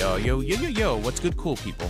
Yo, what's good, cool people?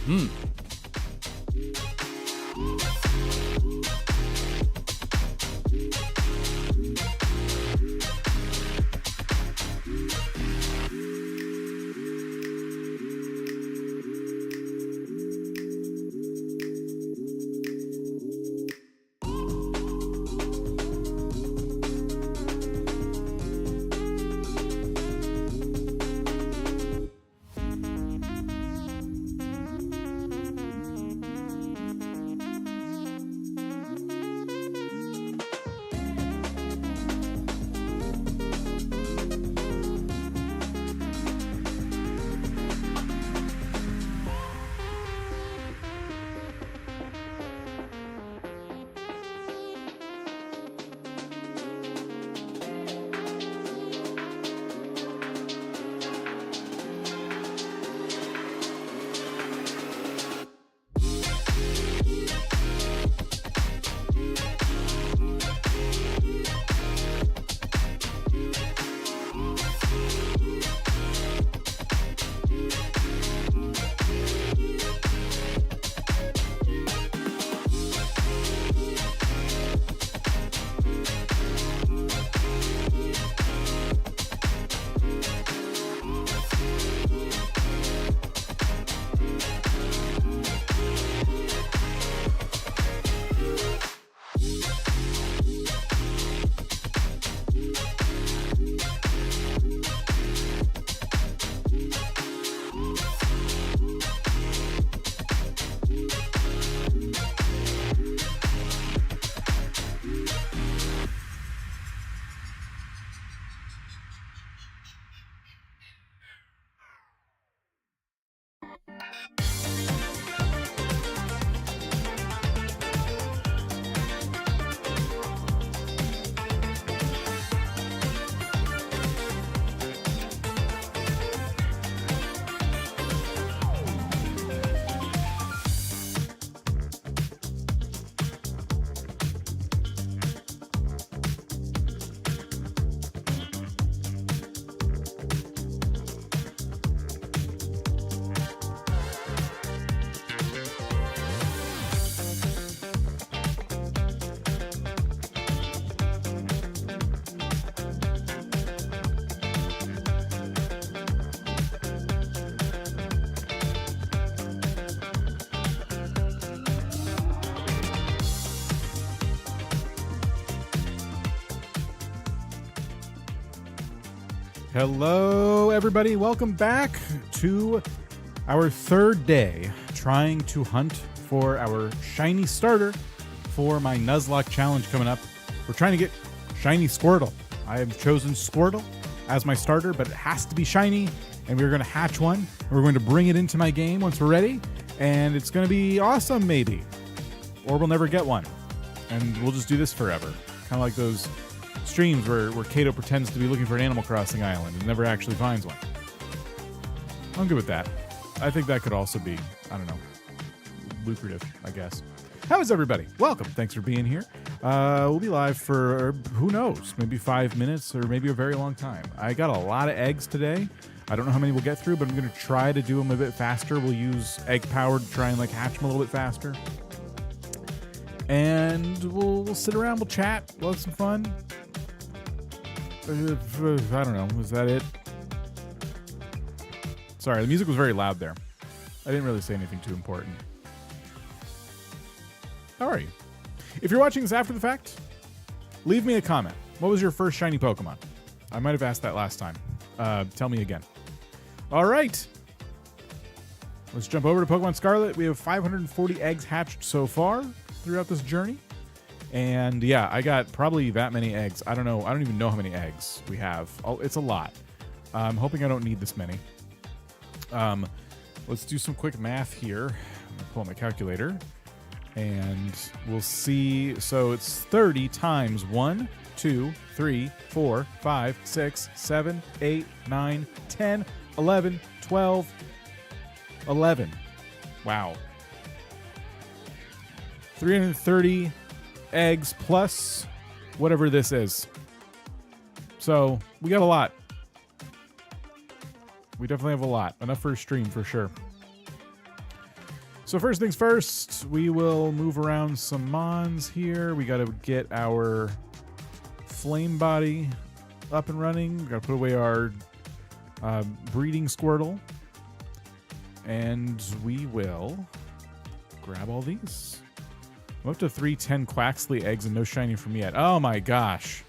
Hello, everybody. Welcome back to our third day trying to hunt for our shiny starter for my Nuzlocke challenge coming up. We're trying to get shiny Squirtle. I have chosen Squirtle as my starter, but it has to be shiny, and we're going to hatch one, and we're going to bring it into my game once we're ready, and it's going to be awesome, maybe. Or we'll never get one, and we'll just do this forever. Kind of like those streams where Kato pretends to be looking for an Animal Crossing island and never actually finds one. I'm good with that. I think that could also be, I don't know, lucrative, I guess. How is everybody? Welcome. Thanks for being here. We'll be live for, who knows, maybe 5 minutes or maybe a very long time. I got a lot of eggs today. I don't know how many we'll get through, but I'm going to try to do them a bit faster. We'll use egg power to try and hatch them a little bit faster. And we'll sit around, we'll chat, we'll have some fun. I don't know. Was that it? Sorry, the music was very loud there. I didn't really say anything too important. How are you? If you're watching this after the fact, leave me a comment. What was your first shiny Pokemon? I might have asked that last time. Tell me again. All right. Let's jump over to Pokemon Scarlet. We have 540 eggs hatched so far throughout this journey. And yeah, I got probably that many eggs. I don't know. I don't even know how many eggs we have. Oh, it's a lot. I'm hoping I don't need this many. Let's do some quick math here. I'm gonna pull out my calculator and we'll see. So it's 30 times 1, 2, 3, 4, 5, 6, 7, 8, 9, 10, 11, 12, 11. Wow. 330 eggs plus whatever this is. So we got a lot. We definitely have a lot. Enough for a stream for sure. So first things first, we will move around some mons here. We got to get our flame body up and running. We got to put away our breeding Squirtle. And we will grab all these. I'm up to 310 Quaxley eggs and no shiny from yet. Oh my gosh.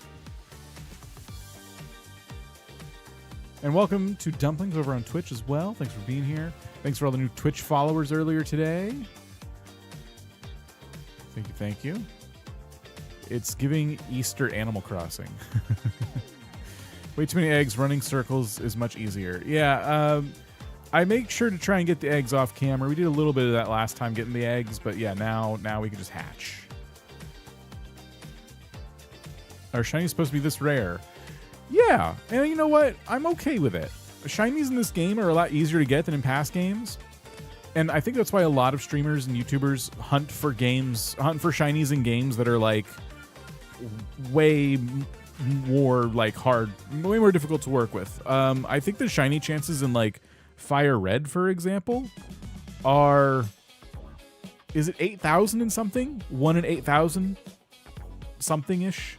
And welcome to Dumplings over on Twitch as well. Thanks for being here. Thanks for all the new Twitch followers earlier today. Thank you, thank you. It's giving Easter Animal Crossing. Way too many eggs. Running circles is much easier. Yeah, I make sure to try and get the eggs off camera. We did a little bit of that last time getting the eggs, but yeah, now we can just hatch. Our shiny is supposed to be this rare. Yeah, and you know what? I'm okay with it. Shinies in this game are a lot easier to get than in past games. And I think that's why a lot of streamers and YouTubers hunt for shinies in games that are like way more like hard, way more difficult to work with. I think the shiny chances in like Fire Red, for example, are, is it 8,000 and something? 1 in 8,000 something-ish?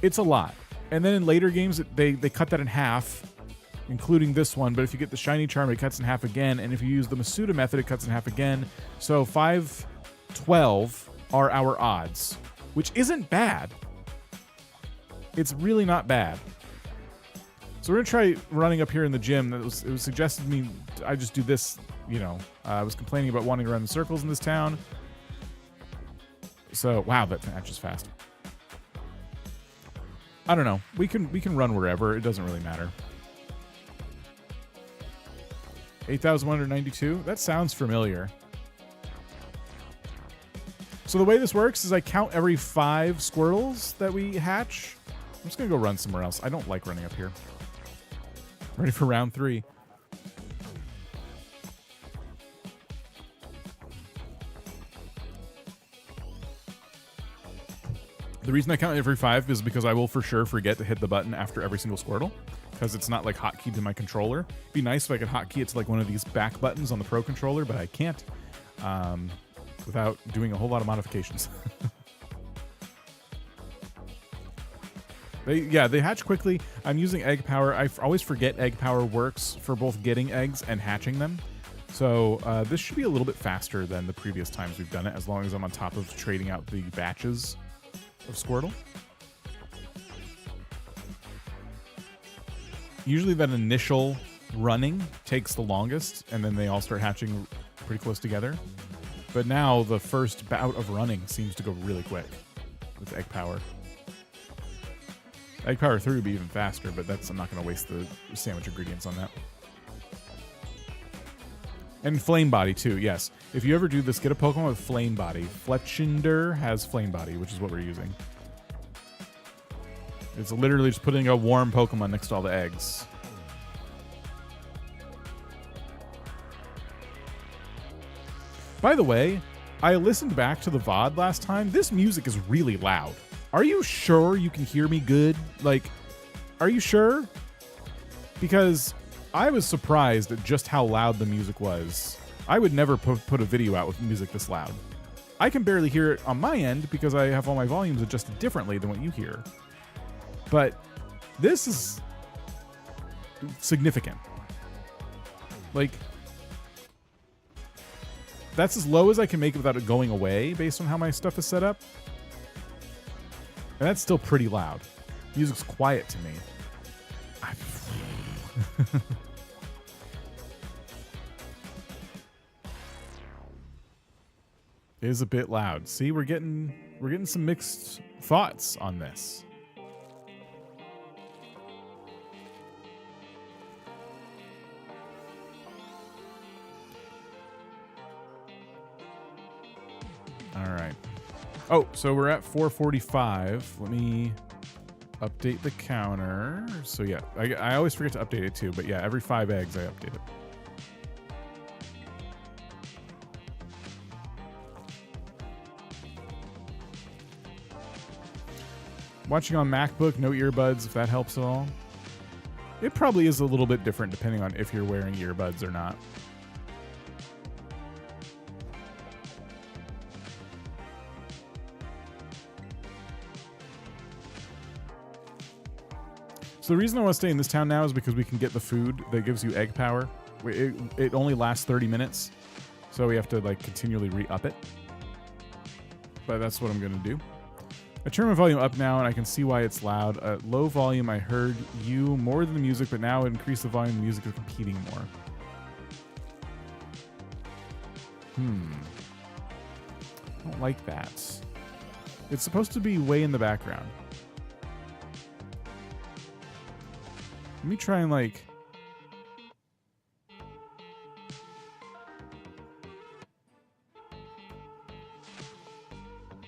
It's a lot. And then in later games, they cut that in half, including this one. But if you get the shiny charm, it cuts in half again. And if you use the Masuda method, it cuts in half again. So 512 are our odds, which isn't bad. It's really not bad. So we're going to try running up here in the gym. It was suggested to me I just do this, you know. I was complaining about wanting to run in circles in this town. So, wow, that match is fast. I don't know. We can run wherever. It doesn't really matter. 8,192? That sounds familiar. So the way this works is I count every 5 Squirtles that we hatch. I'm just going to go run somewhere else. I don't like running up here. Ready for round 3. The reason I count every 5 is because I will for sure forget to hit the button after every single Squirtle, because it's not like hotkeyed to my controller. It'd be nice if I could hotkey it to like one of these back buttons on the Pro controller, but I can't without doing a whole lot of modifications. They hatch quickly. I'm using egg power. I always forget egg power works for both getting eggs and hatching them. So this should be a little bit faster than the previous times we've done it, as long as I'm on top of trading out the batches of Squirtle. Usually that initial running takes the longest, and then they all start hatching pretty close together. But now the first bout of running seems to go really quick with egg power. Egg power 3 would be even faster, but I'm not going to waste the sandwich ingredients on that. And Flame Body too, yes. If you ever do this, get a Pokemon with Flame Body. Fletchinder has Flame Body, which is what we're using. It's literally just putting a warm Pokemon next to all the eggs. By the way, I listened back to the VOD last time. This music is really loud. Are you sure you can hear me good? Like, are you sure? Because I was surprised at just how loud the music was. I would never put a video out with music this loud. I can barely hear it on my end because I have all my volumes adjusted differently than what you hear. But this is significant. Like, that's as low as I can make it without it going away based on how my stuff is set up. And that's still pretty loud. Music's quiet to me. It is a bit loud. See, we're getting some mixed thoughts on this. All right. Oh, so we're at 445. Let me update the counter. So yeah, I always forget to update it too, but yeah, every 5 eggs I update it. Watching on MacBook, no earbuds, if that helps at all. It probably is a little bit different depending on if you're wearing earbuds or not. So the reason I want to stay in this town now is because we can get the food that gives you egg power. It only lasts 30 minutes, so we have to like continually re-up it. But that's what I'm going to do. I turn my volume up now, and I can see why it's loud. At low volume, I heard you more than the music, but now increase the volume, the music is competing more. I don't like that. It's supposed to be way in the background. Let me try and like...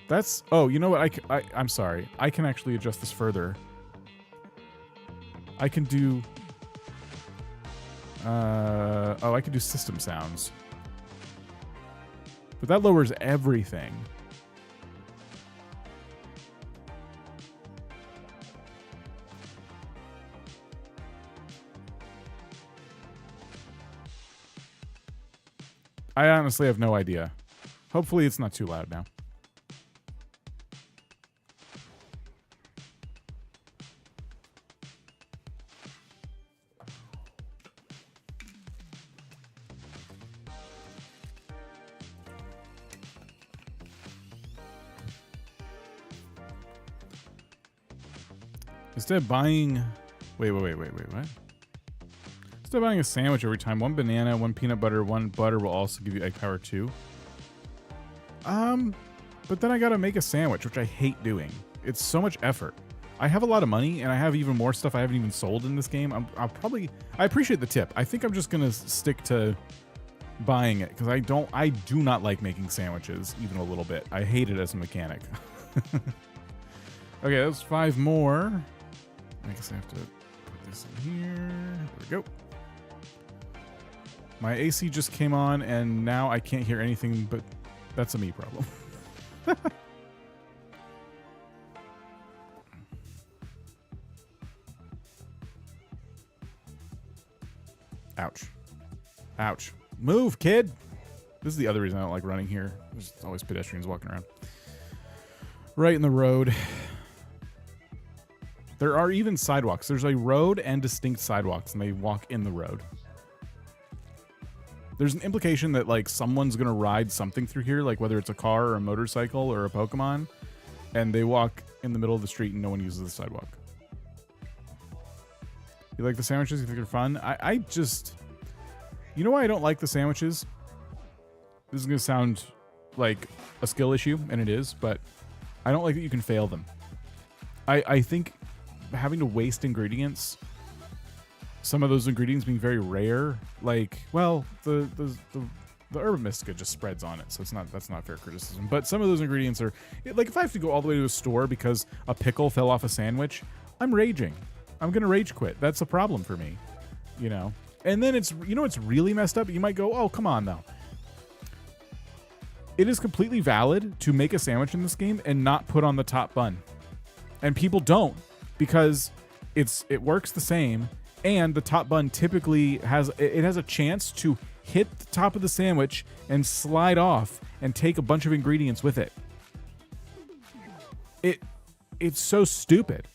That's... Oh, you know what? I'm sorry. I can actually adjust this further. I can do... oh, I can do system sounds. But that lowers everything. I honestly have no idea. Hopefully it's not too loud now. Instead of buying... Wait, what? Instead of buying a sandwich every time, one banana, one peanut butter, one butter will also give you egg power too. But then I gotta make a sandwich, which I hate doing. It's so much effort. I have a lot of money, and I have even more stuff I haven't even sold in this game. I appreciate the tip. I think I'm just gonna stick to buying it, because I do not like making sandwiches, even a little bit. I hate it as a mechanic. Okay, that's 5 more. I guess I have to put this in here. There we go. My AC just came on, and now I can't hear anything, but that's a me problem. Ouch. Ouch. Move, kid! This is the other reason I don't like running here. There's always pedestrians walking around. Right in the road. There are even sidewalks. There's a road and distinct sidewalks, and they walk in the road. There's an implication that, like, someone's going to ride something through here, like whether it's a car or a motorcycle or a Pokemon, and they walk in the middle of the street and no one uses the sidewalk. You like the sandwiches? You think they're fun? I just... You know why I don't like the sandwiches? This is going to sound like a skill issue, and it is, but I don't like that you can fail them. I think having to waste ingredients, some of those ingredients being very rare, like, well, the Herba Mystica just spreads on it, so that's not fair criticism. But some of those ingredients are, like, if I have to go all the way to a store because a pickle fell off a sandwich, I'm raging. I'm gonna rage quit. That's a problem for me, you know. And then it's, you know, it's really messed up. You might go, oh, come on though. It is completely valid to make a sandwich in this game and not put on the top bun, and people don't, because it works the same. And the top bun typically has a chance to hit the top of the sandwich and slide off and take a bunch of ingredients with it. It's so stupid.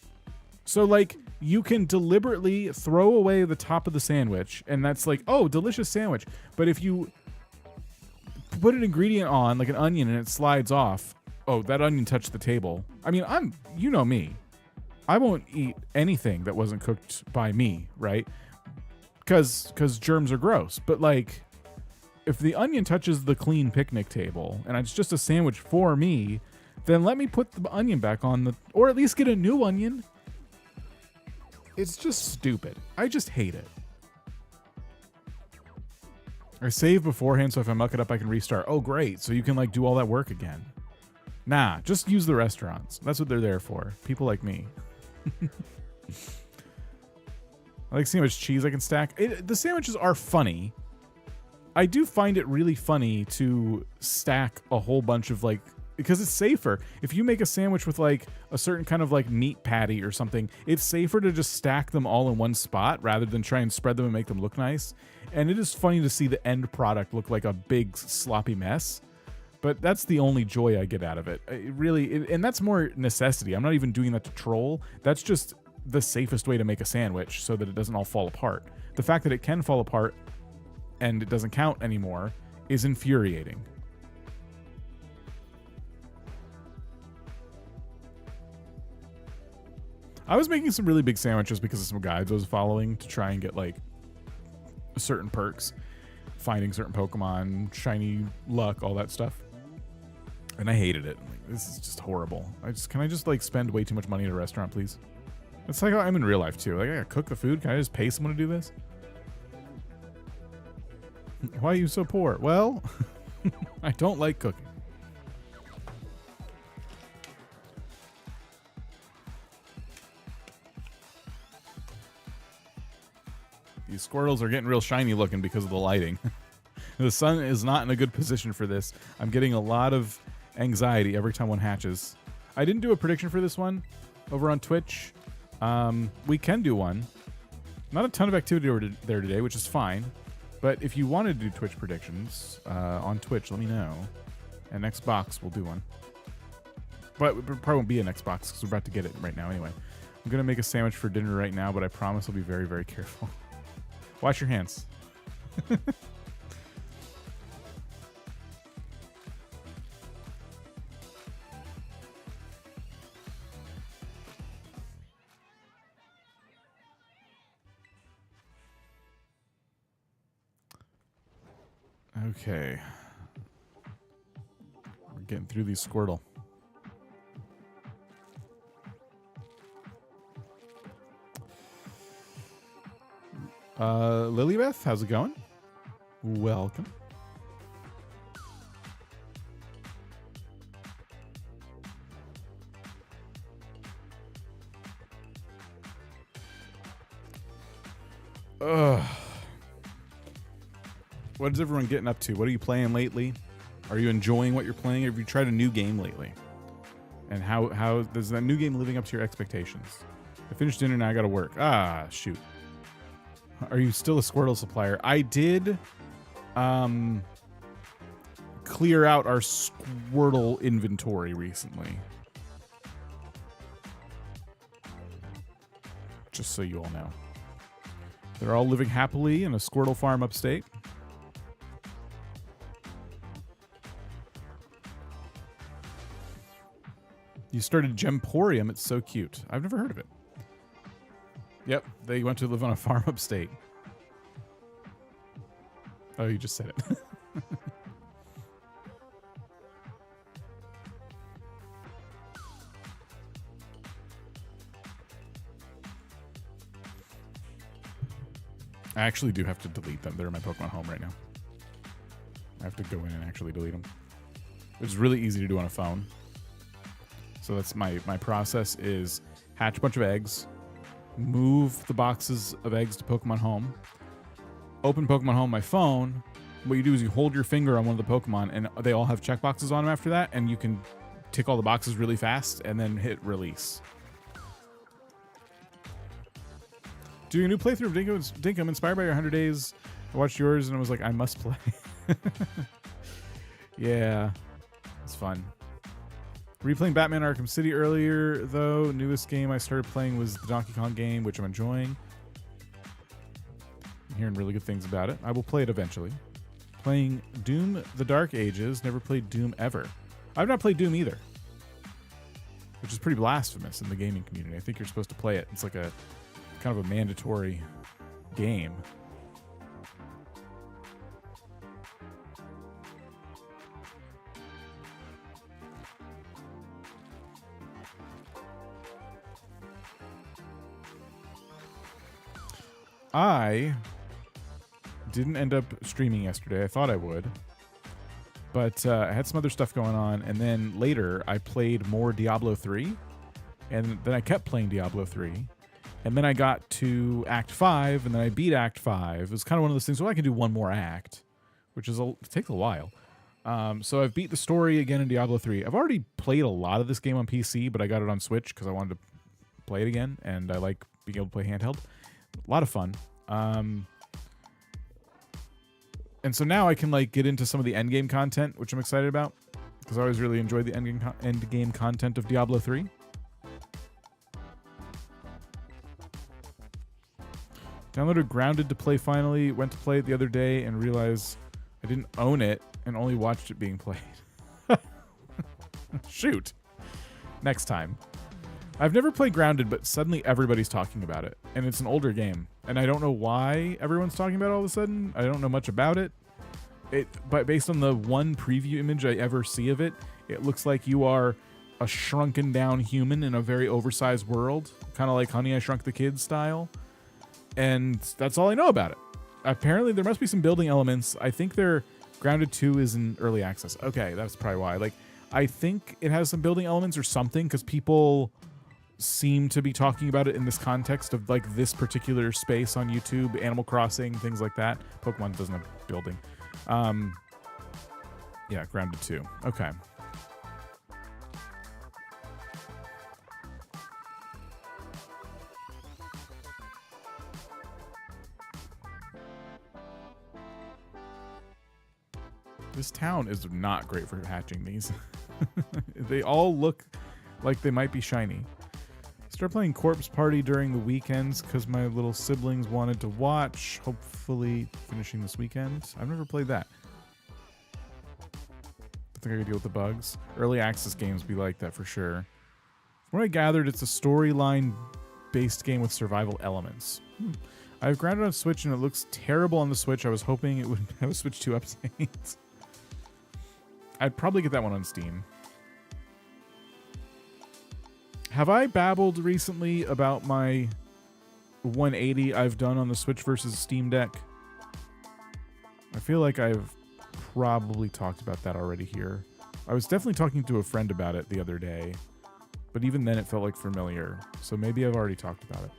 So, like, you can deliberately throw away the top of the sandwich, and that's like, oh, delicious sandwich. But if you put an ingredient on, like an onion, and it slides off, oh, that onion touched the table. I mean, you know me. I won't eat anything that wasn't cooked by me, right? Because germs are gross. But, like, if the onion touches the clean picnic table and it's just a sandwich for me, then let me put the onion back on or at least get a new onion. It's just stupid. I just hate it. I save beforehand, so if I muck it up, I can restart. Oh, great. So you can, like, do all that work again. Nah, just use the restaurants. That's what they're there for. People like me. I like seeing how much cheese I can stack. The sandwiches are funny. I do find it really funny to stack a whole bunch of, like, because it's safer. If you make a sandwich with like a certain kind of like meat patty or something, it's safer to just stack them all in one spot rather than try and spread them and make them look nice. And it is funny to see the end product look like a big sloppy mess. But that's the only joy I get out of it. And that's more necessity. I'm not even doing that to troll. That's just the safest way to make a sandwich so that it doesn't all fall apart. The fact that it can fall apart and it doesn't count anymore is infuriating. I was making some really big sandwiches because of some guides I was following to try and get like certain perks, finding certain Pokemon, shiny luck, all that stuff. And I hated it. I'm like, this is just horrible. Can I just like spend way too much money at a restaurant, please? It's like how I'm in real life too. Like I gotta cook the food. Can I just pay someone to do this? Why are you so poor? Well, I don't like cooking. These Squirtles are getting real shiny looking because of the lighting. The sun is not in a good position for this. I'm getting a lot of anxiety every time one hatches. I didn't do a prediction for this one over on Twitch. We can do one. Not a ton of activity over there today, which is fine. But if you wanted to do Twitch predictions on Twitch, let me know. And next box, we'll do one. But it probably won't be a next box because we're about to get it right now anyway. I'm going to make a sandwich for dinner right now, but I promise I'll be very, very careful. Wash your hands. Okay. We're getting through these Squirtle. Lilybeth, how's it going? Welcome. Ugh. What is everyone getting up to? What are you playing lately? Are you enjoying what you're playing? Have you tried a new game lately? And how does that new game living up to your expectations? I finished dinner, now I gotta work. Ah, shoot. Are you still a Squirtle supplier? I did clear out our Squirtle inventory recently. Just so you all know. They're all living happily in a Squirtle farm upstate. You started Gemporium. It's so cute. I've never heard of it. Yep, they went to live on a farm upstate. Oh, you just said it. I actually do have to delete them. They're in my Pokemon home right now. I have to go in and actually delete them. It's really easy to do on a phone. So that's my process is hatch a bunch of eggs, move the boxes of eggs to Pokemon Home, open Pokemon Home on my phone. What you do is you hold your finger on one of the Pokemon, and they all have checkboxes on them after that, and you can tick all the boxes really fast and then hit release. Doing a new playthrough of Dinkum inspired by your 100 days. I watched yours and I was like, I must play. Yeah, it's fun. Replaying Batman Arkham City earlier, though. Newest game I started playing was the Donkey Kong game, which I'm enjoying. I'm hearing really good things about it. I will play it eventually. Playing Doom The Dark Ages. Never played Doom ever. I've not played Doom either, which is pretty blasphemous in the gaming community. I think you're supposed to play it. It's like a kind of a mandatory game. I didn't end up streaming yesterday. I thought I would. But I had some other stuff going on. And then later, I played more Diablo 3. And then I kept playing Diablo 3. And then I got to Act 5. And then I beat Act 5. It was kind of one of those things, well, I can do one more act. Which is it takes a while. So I've beat the story again in Diablo 3. I've already played a lot of this game on PC, but I got it on Switch because I wanted to play it again, and I like being able to play handheld. A lot of fun. And so now I can like get into some of the endgame content, which I'm excited about, because I always really enjoyed the endgame content of Diablo 3. Downloaded Grounded to play finally. Went to play it the other day and realized I didn't own it and only watched it being played. Shoot. Next time. I've never played Grounded, but suddenly everybody's talking about it. And it's an older game. And I don't know why everyone's talking about it all of a sudden. I don't know much about it. But based on the one preview image I ever see of it, it looks like you are a shrunken down human in a very oversized world. Kind of like Honey, I Shrunk the Kids style. And that's all I know about it. Apparently there must be some building elements. I think their Grounded 2 is in early access. Okay, that's probably why. Like, I think it has some building elements or something, because people seem to be talking about it in this context of like this particular space on YouTube, Animal Crossing, things like that. Pokemon doesn't have building. Yeah, Grounded 2. Okay. This town is not great for hatching these. They all look like they might be shiny. Start playing Corpse Party during the weekends because my little siblings wanted to watch. Hopefully finishing this weekend. I've never played that. I think I could deal with the bugs. Early access games be like that for sure. From what I gathered, it's a storyline-based game with survival elements. I've grounded on Switch and it looks terrible on the Switch. I was hoping it would have a Switch 2 update. I'd probably get that one on Steam. Have I babbled recently about my 180 I've done on the Switch versus Steam Deck? I feel like I've probably talked about that already here. I was definitely talking to a friend about it the other day, but even then it felt like familiar, so maybe I've already talked about it.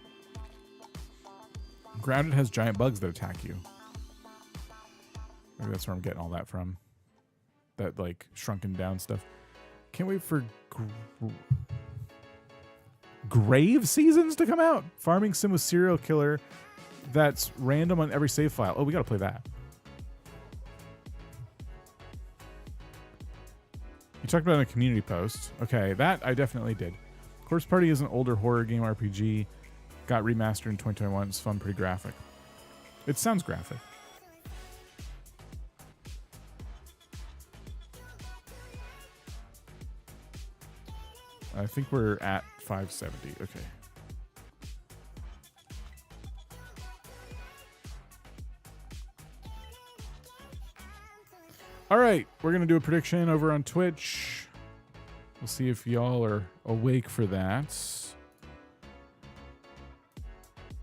Grounded has giant bugs that attack you. Maybe that's where I'm getting all that from. That, like, shrunken down stuff. Can't wait for Grave Seasons to come out. Farming sim with serial killer that's random on every save file. Oh, we gotta play that. You talked about it in a community post. Okay, that I definitely did. Corpse Party is an older horror game RPG. Got remastered in 2021. It's fun, pretty graphic. It sounds graphic. I think we're at 570. Okay. All right, we're going to do a prediction over on Twitch. We'll see if y'all are awake for that.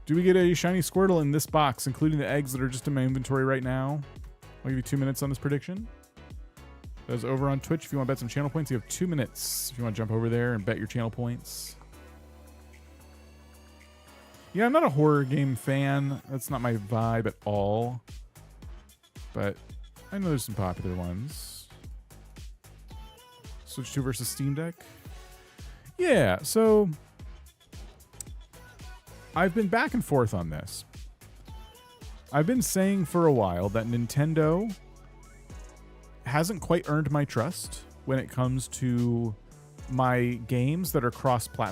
Do we get a shiny Squirtle in this box, including the eggs that are just in my inventory right now? I'll give you 2 minutes on this prediction. That's over on Twitch. If you want to bet some channel points, you have 2 minutes. If you want to jump over there and bet your channel points. Yeah, I'm not a horror game fan. That's not my vibe at all. But I know there's some popular ones. Switch 2 versus Steam Deck. Yeah, so I've been back and forth on this. I've been saying for a while that Nintendo hasn't quite earned my trust when it comes to my games that are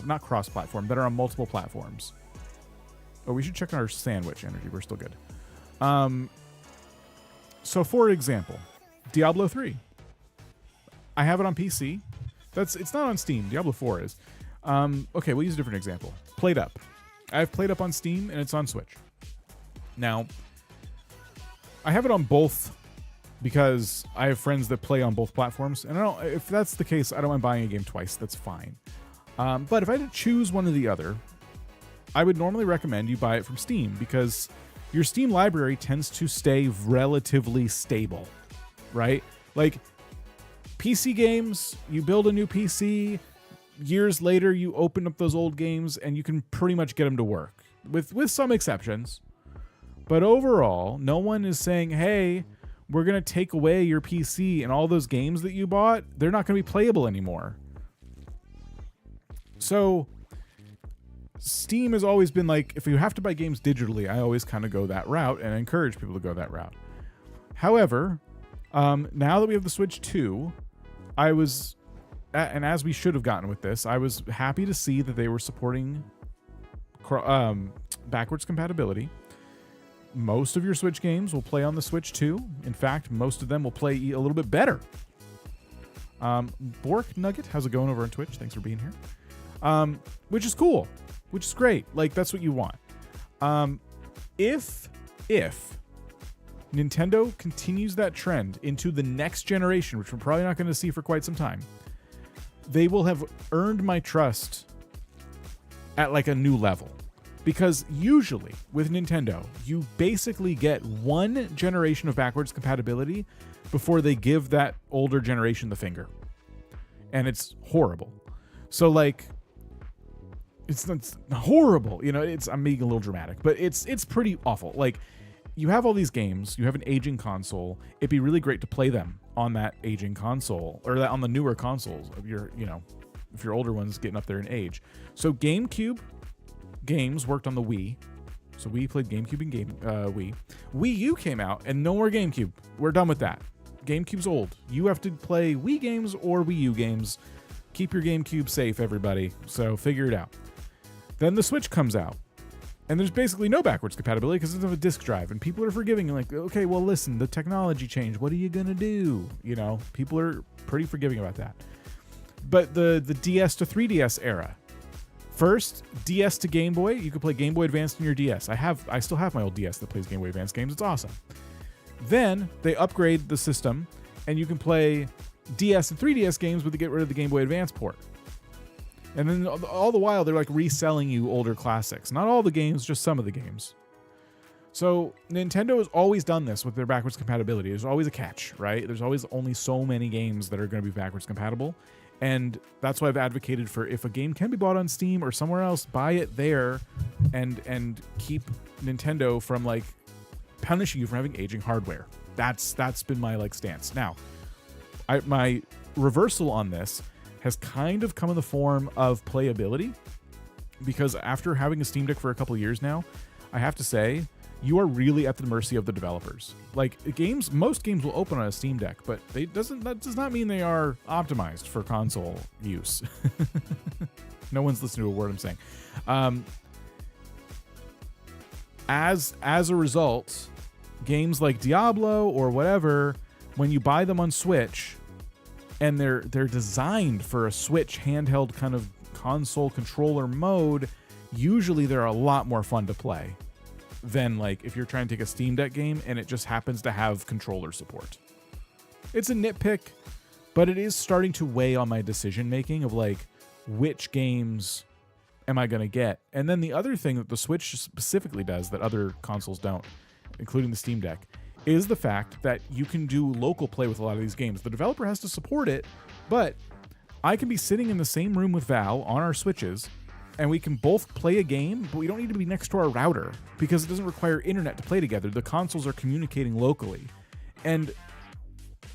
not cross-platform, that are on multiple platforms. Oh, we should check our sandwich energy. We're still good. So for example, Diablo 3. I have it on PC. It's not on Steam. Diablo 4 is. Okay, we'll use a different example. Played Up. I have Played Up on Steam and it's on Switch. Now, I have it on both because I have friends that play on both platforms, and if that's the case, I don't mind buying a game twice. That's fine. But if I had to choose one or the other, I would normally recommend you buy it from Steam because your Steam library tends to stay relatively stable, right? Like PC games, you build a new PC, years later you open up those old games and you can pretty much get them to work, with some exceptions. But overall, no one is saying, hey, we're going to take away your PC, and all those games that you bought, they're not going to be playable anymore. So Steam has always been like, if you have to buy games digitally, I always kind of go that route and encourage people to go that route. However, now that we have the Switch 2, I was, and as we should have gotten with this, I was happy to see that they were supporting backwards compatibility. Most of your Switch games will play on the Switch 2. In fact, most of them will play a little bit better. Bork Nugget, how's it going over on Twitch? Thanks for being here. Which is cool, which is great. Like, that's what you want. If Nintendo continues that trend into the next generation, which we're probably not going to see for quite some time, they will have earned my trust at like a new level. Because usually with Nintendo, you basically get one generation of backwards compatibility before they give that older generation the finger. And it's horrible. So like, it's horrible. You know, I'm being a little dramatic, but it's pretty awful. Like, you have all these games, you have an aging console. It'd be really great to play them on that aging console, or that on the newer consoles of your, you know, if your older one's getting up there in age. So GameCube games worked on the Wii. So we played GameCube and Wii. Wii U came out and no more GameCube. We're done with that. GameCube's old. You have to play Wii games or Wii U games. Keep your GameCube safe, everybody. So figure it out. Then the Switch comes out. And there's basically no backwards compatibility because it's on a disk drive. And people are forgiving. Like, okay, well, listen, the technology changed. What are you going to do? You know, people are pretty forgiving about that. But the DS to 3DS era. First, DS to Game Boy. You could play Game Boy Advance on your DS. I still have my old DS that plays Game Boy Advance games. It's awesome. Then they upgrade the system, and you can play DS and 3DS games with get rid of the Game Boy Advance port. And then all the while, they're like reselling you older classics. Not all the games, just some of the games. So Nintendo has always done this with their backwards compatibility. There's always a catch, right? There's always only so many games that are going to be backwards compatible. And that's why I've advocated for, if a game can be bought on Steam or somewhere else, buy it there and keep Nintendo from like punishing you for having aging hardware. That's been my like stance. Now, my reversal on this has kind of come in the form of playability, because after having a Steam Deck for a couple of years now, I have to say, you are really at the mercy of the developers. Like, most games will open on a Steam Deck, but that does not mean they are optimized for console use. No one's listening to a word I'm saying. As a result, games like Diablo or whatever, when you buy them on Switch, and they're designed for a Switch handheld kind of console controller mode, usually they're a lot more fun to play than like if you're trying to take a Steam Deck game and it just happens to have controller support. It's a nitpick, but it is starting to weigh on my decision making of like, which games am I going to get? And then the other thing that the Switch specifically does that other consoles don't, including the Steam Deck, is the fact that you can do local play with a lot of these games. The developer has to support it, but I can be sitting in the same room with Val on our Switches, and we can both play a game, but we don't need to be next to our router because it doesn't require internet to play together. The consoles are communicating locally. And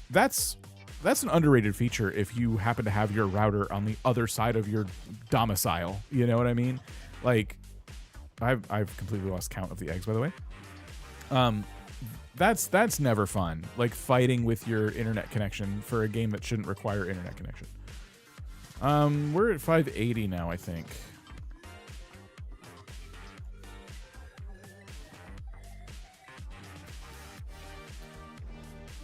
that's an underrated feature if you happen to have your router on the other side of your domicile. You know what I mean? Like, I've completely lost count of the eggs, by the way. That's never fun. Like fighting with your internet connection for a game that shouldn't require internet connection. We're at 580 now, I think.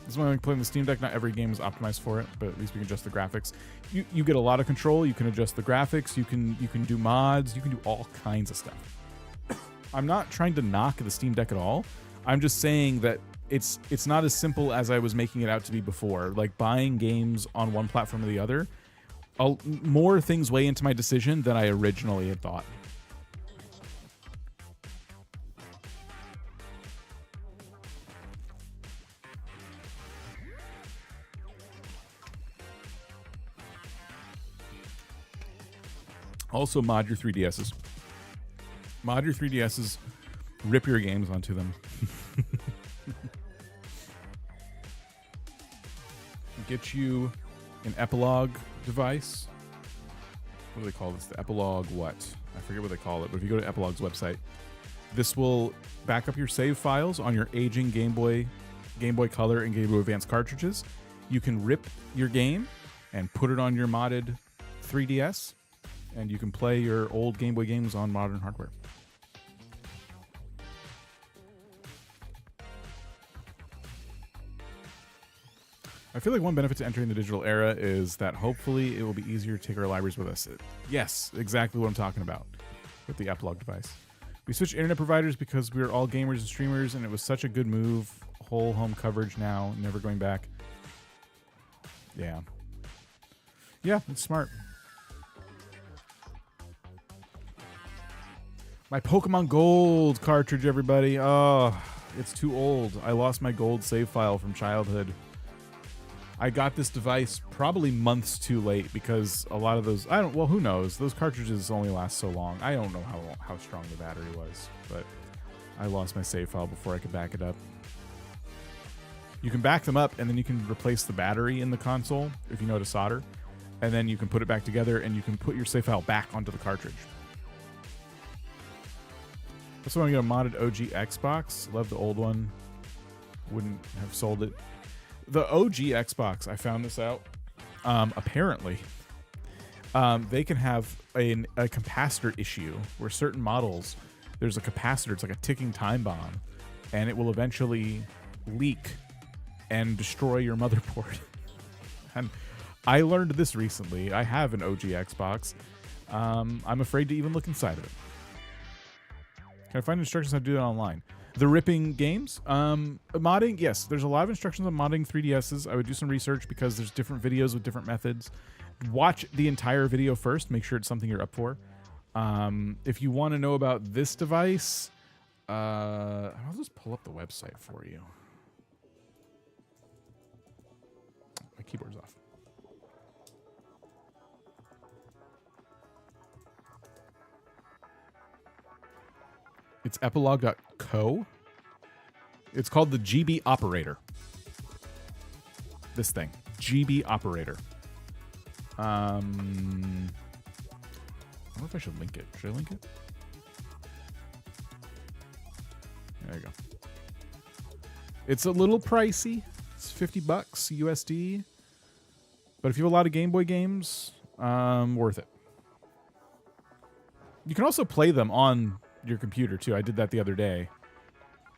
This is when I'm playing the Steam Deck. Not every game is optimized for it, but at least we can adjust the graphics. You get a lot of control. You can adjust the graphics. You can do mods. You can do all kinds of stuff. I'm not trying to knock the Steam Deck at all. I'm just saying that it's not as simple as I was making it out to be before. Like buying games on one platform or the other, more things weigh into my decision than I originally had thought. Also, mod your 3DSs. Mod your 3DSs. Rip your games onto them. get you an epilogue device. What do they call this? The epilogue what? I forget what they call it, but if you go to Epilogue's website, this will back up your save files on your aging Game Boy Color, and Game Boy Advance cartridges. You can rip your game and put it on your modded 3DS, and you can play your old Game Boy games on modern hardware. I feel like one benefit to entering the digital era is that hopefully it will be easier to take our libraries with us. Yes, exactly what I'm talking about with the Epilogue device. We switched internet providers because we were all gamers and streamers, and it was such a good move. Whole home coverage now, never going back. Yeah. Yeah, it's smart. My Pokemon Gold cartridge, everybody. Oh, it's too old. I lost my gold save file from childhood. I got this device probably months too late because a lot of those, well, who knows? Those cartridges only last so long. I don't know how strong the battery was, but I lost my save file before I could back it up. You can back them up, and then you can replace the battery in the console if you know how to solder, and then you can put it back together, and you can put your save file back onto the cartridge. That's why I get a modded OG Xbox. Love the old one. Wouldn't have sold it. The OG Xbox, I found this out. Apparently, they can have a capacitor issue where certain models, there's a capacitor. It's like a ticking time bomb, and it will eventually leak and destroy your motherboard. And I learned this recently. I have an OG Xbox. I'm afraid to even look inside of it. Can I find instructions how to do that online? The ripping games? Modding, yes. There's a lot of instructions on modding 3DSs. I would do some research because there's different videos with different methods. Watch the entire video first. Make sure it's something you're up for. If you want to know about this device, I'll just pull up the website for you. My keyboard's off. It's epilogue.co. It's called the GB Operator. This thing. GB Operator. I wonder if I should link it. Should I link it? There you go. It's a little pricey. It's $50 USD. But if you have a lot of Game Boy games, worth it. You can also play them on your computer too. I did that the other day.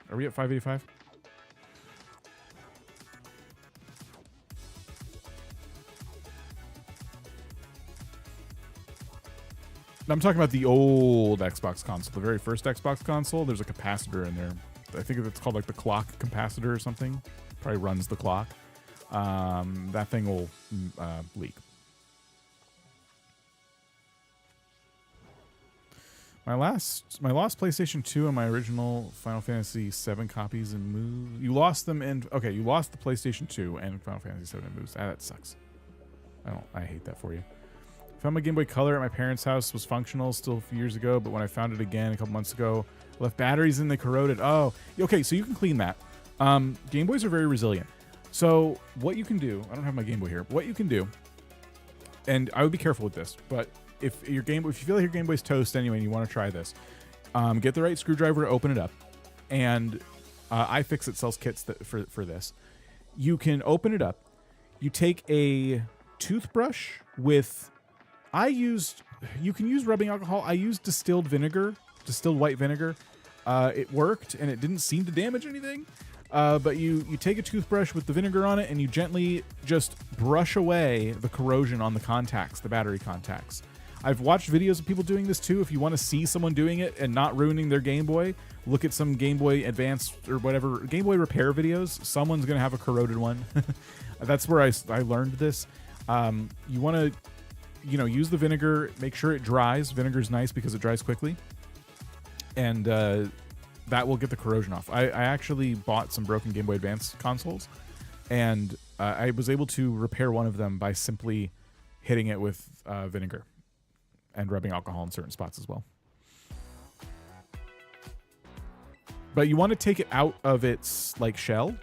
Are we at 585? I'm talking about the old Xbox console, the very first Xbox console. There's a capacitor in there. I think it's called like the clock capacitor or something. Probably runs the clock. That thing will leak. My lost PlayStation 2 and my original Final Fantasy 7 copies and moves. You lost them and okay, you lost the PlayStation 2 and Final Fantasy 7 and moves. That sucks. I hate that for you. Found my Game Boy Color at my parents' house. Was functional still a few years ago, but when I found it again a couple months ago, left batteries in, they corroded. Oh, okay, so you can clean that. Game Boys are very resilient. So what you can do, I don't have my Game Boy here. What you can do, and I would be careful with this, but if you feel like your Game Boy's toast anyway and you want to try this, get the right screwdriver to open it up. And iFixit sells kits for this. You can open it up. You take a toothbrush with, you can use rubbing alcohol. I used distilled white vinegar. It worked and it didn't seem to damage anything. But you take a toothbrush with the vinegar on it and you gently just brush away the corrosion on the contacts, the battery contacts. I've watched videos of people doing this too. If you want to see someone doing it and not ruining their Game Boy, look at some Game Boy Advance or whatever, Game Boy repair videos. Someone's going to have a corroded one. That's where I learned this. You want to, use the vinegar, make sure it dries. Vinegar's nice because it dries quickly. And that will get the corrosion off. I actually bought some broken Game Boy Advance consoles, and I was able to repair one of them by simply hitting it with vinegar and rubbing alcohol in certain spots as well. But you want to take it out of its shell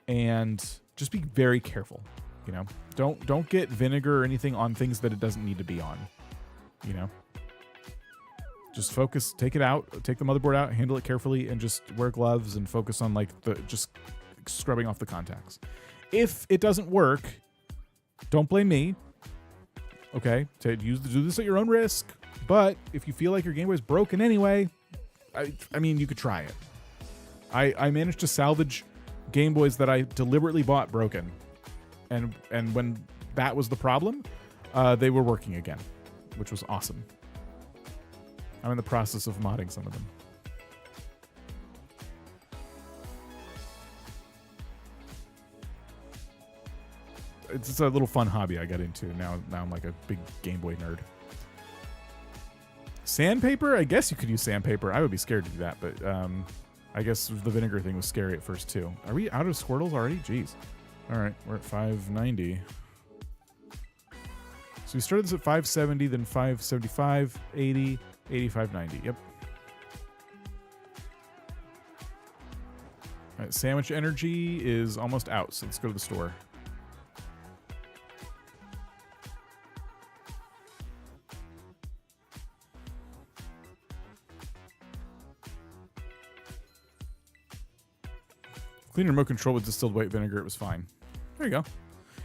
and just be very careful. You know, don't get vinegar or anything on things that it doesn't need to be on. You know, just focus, take it out, take the motherboard out, handle it carefully, and just wear gloves and focus on like just scrubbing off the contacts. If it doesn't work, don't blame me. Okay, do this at your own risk. But if you feel like your Game Boy is broken anyway, I mean, you could try it. I managed to salvage Game Boys that I deliberately bought broken. And when that was the problem, they were working again, which was awesome. I'm in the process of modding some of them. It's a little fun hobby I got into. Now I'm like a big Game Boy nerd. Sandpaper? I guess you could use sandpaper. I would be scared to do that, but I guess the vinegar thing was scary at first too. Are we out of Squirtles already? Jeez. All right, we're at 590. So we started this at 570, then 575, 80, 85, 90. Yep. All right, sandwich energy is almost out, so let's go to the store. Clean remote control with distilled white vinegar. It was fine. There you go.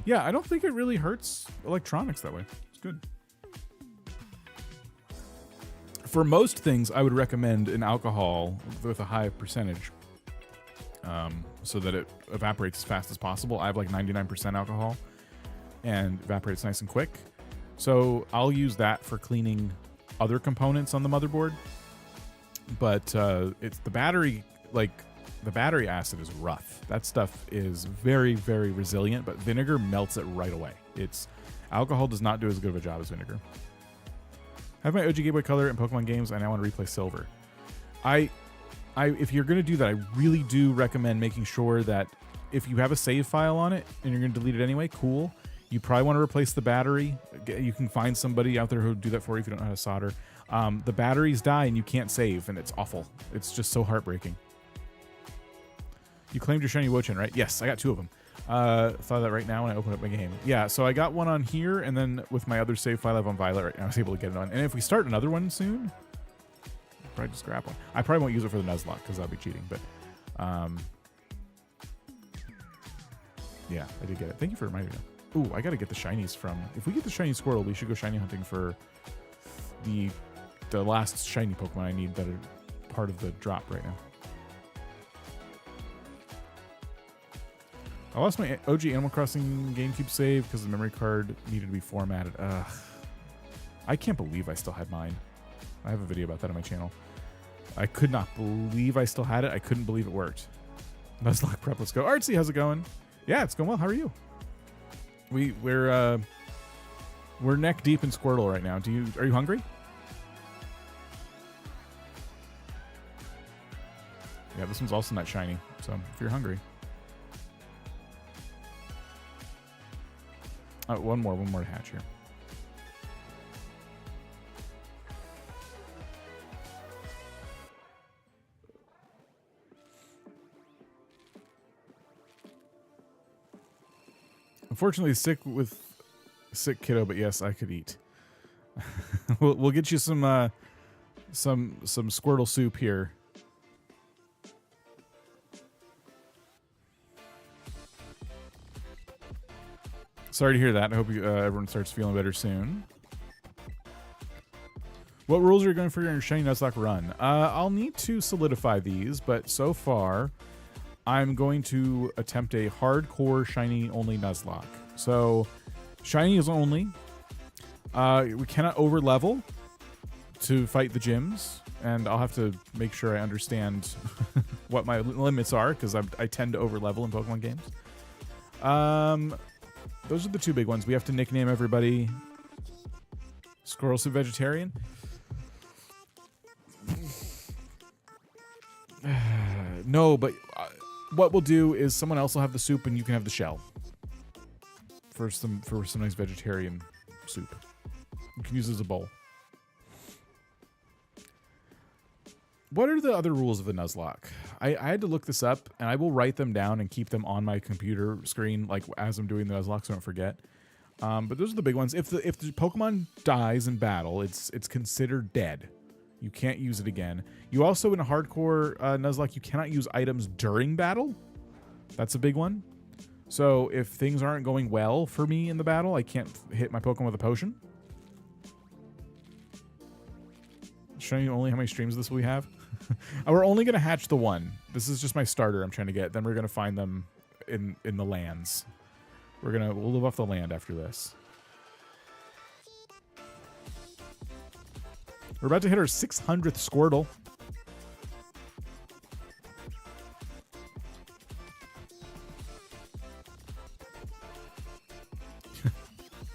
Yeah, I don't think it really hurts electronics that way. It's good. For most things, I would recommend an alcohol with a high percentage so that it evaporates as fast as possible. I have like 99% alcohol and evaporates nice and quick. So I'll use that for cleaning other components on the motherboard. But it's the battery, like... The battery acid is rough. That stuff is very, very resilient, but vinegar melts it right away. Alcohol does not do as good of a job as vinegar. I have my OG Game Boy Color and Pokemon games. I now want to replay Silver. If you're going to do that, I really do recommend making sure that if you have a save file on it and you're going to delete it anyway, cool. You probably want to replace the battery. You can find somebody out there who'll do that for you if you don't know how to solder. The batteries die and you can't save, and it's awful. It's just so heartbreaking. You claimed your shiny Wochin, right? Yes, I got 2 of them. Thought of that right now when I opened up my game. Yeah, so I got one on here, and then with my other save file I have on Violet right now, I was able to get it on. And if we start another one soon, I'll probably just grab one. I probably won't use it for the Nuzlocke because that'll be cheating, but yeah, I did get it. Thank you for reminding me. Ooh, I gotta get the shinies from... If we get the shiny Squirtle, we should go shiny hunting for the last shiny Pokemon I need that are part of the drop right now. I lost my OG Animal Crossing GameCube save because the memory card needed to be formatted. Ugh. I can't believe I still had mine. I have a video about that on my channel. I could not believe I still had it. I couldn't believe it worked. Nuzlocke Prep, let's go. Artsy, how's it going? Yeah, it's going well. How are you? We're neck deep in Squirtle right now. Are you hungry? Yeah, this one's also not shiny. So if you're hungry. One more to hatch here. Unfortunately, sick kiddo, but yes, I could eat. we'll get you some Squirtle soup here. Sorry to hear that. I hope everyone starts feeling better soon. What rules are you going for your shiny Nuzlocke run? I'll need to solidify these, but so far, I'm going to attempt a hardcore shiny only Nuzlocke. So, shiny is only. We cannot over level to fight the gyms, and I'll have to make sure I understand what my limits are because I tend to over level in Pokemon games. Those are the 2 big ones. We have to nickname everybody. Squirrel Soup Vegetarian. No, but what we'll do is someone else will have the soup and you can have the shell. For some nice vegetarian soup. You can use it as a bowl. What are the other rules of the Nuzlocke? I had to look this up, and I will write them down and keep them on my computer screen, like as I'm doing the Nuzlocke, so I don't forget. But those are the big ones. If the Pokemon dies in battle, it's considered dead. You can't use it again. You also, in a hardcore Nuzlocke, you cannot use items during battle. That's a big one. So if things aren't going well for me in the battle, I can't hit my Pokemon with a potion. Showing you only how many streams this we have. We're only going to hatch the one. This is just my starter I'm trying to get. Then we're going to find them in the lands. We'll live off the land after this. We're about to hit our 600th Squirtle.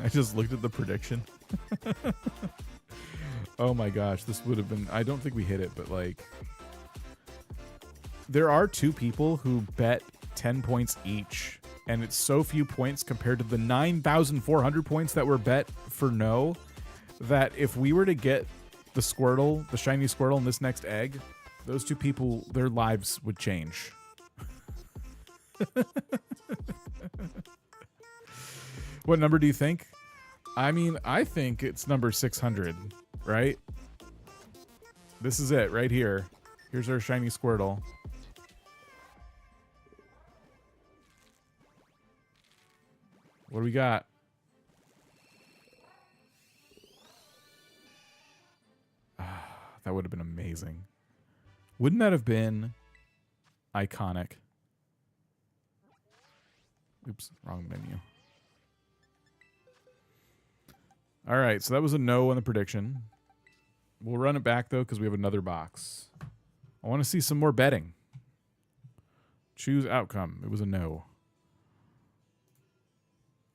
I just looked at the prediction. Oh my gosh, this would have been... I don't think we hit it, but like... There are two people who bet 10 points each, and it's so few points compared to the 9,400 points that were bet for no, that if we were to get the Squirtle, the shiny Squirtle in this next egg, those two people, their lives would change. What number do you think? I mean, I think it's number 600. Right? This is it right here. Here's our shiny Squirtle. What do we got? That would have been amazing. Wouldn't that have been iconic? Oops, wrong menu. All right, so that was a no on the prediction. We'll run it back, though, because we have another box. I want to see some more betting. Choose outcome. It was a no.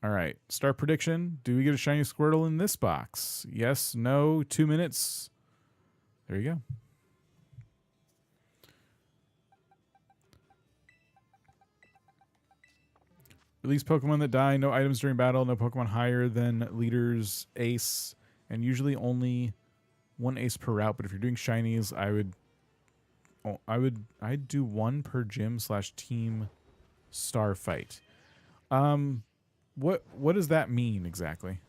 All right, start prediction. Do we get a shiny Squirtle in this box? Yes, no, 2 minutes. There you go. Release Pokemon that die. No items during battle. No Pokemon higher than leader's ace. And usually only one ace per route. But if you're doing shinies, I'd do one per gym / team star fight. What does that mean exactly?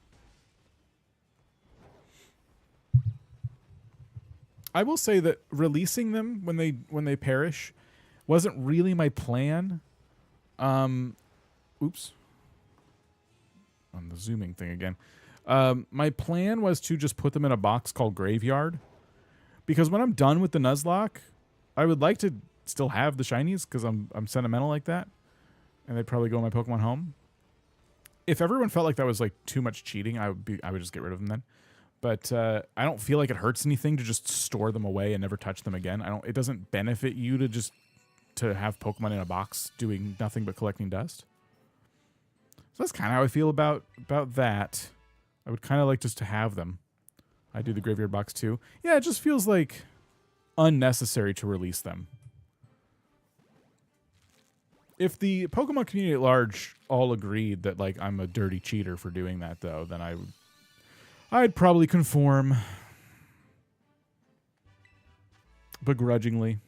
I will say that releasing them when they perish wasn't really my plan. Oops. On the zooming thing again. My plan was to just put them in a box called Graveyard. Because when I'm done with the Nuzlocke, I would like to still have the shinies because I'm sentimental like that. And they'd probably go in my Pokemon home. If everyone felt like that was like too much cheating, I would just get rid of them then. But I don't feel like it hurts anything to just store them away and never touch them again. It doesn't benefit you to have Pokemon in a box doing nothing but collecting dust. So that's kind of how I feel about that. I would kind of like just to have them. I do the Graveyard box too. Yeah, it just feels like unnecessary to release them. If the Pokemon community at large all agreed that like I'm a dirty cheater for doing that, though, then I'd probably conform begrudgingly.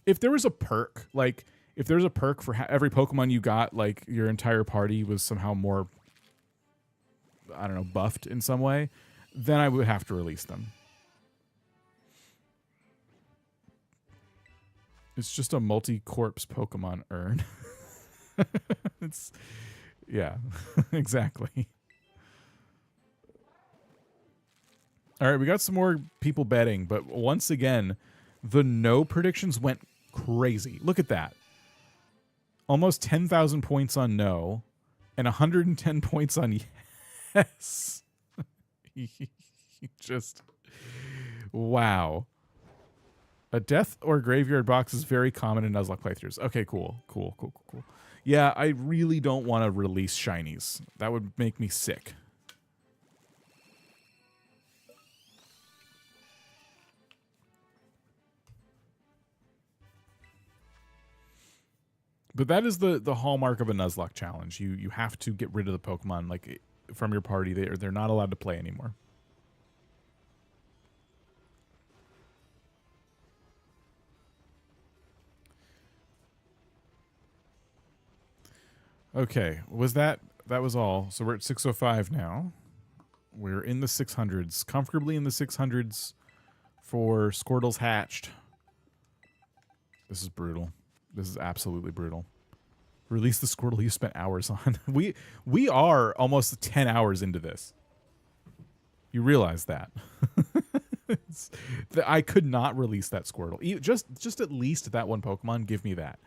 If there was a perk, like if there's a perk for every Pokemon you got, like your entire party was somehow more, I don't know, buffed in some way, then I would have to release them. It's just a multi-corpse Pokemon urn. It's, yeah, exactly. All right, we got some more people betting, but once again, the no predictions went crazy. Look at that. Almost 10,000 points on no and 110 points on yes. Just, wow. A death or graveyard box is very common in Nuzlocke playthroughs. Okay, cool. Yeah, I really don't want to release shinies. That would make me sick. But that is the hallmark of a Nuzlocke challenge. You have to get rid of the Pokemon like from your party. They're not allowed to play anymore. Okay, that was all. So we're at 605 now. We're in the 600s, comfortably in the 600s for Squirtle's hatched. This is brutal. This is absolutely brutal. Release the Squirtle you spent hours on. We are almost 10 hours into this. You realize that. I could not release that Squirtle. Just at least that one Pokemon, give me that.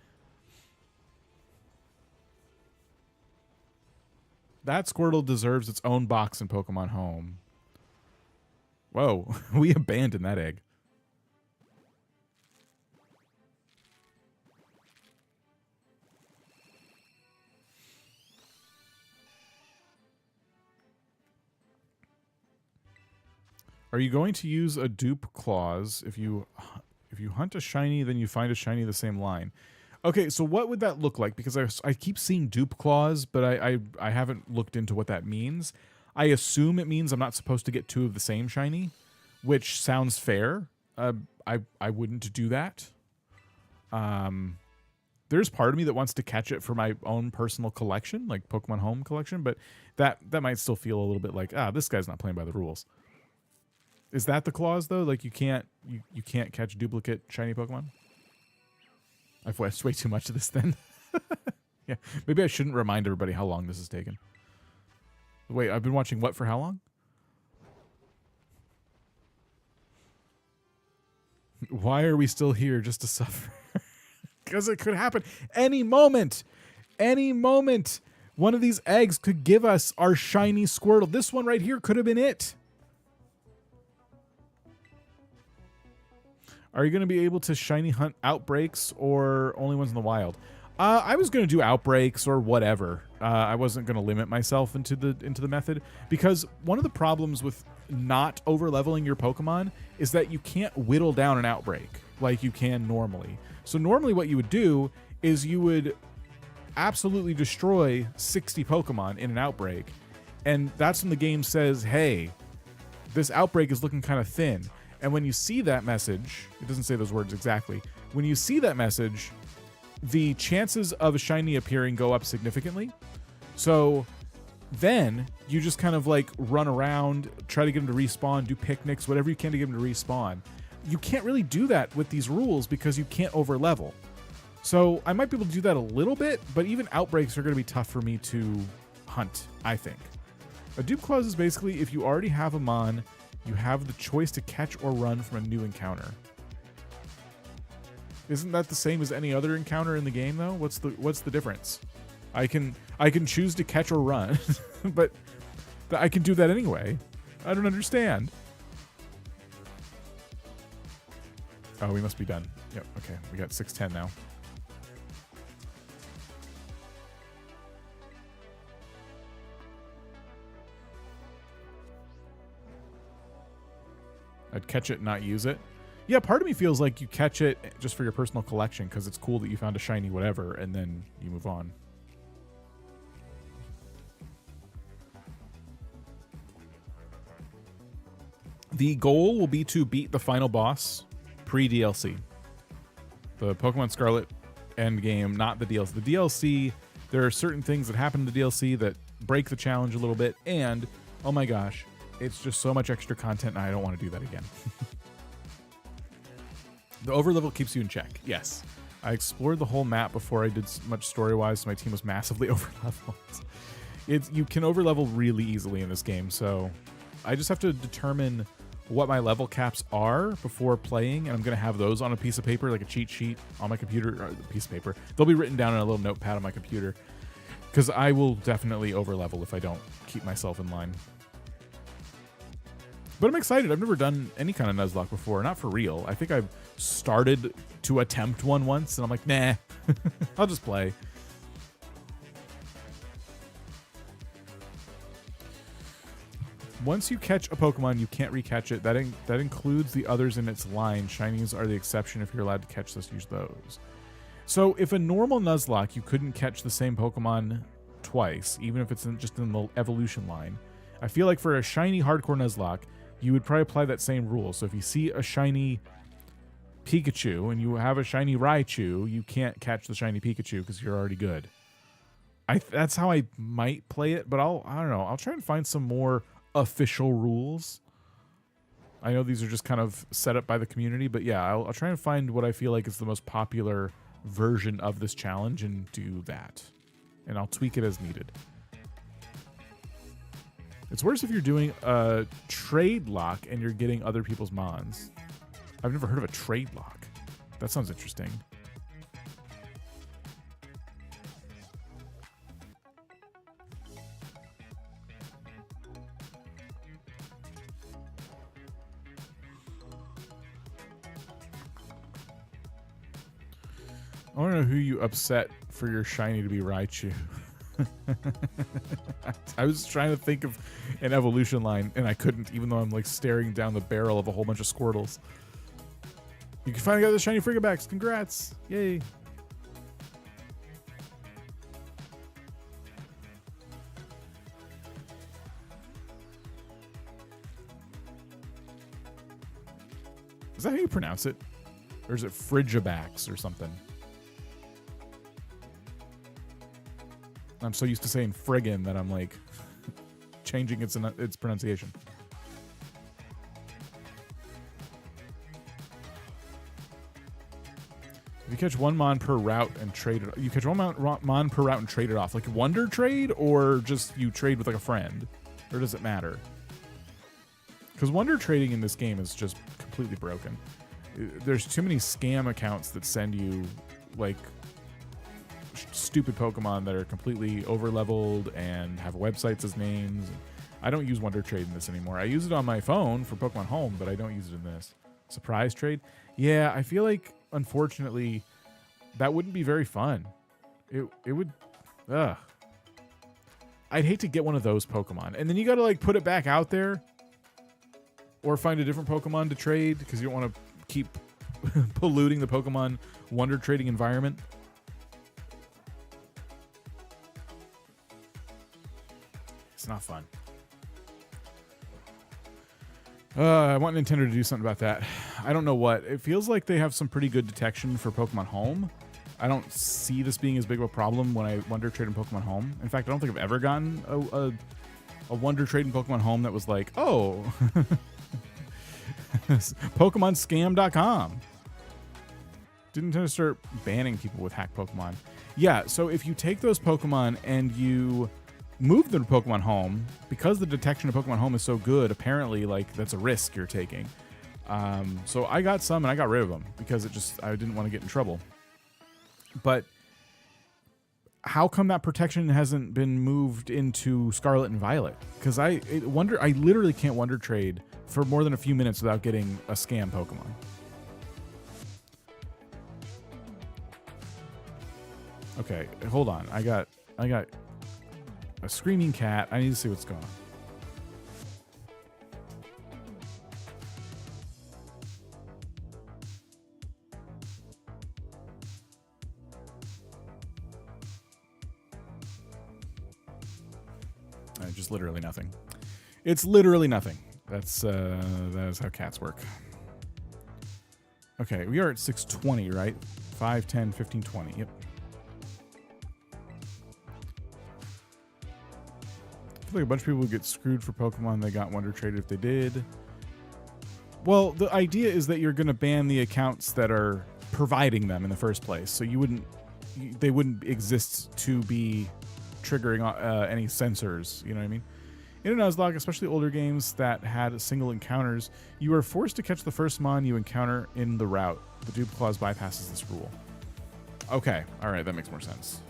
That Squirtle deserves its own box in Pokemon Home. Whoa, we abandoned that egg. Are you going to use a dupe clause if you hunt a shiny, then you find a shiny the same line? Okay, so what would that look like? Because I keep seeing dupe clause, but I haven't looked into what that means. I assume it means I'm not supposed to get two of the same shiny, which sounds fair. I wouldn't do that. There's part of me that wants to catch it for my own personal collection, like Pokemon Home collection, but that might still feel a little bit like, this guy's not playing by the rules. Is that the clause though? Like you can't catch duplicate shiny Pokemon? I've watched way too much of this then. Yeah, maybe I shouldn't remind everybody how long this has taken. Wait, I've been watching what for how long? Why are we still here just to suffer? Because it could happen any moment. Any moment. One of these eggs could give us our shiny Squirtle. This one right here could have been it. Are you going to be able to shiny hunt outbreaks or only ones in the wild? I was going to do outbreaks or whatever. I wasn't going to limit myself into the method because one of the problems with not over leveling your Pokemon is that you can't whittle down an outbreak like you can normally. So normally what you would do is you would absolutely destroy 60 Pokemon in an outbreak, and that's when the game says, hey, this outbreak is looking kind of thin. And when you see that message, it doesn't say those words exactly. When you see that message, the chances of a shiny appearing go up significantly. So then you just kind of like run around, try to get them to respawn, do picnics, whatever you can to get them to respawn. You can't really do that with these rules because you can't over level. So I might be able to do that a little bit, but even outbreaks are going to be tough for me to hunt, I think. A dupe clause is basically if you already have a mon, you have the choice to catch or run from a new encounter. Isn't that the same as any other encounter in the game though? What's the difference? I can choose to catch or run, but I can do that anyway. I don't understand. Oh, we must be done. Yep, okay. We got 6:10 now. I'd catch it, not use it. Yeah, part of me feels like you catch it just for your personal collection because it's cool that you found a shiny whatever, and then you move on. The goal will be to beat the final boss pre-DLC. The Pokemon Scarlet endgame, not the DLC. The DLC, there are certain things that happen in the DLC that break the challenge a little bit, and, oh my gosh, it's just so much extra content, and I don't want to do that again. The overlevel keeps you in check. Yes. I explored the whole map before I did much story-wise, so my team was massively overleveled. You can overlevel really easily in this game, so I just have to determine what my level caps are before playing, and I'm going to have those on a piece of paper, like a cheat sheet on my computer, or a piece of paper. They'll be written down in a little notepad on my computer, because I will definitely overlevel if I don't keep myself in line. But I'm excited. I've never done any kind of Nuzlocke before. Not for real. I think I've started to attempt one once, and I'm like, nah, I'll just play. Once you catch a Pokemon, you can't recatch it. That includes the others in its line. Shinies are the exception. If you're allowed to catch this, use those. So if a normal Nuzlocke, you couldn't catch the same Pokemon twice, even if it's just in the evolution line, I feel like for a shiny hardcore Nuzlocke, you would probably apply that same rule. So if you see a shiny Pikachu and you have a shiny Raichu, you can't catch the shiny Pikachu because you're already good. That's how I might play it, but I don't know. I'll try and find some more official rules. I know these are just kind of set up by the community, but yeah, I'll try and find what I feel like is the most popular version of this challenge and do that. And I'll tweak it as needed. It's worse if you're doing a trade lock and you're getting other people's mons. I've never heard of a trade lock. That sounds interesting. I want to know who you upset for your shiny to be Raichu. I was trying to think of an evolution line, and I couldn't, even though I'm like staring down the barrel of a whole bunch of Squirtles. You can finally get the shiny Frigabacks. Congrats. Yay. Is that how you pronounce it? Or is it Frigabacks or something? I'm so used to saying friggin' that I'm like changing its pronunciation. If you catch one mon per route and trade it, you catch one mon per route and trade it off, like wonder trade, or just you trade with like a friend, or does it matter? Because wonder trading in this game is just completely broken. There's too many scam accounts that send you like stupid Pokemon that are completely over-leveled and have websites as names. I don't use Wonder Trade in this anymore. I use it on my phone for Pokemon Home, but I don't use it in this. Surprise Trade? Yeah, I feel like, unfortunately, that wouldn't be very fun. It would... Ugh. I'd hate to get one of those Pokemon. And then you gotta, like, put it back out there. Or find a different Pokemon to trade, because you don't want to keep polluting the Pokemon Wonder Trading environment. It's not fun. I want Nintendo to do something about that. I don't know what. It feels like they have some pretty good detection for Pokemon Home. I don't see this being as big of a problem when I Wonder Trade in Pokemon Home. In fact, I don't think I've ever gotten a Wonder Trade in Pokemon Home that was like, oh, PokemonScam.com. Didn't Nintendo start banning people with hacked Pokemon? Yeah, so if you take those Pokemon and you move them to Pokemon Home, because the detection of Pokemon Home is so good, apparently, like, that's a risk you're taking. So I got some and I got rid of them because I didn't want to get in trouble. But how come that protection hasn't been moved into Scarlet and Violet? Because I literally can't Wonder Trade for more than a few minutes without getting a scam Pokemon. Okay, hold on. I got a screaming cat. I need to see what's going on. Just literally nothing. It's literally nothing. That is how cats work. Okay, we are at 620, right? 5, 10, 15, 20. Yep. I feel like a bunch of people would get screwed for Pokemon they got Wonder Traded if they did. Well, the idea is that you're going to ban the accounts that are providing them in the first place. So they wouldn't exist to be triggering any sensors. You know what I mean? In a Nuzlocke, especially older games that had single encounters, you are forced to catch the first mon you encounter in the route. The dupe clause bypasses this rule. Okay, all right, that makes more sense.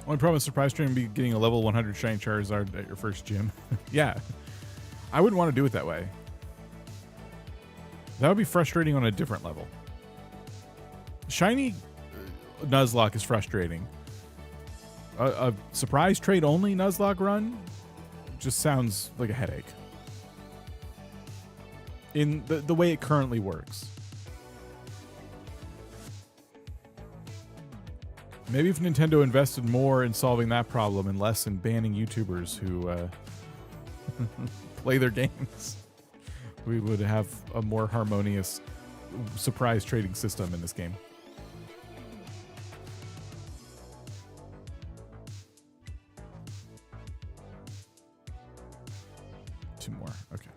Only problem with Surprise Train would be getting a level 100 Shiny Charizard at your first gym. Yeah, I wouldn't want to do it that way. That would be frustrating on a different level. Shiny Nuzlocke is frustrating. A surprise trade only Nuzlocke run just sounds like a headache. In the way it currently works. Maybe if Nintendo invested more in solving that problem and less in banning YouTubers who play their games. we would have a more harmonious surprise trading system in this game. Two more. Okay.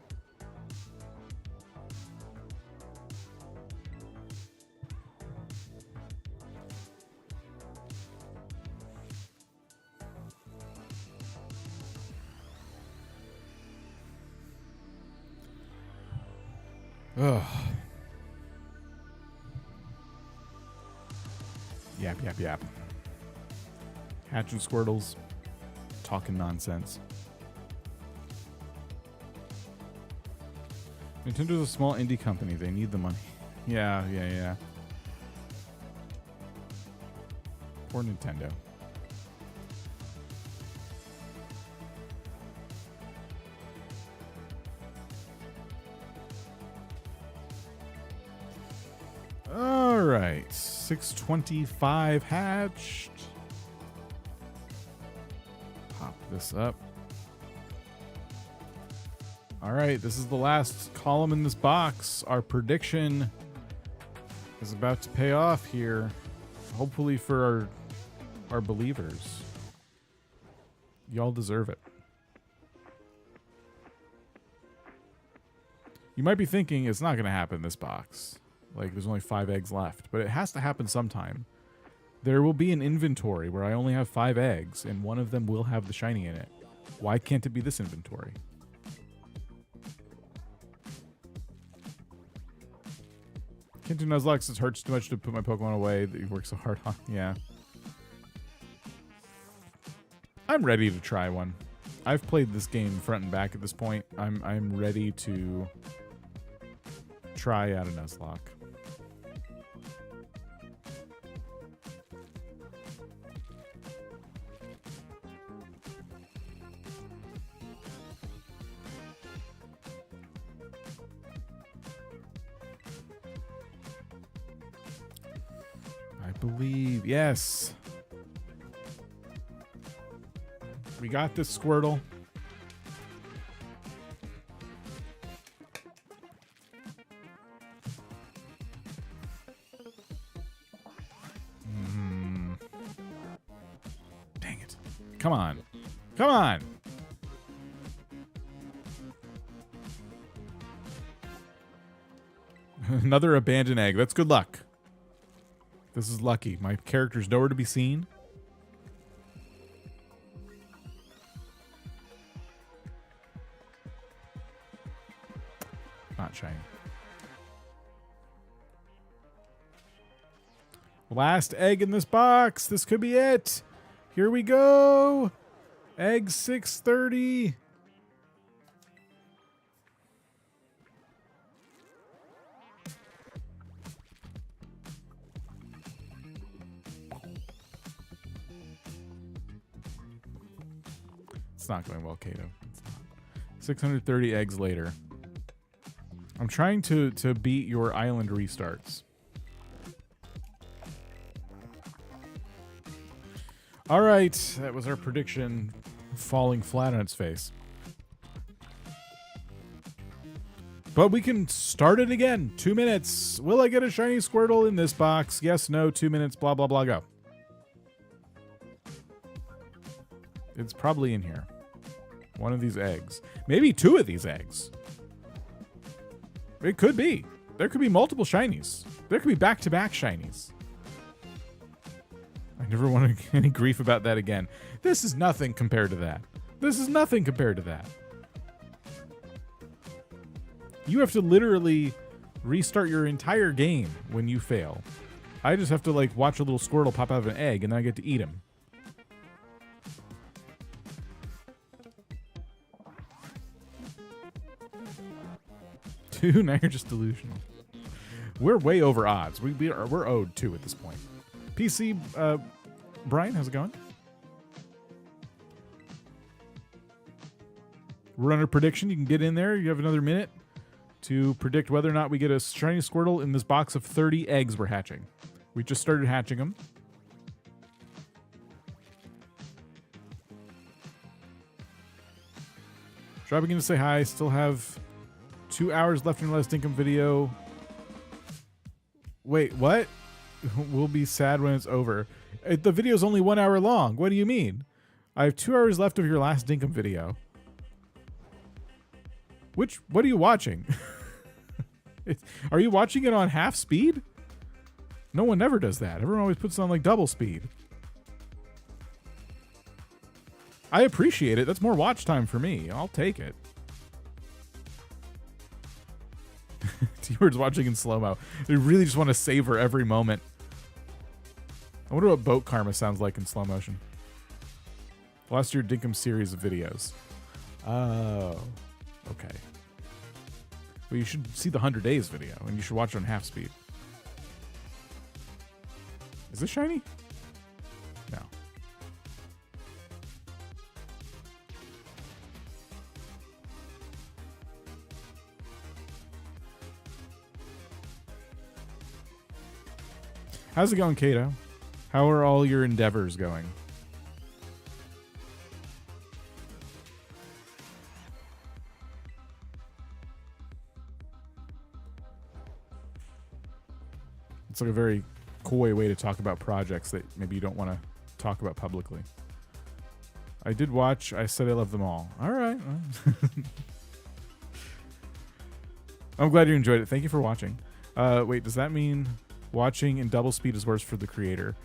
Ugh. Yap, yap, yap. Hatching Squirtles. Talking nonsense. Nintendo's a small indie company. They need the money. Yeah. Poor Nintendo. All right. 625 hatched. Pop this up. All right, this is the last column in this box. Our prediction is about to pay off here, hopefully for our believers. Y'all deserve it. You might be thinking it's not going to happen in this box. Like, there's only 5 eggs left, but it has to happen sometime. There will be an inventory where I only have 5 eggs, and one of them will have the shiny in it. Why can't it be this inventory? Can't do Nuzlocke, it hurts too much to put my Pokemon away that you work so hard on. Yeah. I'm ready to try one. I've played this game front and back at this point. I'm ready to try out a Nuzlocke. Believe, yes. We got this Squirtle. Dang it. Come on. Come on. Another abandoned egg. That's good luck. This is lucky. My character's nowhere to be seen. Not shiny. Last egg in this box. This could be it. Here we go. Egg 630. It's not going well, Kato. It's not. 630 eggs later. I'm trying to beat your island restarts. All right, that was our prediction falling flat on its face. But we can start it again. 2 minutes. Will I get a shiny Squirtle in this box? Yes, no, 2 minutes, blah, blah, blah, go. It's probably in here. One of these eggs. Maybe 2 of these eggs. It could be. There could be multiple shinies. There could be back-to-back shinies. I never want to get any grief about that again. This is nothing compared to that. This is nothing compared to that. You have to literally restart your entire game when you fail. I just have to like watch a little Squirtle pop out of an egg and then I get to eat him. Now you're just delusional. We're way over odds. We're owed 2 at this point. PC, Brian, how's it going? We're under prediction. You can get in there. You have another minute to predict whether or not we get a shiny Squirtle in this box of 30 eggs we're hatching. We just started hatching them. Should I begin to say hi? Still have 2 hours left in your last Dinkum video. Wait, what? We'll be sad when it's over. The video's only 1 hour long. What do you mean? I have 2 hours left of your last Dinkum video. What are you watching? Are you watching it on half speed? No one ever does that. Everyone always puts it on like double speed. I appreciate it. That's more watch time for me. I'll take it. T-Word's watching in slow-mo. They really just want to savor every moment. I wonder what boat karma sounds like in slow motion. Last year Dinkum series of videos. Oh, okay. Well, you should see the 100 Days video, and you should watch it on half speed. Is this shiny? No. How's it going, Kato? How are all your endeavors going? It's like a very coy way to talk about projects that maybe you don't want to talk about publicly. I did watch. I said I love them all. All right. I'm glad you enjoyed it. Thank you for watching. Wait, does that mean watching in double speed is worse for the creator?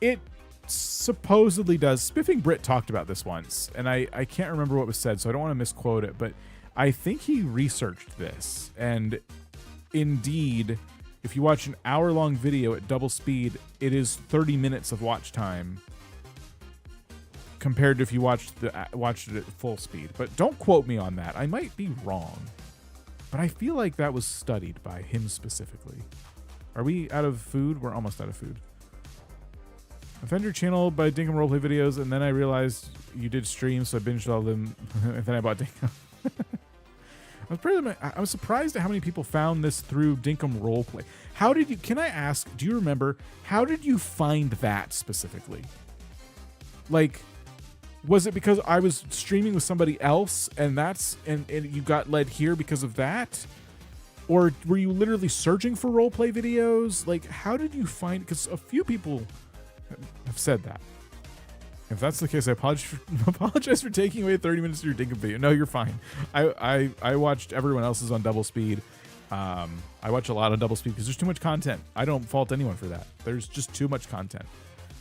It supposedly does. Spiffing Brit talked about this once, and I can't remember what was said, so I don't want to misquote it, but I think he researched this, and indeed, if you watch an hour-long video at double speed, it is 30 minutes of watch time compared to if you watched it at full speed. But don't quote me on that. I might be wrong, but I feel like that was studied by him specifically. Are we out of food? We're almost out of food. I found your channel by Dinkum roleplay videos, and then I realized you did streams, so I binged all of them, and then I bought Dinkum. I was surprised at how many people found this through Dinkum roleplay. How did you? Can I ask? Do you remember? How did you find that specifically? Like, was it because I was streaming with somebody else, and you got led here because of that? Or were you literally searching for roleplay videos? Like, how did you find? Because a few people have said that. If that's the case, I apologize for taking away 30 minutes of your Dinkum video. No, you're fine. I watched everyone else's on double speed. I watch a lot on double speed because there's too much content. I don't fault anyone for that. There's just too much content.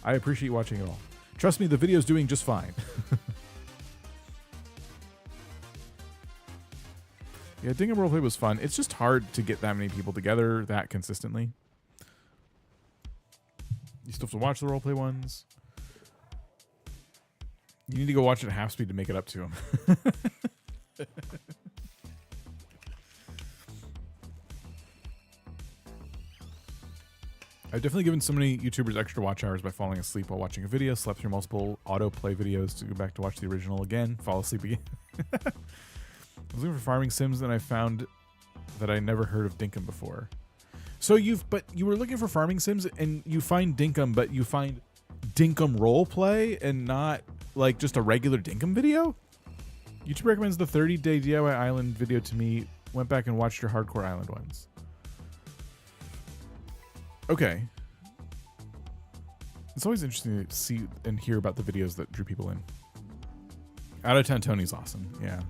I appreciate watching it all. Trust me, the video's doing just fine. Yeah, Dinkum roleplay was fun. It's just hard to get that many people together that consistently. You still have to watch the roleplay ones. You need to go watch it at half speed to make it up to him. I've definitely given so many YouTubers extra watch hours by falling asleep while watching a video, slept through multiple autoplay videos to go back to watch the original again, fall asleep again. I was looking for farming sims and I found that I never heard of Dinkum before. So you were looking for farming sims and you find Dinkum, but you find Dinkum roleplay and not like just a regular Dinkum video? YouTube recommends the 30-day DIY island video to me. Went back and watched your hardcore island ones. Okay. It's always interesting to see and hear about the videos that drew people in. Out of 10 Tony's awesome. Yeah.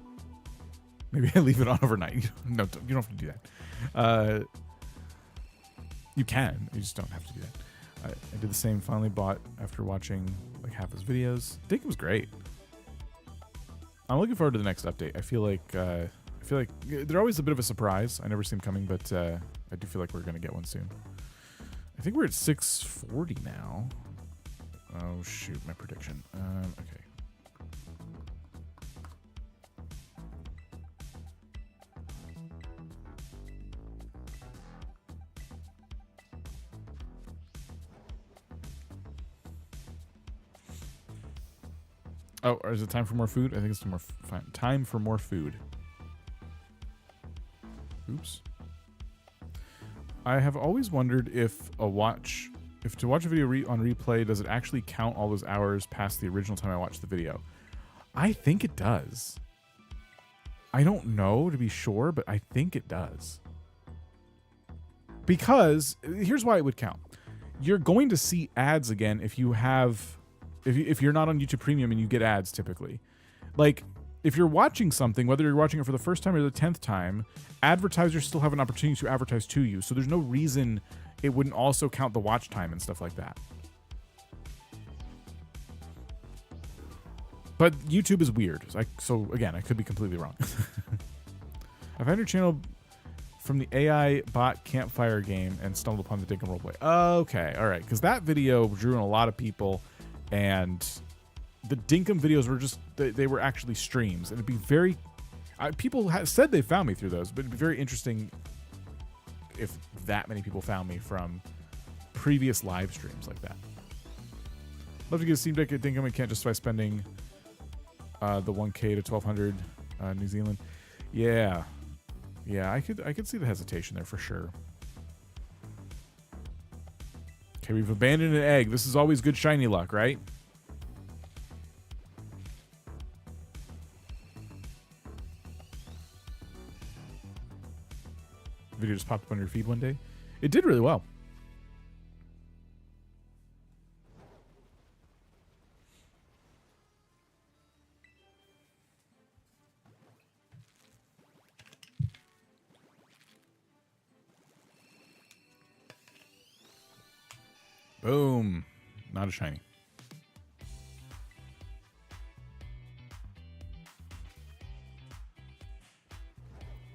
Maybe I leave it on overnight. No, you don't have to do that. You can. You just don't have to do that. I did the same. Finally bought after watching like half his videos. Dinkum was great. I'm looking forward to the next update. I feel like they're always a bit of a surprise. I never see them coming, but I do feel like we're gonna get one soon. I think we're at 640 now. Oh shoot, my prediction. Okay. Oh, is it time for more food? I think it's time for more food. Oops. I have always wondered if to watch a video on replay, does it actually count all those hours past the original time I watched the video? I think it does. I don't know to be sure, but I think it does. Because here's why it would count. You're going to see ads again if you have, if you're not on YouTube Premium and you get ads typically. Like if you're watching something, whether you're watching it for the first time or the 10th time, advertisers still have an opportunity to advertise to you. So there's no reason it wouldn't also count the watch time and stuff like that. But YouTube is weird. So again, I could be completely wrong. I found your channel from the AI bot campfire game and stumbled upon the Dinkum roleplay. Okay, all right, because that video drew in a lot of people, and the Dinkum videos were just, they were actually streams. And it'd be very, people said they found me through those, but it'd be very interesting if that many people found me from previous live streams like that. Love to get a Steam Deck at Dinkum. We can't justify spending the 1K to 1200 New Zealand. Yeah, I could see the hesitation there for sure. Okay, we've abandoned an egg. This is always good shiny luck, right? Video just popped up on your feed one day. It did really well. Boom. Not a shiny.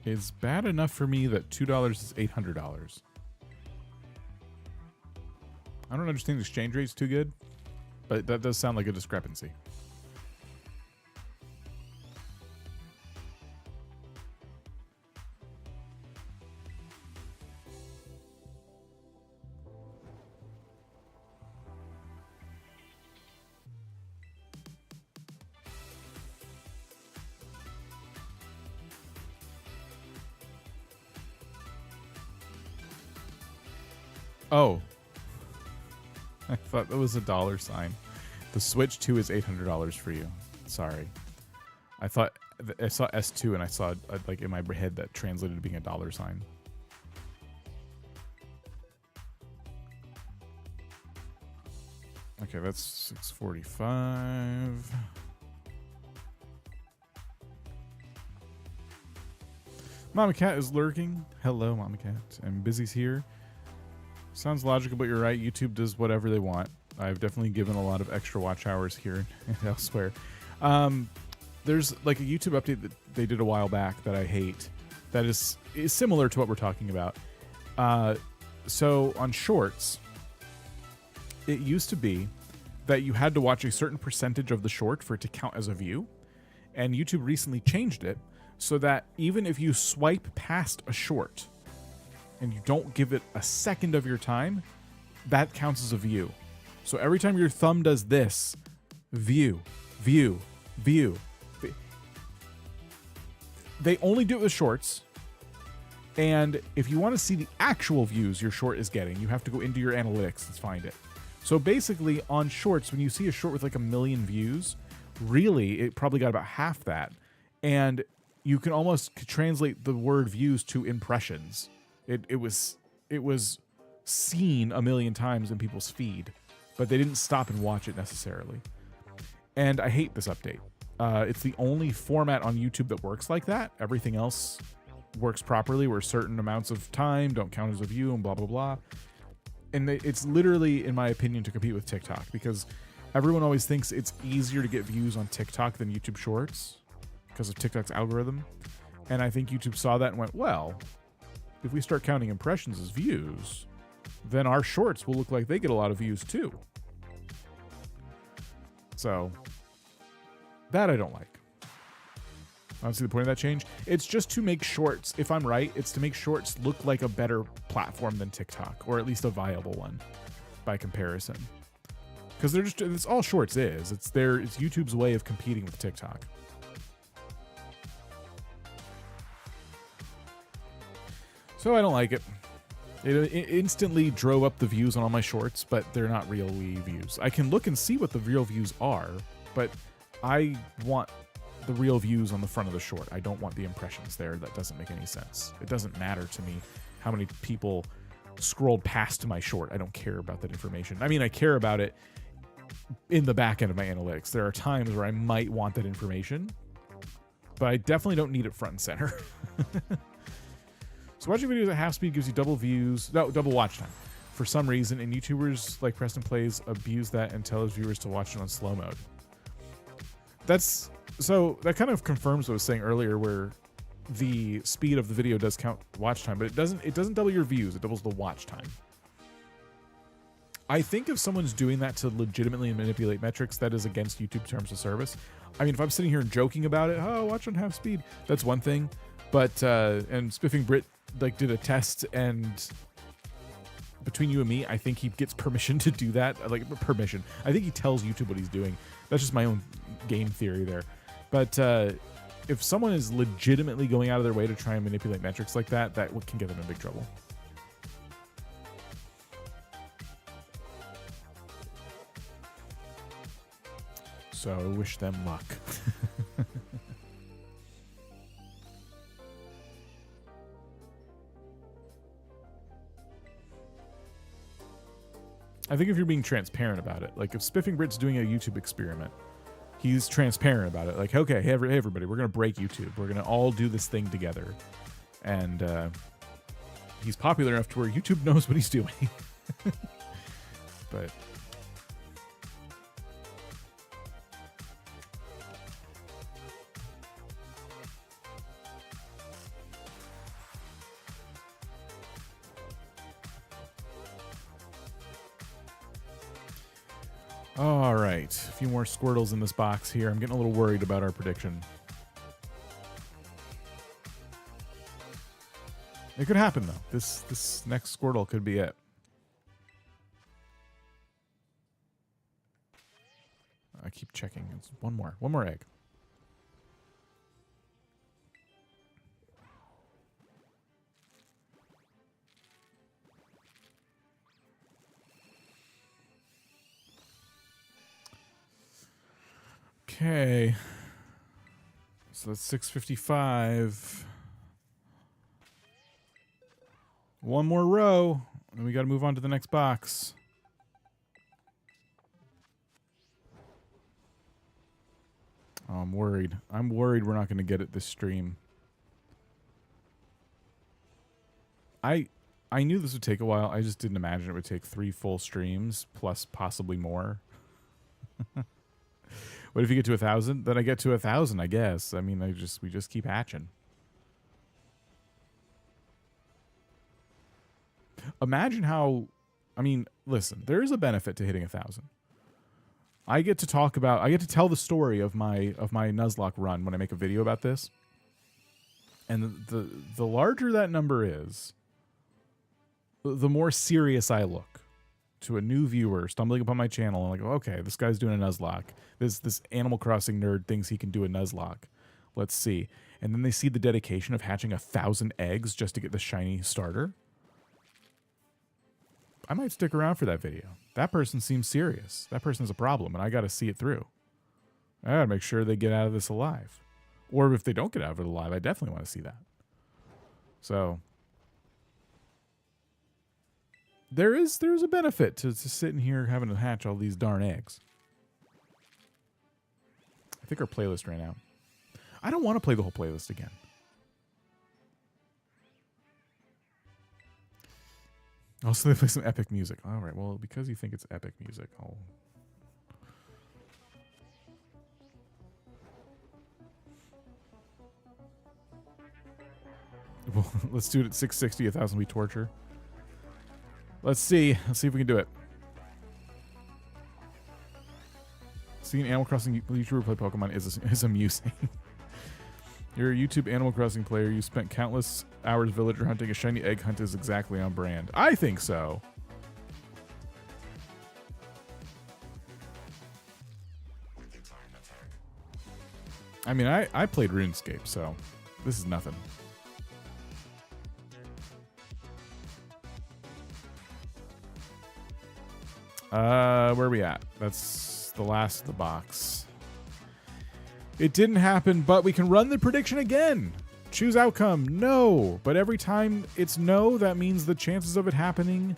It's bad enough for me that $2 is $800. I don't understand the exchange rates too good, but that does sound like a discrepancy. Oh, I thought that was a dollar sign. The Switch 2 is $800 for you. Sorry. I thought I saw S2 and I saw like in my head that translated to being a dollar sign. Okay, that's 645. Mama Cat is lurking. Hello, Mama Cat. And Busy's here. Sounds logical, but you're right. YouTube does whatever they want. I've definitely given a lot of extra watch hours here and elsewhere. There's like a YouTube update that they did a while back that I hate that is similar to what we're talking about. So on Shorts, it used to be that you had to watch a certain percentage of the short for it to count as a view. And YouTube recently changed it so that even if you swipe past a short and you don't give it a second of your time, that counts as a view. So every time your thumb does this, view, view, view. They only do it with shorts. And if you want to see the actual views your short is getting, you have to go into your analytics and find it. So basically on shorts, when you see a short with like 1 million views, really it probably got about half that. And you can almost translate the word views to impressions. It was seen 1 million times in people's feed, but they didn't stop and watch it necessarily. And I hate this update. It's the only format on YouTube that works like that. Everything else works properly where certain amounts of time don't count as a view and blah, blah, blah. And it's literally, in my opinion, to compete with TikTok because everyone always thinks it's easier to get views on TikTok than YouTube Shorts because of TikTok's algorithm. And I think YouTube saw that and went, well, if we start counting impressions as views, then our shorts will look like they get a lot of views too. So that I don't like. I don't see the point of that change. It's just to make shorts, if I'm right, it's to make shorts look like a better platform than TikTok, or at least a viable one by comparison. Because they're just, it's all shorts is. It's YouTube's way of competing with TikTok. So I don't like it. It instantly drove up the views on all my shorts, but they're not real views. I can look and see what the real views are, but I want the real views on the front of the short. I don't want the impressions there. That doesn't make any sense. It doesn't matter to me how many people scrolled past my short. I don't care about that information. I mean, I care about it in the back end of my analytics. There are times where I might want that information, but I definitely don't need it front and center. So watching videos at half speed gives you double watch time for some reason, and YouTubers like Preston Plays abuse that and tell his viewers to watch it on slow mode. That kind of confirms what I was saying earlier, where the speed of the video does count watch time, but it doesn't double your views, it doubles the watch time. I think if someone's doing that to legitimately manipulate metrics, that is against YouTube terms of service. I mean, if I'm sitting here and joking about it, oh, watch on half speed, that's one thing. But and Spiffing Brit like did a test, and between you and me, I think he gets permission to do that. Like, permission. I think he tells YouTube what he's doing. That's just my own game theory there. But if someone is legitimately going out of their way to try and manipulate metrics like that, that can get them in big trouble. So wish them luck. I think if you're being transparent about it, like if Spiffing Brit's doing a YouTube experiment, he's transparent about it. Like, okay, hey everybody, we're going to break YouTube. We're going to all do this thing together. And he's popular enough to where YouTube knows what he's doing. But all right, a few more Squirtles in this box here. I'm getting a little worried about our prediction. It could happen though. This next Squirtle could be it. I keep checking. It's one more egg. Okay, so that's 655. One more row, and we got to move on to the next box. Oh, I'm worried. I'm worried we're not going to get it this stream. I knew this would take a while. I just didn't imagine it would take 3 full streams, plus possibly more. What if you get to 1,000? Then I get to 1,000, I guess. I mean, we just keep hatching. Imagine how, I mean, listen, there is a benefit to hitting 1,000. I get to tell the story of my Nuzlocke run when I make a video about this. And the larger that number is, the more serious I look to a new viewer stumbling upon my channel and like, okay, this guy's doing a Nuzlocke. This Animal Crossing nerd thinks he can do a Nuzlocke. Let's see. And then they see the dedication of hatching 1,000 eggs just to get the shiny starter. I might stick around for that video. That person seems serious. That person has a problem, and I got to see it through. I got to make sure they get out of this alive. Or if they don't get out of it alive, I definitely want to see that. So there's a benefit to sitting here having to hatch all these darn eggs. I think our playlist ran out. I don't want to play the whole playlist again. Also, they play some epic music. All right, well, because you think it's epic music, I'll... Well, let's do it at 660, 1,000 we torture. Let's see if we can do it. Seeing Animal Crossing YouTuber play Pokemon is amusing. You're a YouTube Animal Crossing player. You spent countless hours villager hunting. A shiny egg hunt is exactly on brand. I think so. I mean, I played RuneScape, so this is nothing. Where are we at? That's the last of the box. It didn't happen, but we can run the prediction again. Choose outcome, no. But every time it's no, that means the chances of it happening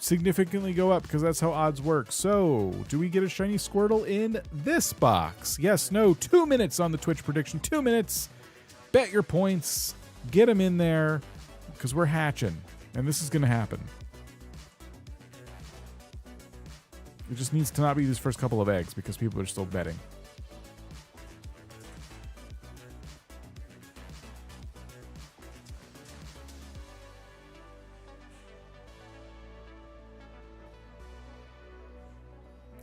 significantly go up because that's how odds work. So, do we get a shiny Squirtle in this box? Yes, no, 2 minutes on the Twitch prediction. 2 minutes. Bet your points. Get them in there because we're hatching. And this is going to happen. It just needs to not be these first couple of eggs because people are still betting.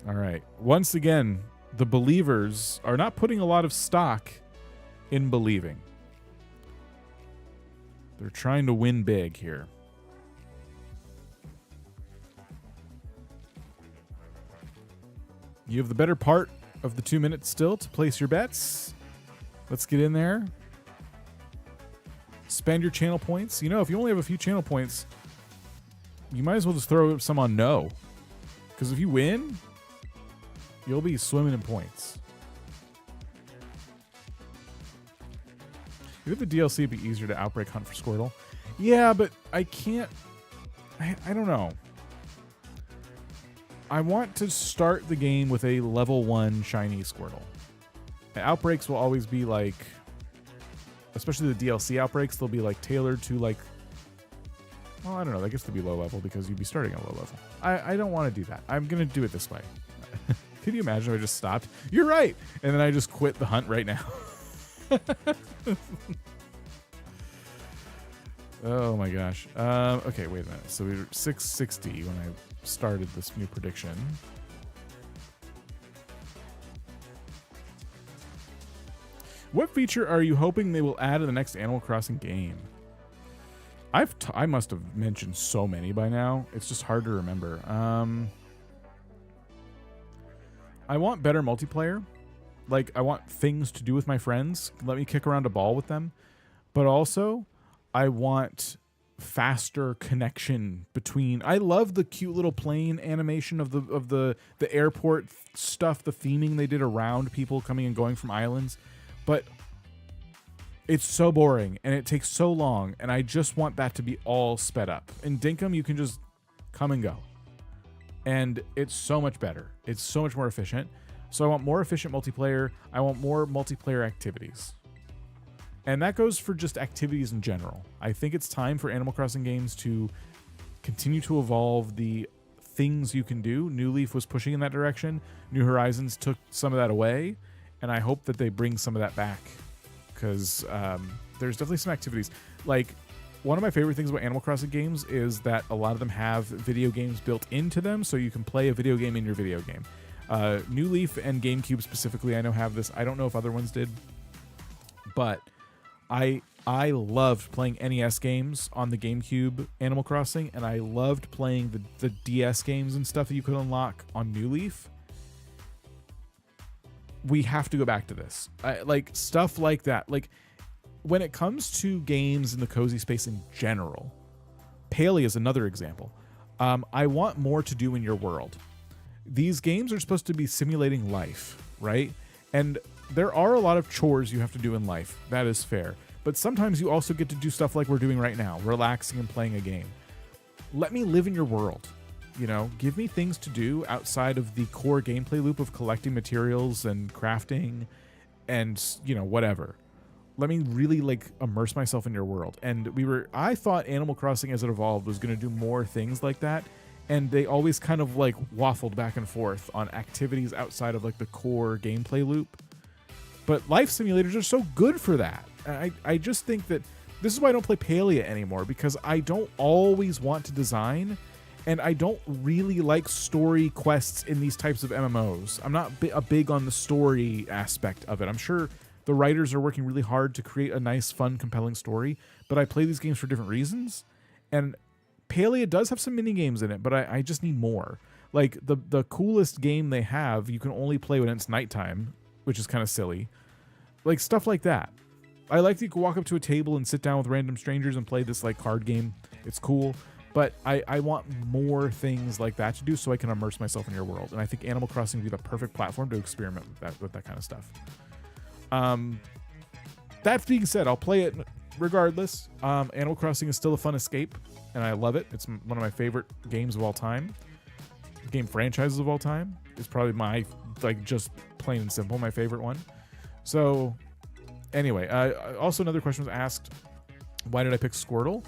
All right. Once again, the believers are not putting a lot of stock in believing. They're trying to win big here. You have the better part of the 2 minutes still to place your bets. Let's get in there. Spend your channel points. You know, if you only have a few channel points, you might as well just throw some on no. Because if you win, you'll be swimming in points. You think the DLC would be easier to outbreak hunt for Squirtle? Yeah, but I can't... I don't know. I want to start the game with a level 1 shiny Squirtle. And outbreaks will always be like... Especially the DLC outbreaks, they'll be like tailored to like... Well, I don't know. I guess they'll be low level because you'd be starting at low level. I don't want to do that. I'm going to do it this way. Could you imagine if I just stopped? You're right! And then I just quit the hunt right now. Oh my gosh. Okay, wait a minute. So we were 660 when I started this new prediction. What feature are you hoping they will add in the next Animal Crossing game? I must have mentioned so many by now. It's just hard to remember. I want better multiplayer. Like, I want things to do with my friends. Let me kick around a ball with them. But also, I want faster connection between... I love the cute little plane animation of the airport stuff, the theming they did around people coming and going from islands. But it's so boring, and it takes so long, and I just want that to be all sped up. In Dinkum, you can just come and go. And it's so much better. It's so much more efficient. So I want more efficient multiplayer. I want more multiplayer activities. And that goes for just activities in general. I think it's time for Animal Crossing games to continue to evolve the things you can do. New Leaf was pushing in that direction. New Horizons took some of that away. And I hope that they bring some of that back. Because there's definitely some activities. Like, one of my favorite things about Animal Crossing games is that a lot of them have video games built into them, so you can play a video game in your video game. New Leaf and GameCube specifically, I know have this. I don't know if other ones did. But I loved playing NES games on the GameCube Animal Crossing, and I loved playing the DS games and stuff that you could unlock on New Leaf. We have to go back to this. Like, stuff like that. Like, when it comes to games in the cozy space in general, Paley is another example. I want more to do in your world. These games are supposed to be simulating life, right? And there are a lot of chores you have to do in life. That is fair. But sometimes you also get to do stuff like we're doing right now, relaxing and playing a game. Let me live in your world. You know, give me things to do outside of the core gameplay loop of collecting materials and crafting and, you know, whatever. Let me really, like, immerse myself in your world. And I thought Animal Crossing as it evolved was going to do more things like that. And they always kind of, like, waffled back and forth on activities outside of, like, the core gameplay loop. But life simulators are so good for that. I just think that this is why I don't play Palia anymore, because I don't always want to design, and I don't really like story quests in these types of MMOs. I'm not big on the story aspect of it. I'm sure the writers are working really hard to create a nice, fun, compelling story, but I play these games for different reasons. And Palia does have some mini games in it, but I just need more. Like, the coolest game they have, you can only play when it's nighttime, which is kind of silly. Like, stuff like that. I like that you can walk up to a table and sit down with random strangers and play this, like, card game. It's cool. But I want more things like that to do so I can immerse myself in your world. And I think Animal Crossing would be the perfect platform to experiment with that kind of stuff. That being said, I'll play it regardless. Animal Crossing is still a fun escape, and I love it. It's one of my favorite games of all time. Game franchises of all time. It's probably my, like, just plain and simple, my favorite one. So, anyway, also another question was asked, why did I pick Squirtle?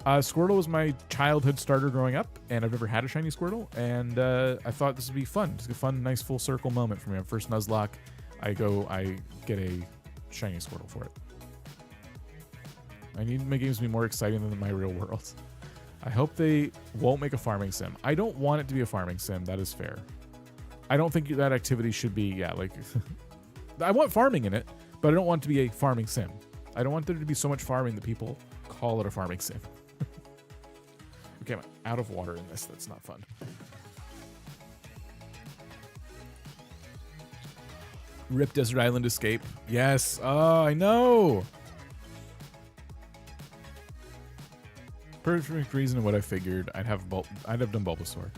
Squirtle was my childhood starter growing up, and I've never had a shiny Squirtle, and I thought this would be fun. Just a fun, nice full circle moment for me. My first Nuzlocke, I get a shiny Squirtle for it. I need my games to be more exciting than my real world. I hope they won't make a farming sim. I don't want it to be a farming sim. That is fair. I don't think that activity should be, yeah, like... I want farming in it, but I don't want it to be a farming sim. I don't want there to be so much farming that people call it a farming sim. Okay, I'm out of water in this. That's not fun. Rip Desert Island Escape. Yes. Oh, I know. Perfect reason what I figured. I'd have done Bulbasaur.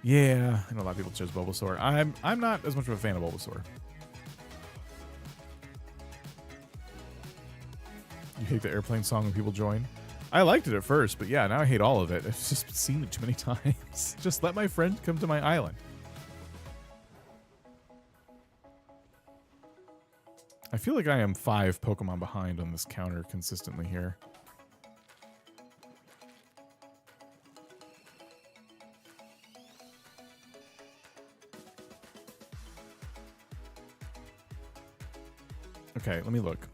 Yeah, I know a lot of people chose Bulbasaur. I'm not as much of a fan of Bulbasaur. You hate the airplane song when people join? I liked it at first, but yeah, now I hate all of it. I've just seen it too many times. Just let my friend come to my island. I feel like I am 5 Pokemon behind on this counter consistently here. Okay, let me look.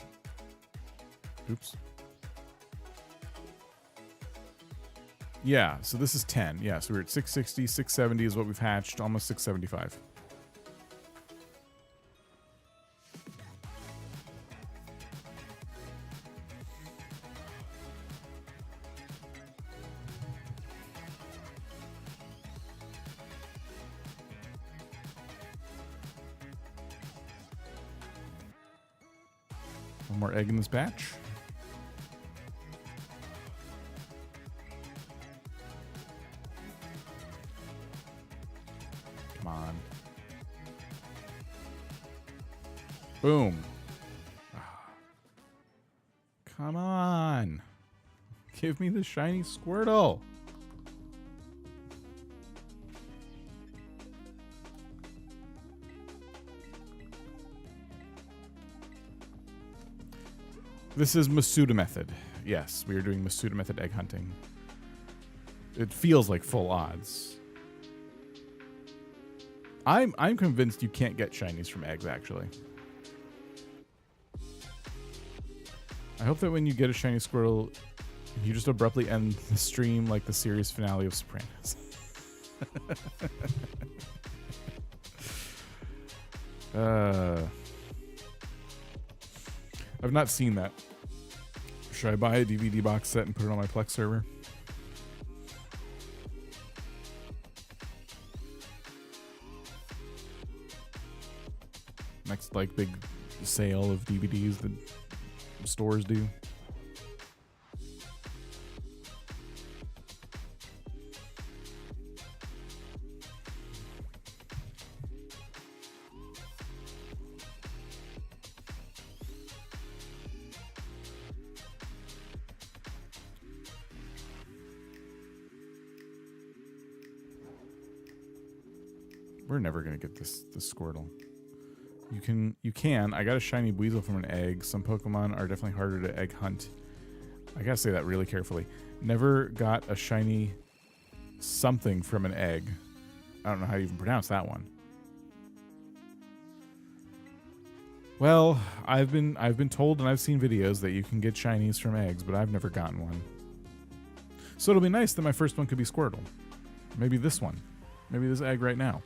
Oops. Yeah, so this is 10. Yeah, so we're at 660, 670 is what we've hatched, almost 675. One more egg in this batch. Come on. Boom. Come on. Give me the shiny Squirtle. This is Masuda method. Yes, we are doing Masuda method egg hunting. It feels like full odds. I'm convinced you can't get shinies from eggs, actually. I hope that when you get a shiny Squirtle, you just abruptly end the stream like the series finale of Sopranos. I've not seen that. Should I buy a DVD box set and put it on my Plex server? Next, like, big sale of DVDs that stores do. We're never gonna get this Squirtle. You can. I got a shiny Weasel from an egg. Some Pokemon are definitely harder to egg hunt. I gotta say that really carefully. Never got a shiny something from an egg. I don't know how you even pronounce that one. Well, I've been told and I've seen videos that you can get shinies from eggs, but I've never gotten one. So it'll be nice that my first one could be Squirtle. Maybe this one. Maybe this egg right now.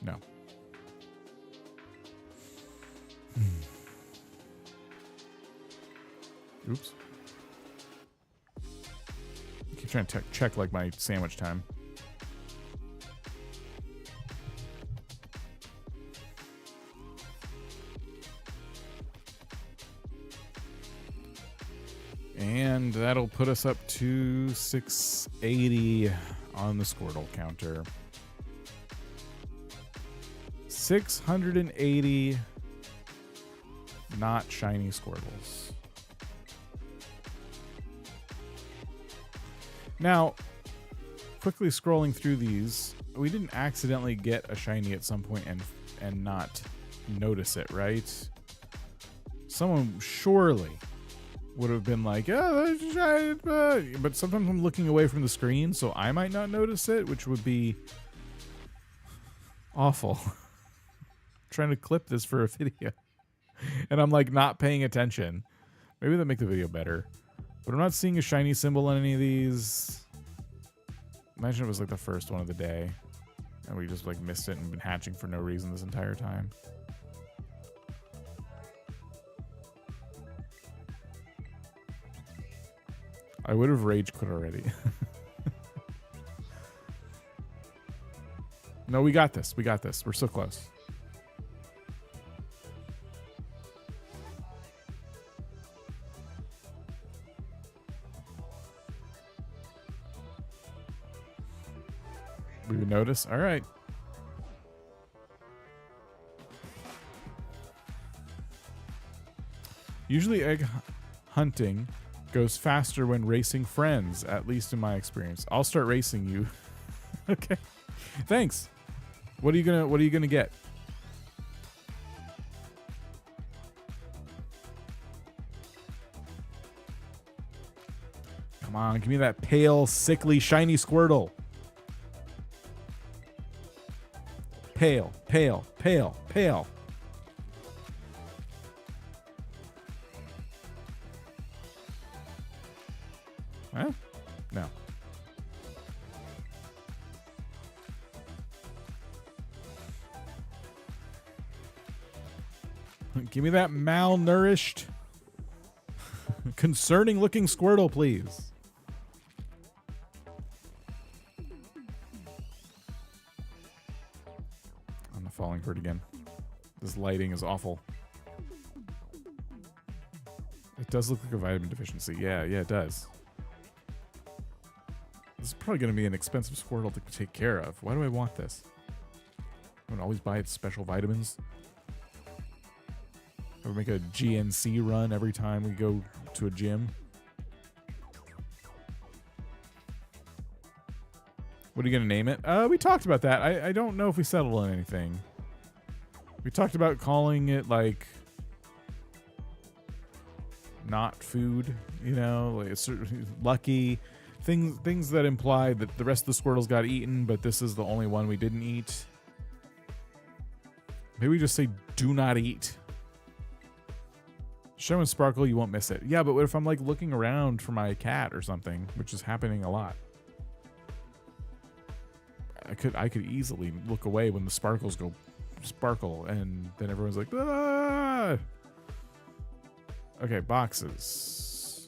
No. Oops. I keep trying to check like my sandwich time. And that'll put us up to 680. on the Squirtle counter. 680 not shiny Squirtles. Now, quickly scrolling through these, we didn't accidentally get a shiny at some point and not notice it, right? Someone surely would have been like, oh, that's a shiny, but sometimes I'm looking away from the screen, so I might not notice it, which would be awful. Trying to clip this for a video, and I'm like not paying attention. Maybe that'll make the video better, but I'm not seeing a shiny symbol on any of these. Imagine it was like the first one of the day and we just like missed it and been hatching for no reason this entire time. I would have rage quit already. No, we got this. We got this. We're so close. We would notice. All right. Usually egg hunting goes faster when racing friends, at least in my experience. I'll start racing you. Okay. Thanks. What are you gonna get? Come on, give me that pale, sickly, shiny Squirtle. Pale, pale, pale, pale. Huh? No. Give me that malnourished, concerning looking Squirtle, please. I'm falling for it again. This lighting is awful. It does look like a vitamin deficiency. Yeah, it does. This is probably going to be an expensive Squirtle to take care of. Why do I want this? I'm going to always buy its special vitamins. I would make a GNC run every time we go to a gym. What are you going to name it? We talked about that. I don't know if we settled on anything. We talked about calling it, like, not food, you know, like lucky. Things that implied that the rest of the Squirtles got eaten, but this is the only one we didn't eat. Maybe we just say, do not eat. Show and Sparkle, you won't miss it. Yeah, but what if I'm like looking around for my cat or something, which is happening a lot? I could easily look away when the sparkles go sparkle, and then everyone's like, ah! Okay, boxes.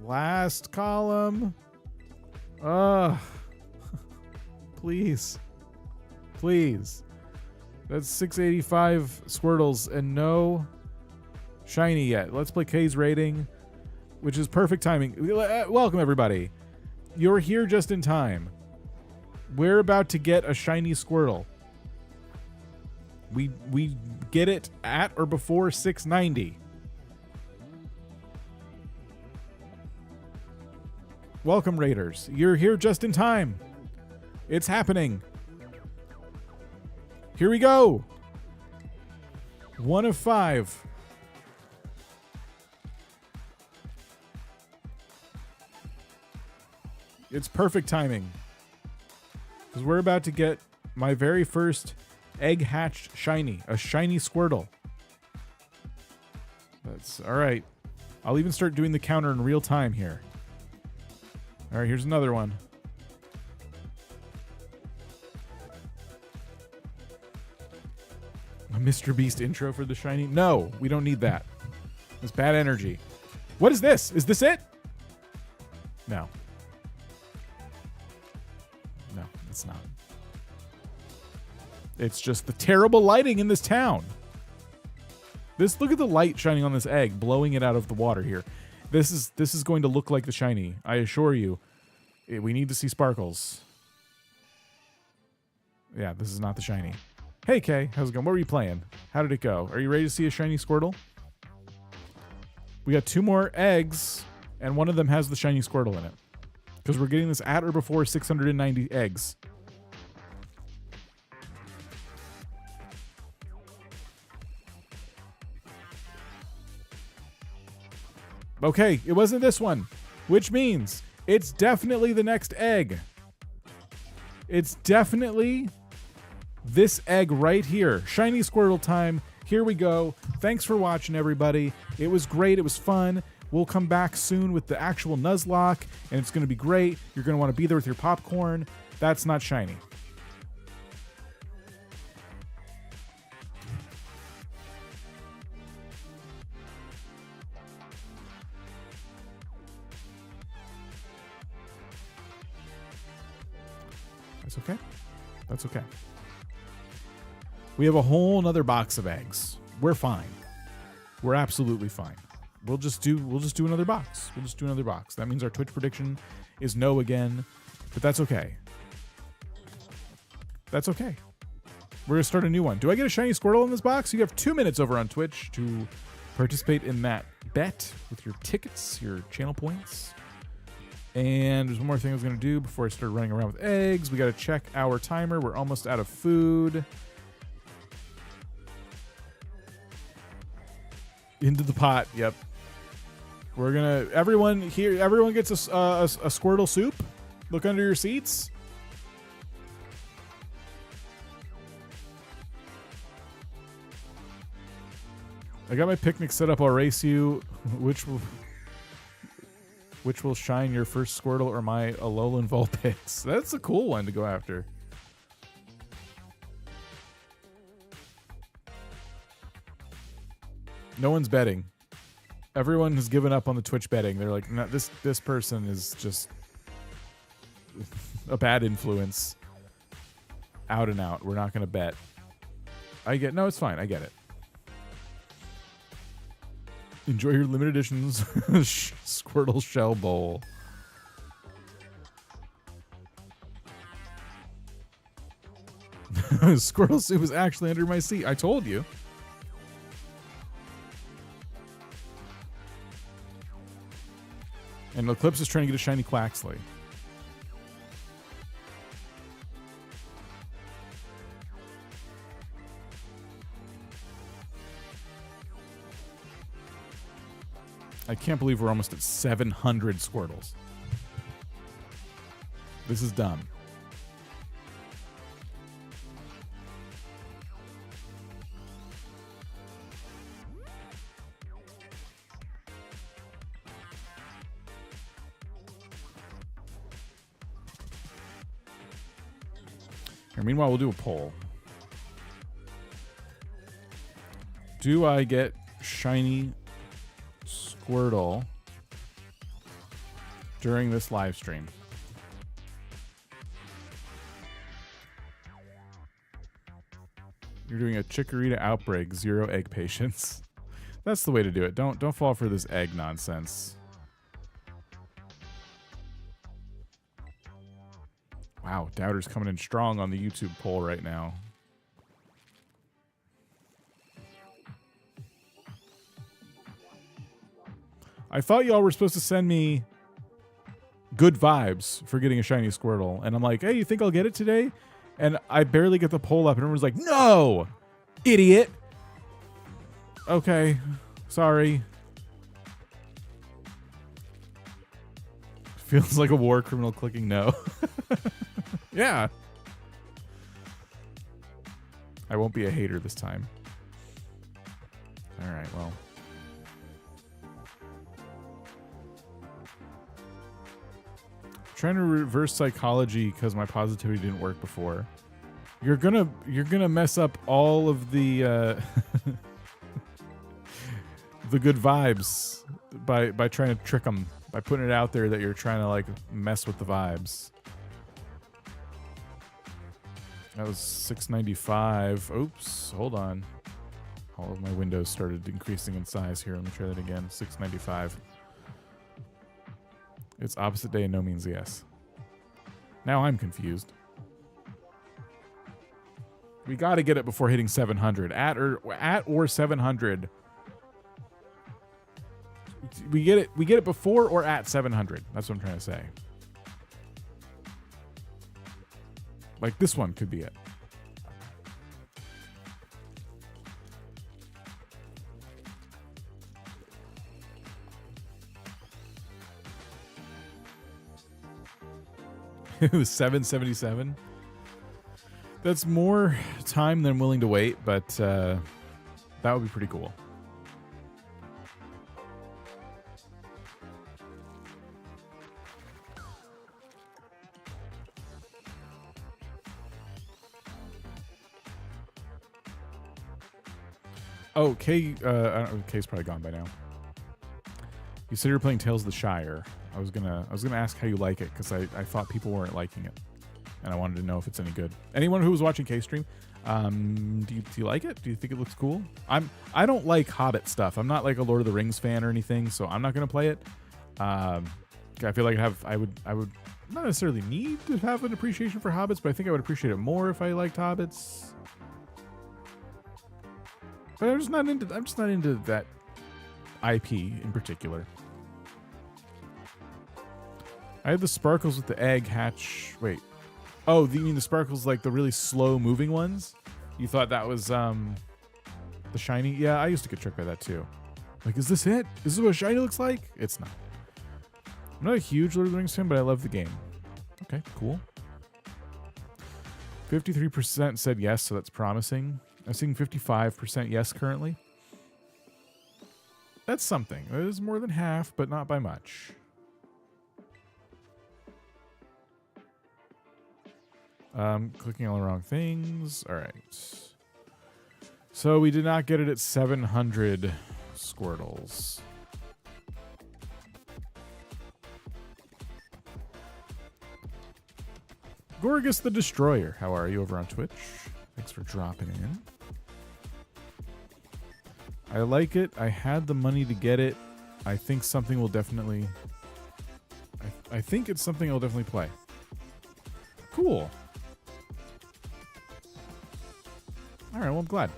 Last column. Please. Please. That's 685 Squirtles and no shiny yet. Let's play K's rating, which is perfect timing. Welcome, everybody. You're here just in time. We're about to get a shiny Squirtle. We get it at or before 690. Welcome, Raiders. You're here just in time. It's happening. Here we go. 1 of 5. It's perfect timing, because we're about to get my very first egg hatched shiny, a shiny Squirtle. That's all right. I'll even start doing the counter in real time here. All right, here's another one. A Mr. Beast intro for the shiny? No, we don't need that. It's bad energy. What is this? Is this it? No. No, it's not. It's just the terrible lighting in this town. Look at the light shining on this egg, blowing it out of the water here. This is going to look like the shiny. I assure you. We need to see sparkles. Yeah, this is not the shiny. Hey, Kay. How's it going? What were you playing? How did it go? Are you ready to see a shiny Squirtle? We got 2 more eggs, and one of them has the shiny Squirtle in it. Because we're getting this at or before 690 eggs. Okay, it wasn't this one, which means it's definitely the next egg. It's definitely this egg right here. Shiny Squirtle time. Here we go. Thanks for watching, everybody. It was great. It was fun. We'll come back soon with the actual Nuzlocke, and it's going to be great. You're going to want to be there with your popcorn. That's not shiny. That's okay. That's okay. We have a whole nother box of eggs. We're fine. We're absolutely fine. We'll just do another box. We'll just do another box. That means our Twitch prediction is no again, but that's okay. That's okay. We're gonna start a new one. Do I get a shiny Squirtle in this box? You have 2 minutes over on Twitch to participate in that bet with your tickets, your channel points. And there's one more thing I was gonna do before I start running around with eggs. We gotta check our timer. We're almost out of food. Into the pot. Yep. We're gonna. Everyone here. Everyone gets a Squirtle soup. Look under your seats. I got my picnic set up. I'll race you. Which will shine your first Squirtle or my Alolan Vulpix? That's a cool one to go after. No one's betting. Everyone has given up on the Twitch betting. They're like, no, this person is just a bad influence. Out and out. We're not going to bet. No, it's fine. I get it. Enjoy your limited editions Squirtle Shell Bowl. Squirtle soup is actually under my seat. I told you. And Eclipse is trying to get a shiny Quaxley. I can't believe we're almost at 700 Squirtles. This is dumb. Here, meanwhile, we'll do a poll. Do I get shiny Squirtle during this live stream? You're doing a Chikorita outbreak, 0 egg patience. That's the way to do it. Don't fall for this egg nonsense. Wow, Doubter's coming in strong on the YouTube poll right now. I thought y'all were supposed to send me good vibes for getting a shiny Squirtle. And I'm like, hey, you think I'll get it today? And I barely get the poll up and everyone's like, no, idiot. Okay, sorry. Feels like a war criminal clicking no. Yeah. I won't be a hater this time. All right, well. Trying to reverse psychology because my positivity didn't work before. You're gonna mess up all of the the good vibes by trying to trick them, by putting it out there that you're trying to like mess with the vibes. That was 695. Oops, hold on. All of my windows started increasing in size here. Let me try that again. 695. It's opposite day and no means yes. Now I'm confused. We got to get it before hitting 700. At or 700. We get it before or at 700. That's what I'm trying to say. Like this one could be it. It was 777. That's more time than I'm willing to wait, but that would be pretty cool. Oh, Kay, Kay's probably gone by now. You said you're playing Tales of the Shire. I was gonna ask how you like it because I thought people weren't liking it, and I wanted to know if it's any good. Anyone who was watching Kay stream, do you like it? Do you think it looks cool? I don't like Hobbit stuff. I'm not like a Lord of the Rings fan or anything, so I'm not gonna play it. I feel like I would not necessarily need to have an appreciation for Hobbits, but I think I would appreciate it more if I liked Hobbits. But I'm just not into that IP in particular. I had the sparkles with the egg hatch. Wait. Oh, you mean the sparkles like the really slow moving ones? You thought that was the shiny? Yeah, I used to get tricked by that too. Like, is this it? Is this what shiny looks like? It's not. I'm not a huge Lord of the Rings fan, but I love the game. Okay, cool. 53% said yes, so that's promising. I'm seeing 55% yes currently. That's something. It is more than half, but not by much. Clicking all the wrong things. All right. So we did not get it at 700 Squirtles. Gorgus the Destroyer, how are you over on Twitch? Thanks for dropping in. I like it. I had the money to get it. I think something will definitely... I think it's something I'll definitely play. Cool. All right, well, I'm glad.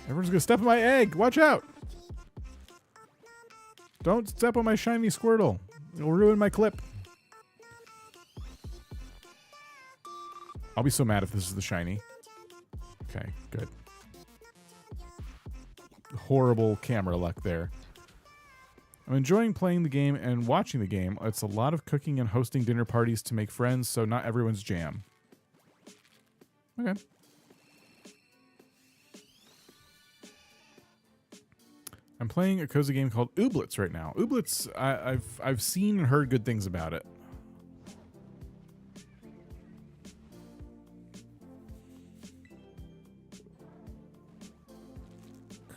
Everyone's going to step on my egg. Watch out. Don't step on my shiny Squirtle. It'll ruin my clip. I'll be so mad if this is the shiny. Okay, good. Horrible camera luck there. I'm enjoying playing the game and watching the game. It's a lot of cooking and hosting dinner parties to make friends, so not everyone's jam. Okay. I'm playing a cozy game called Ooblets right now. Ooblets, I've seen and heard good things about it.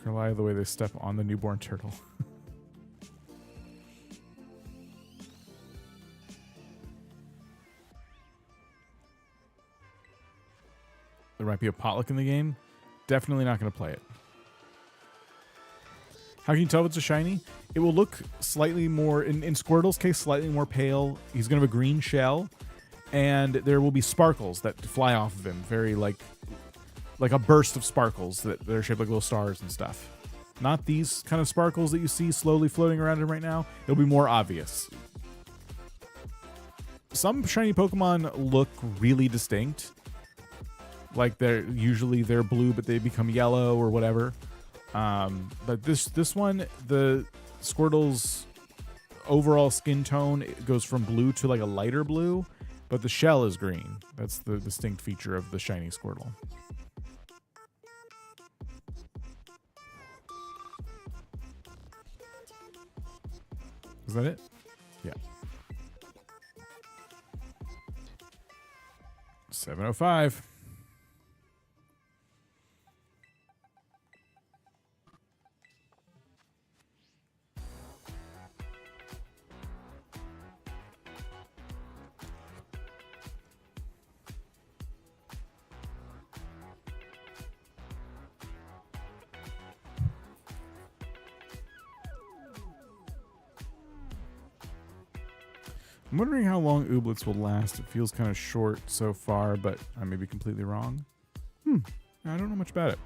Rely the way they step on the newborn turtle. There might be a potluck in the game. Definitely not going to play it. How can you tell if it's a shiny? It will look slightly more, in Squirtle's case, slightly more pale. He's going to have a green shell, and there will be sparkles that fly off of him. Very like a burst of sparkles that are shaped like little stars and stuff. Not these kind of sparkles that you see slowly floating around him right now. It'll be more obvious. Some shiny Pokemon look really distinct. Like they're blue, but they become yellow or whatever. But this one, the Squirtle's overall skin tone goes from blue to like a lighter blue, but the shell is green. That's the distinct feature of the shiny Squirtle. Is that it? Yeah. 7:05. I'm wondering how long Ooblets will last. It feels kind of short so far, but I may be completely wrong. I don't know much about it.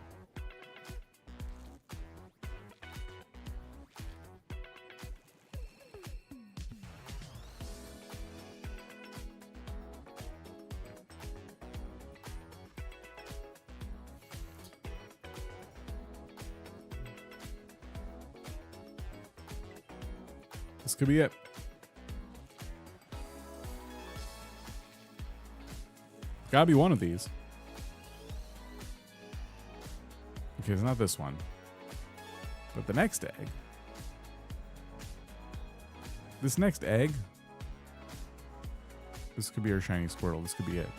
This could be it. Gotta be one of these. Okay, it's not this one. But the next egg. This next egg. This could be our shiny Squirtle. This could be it.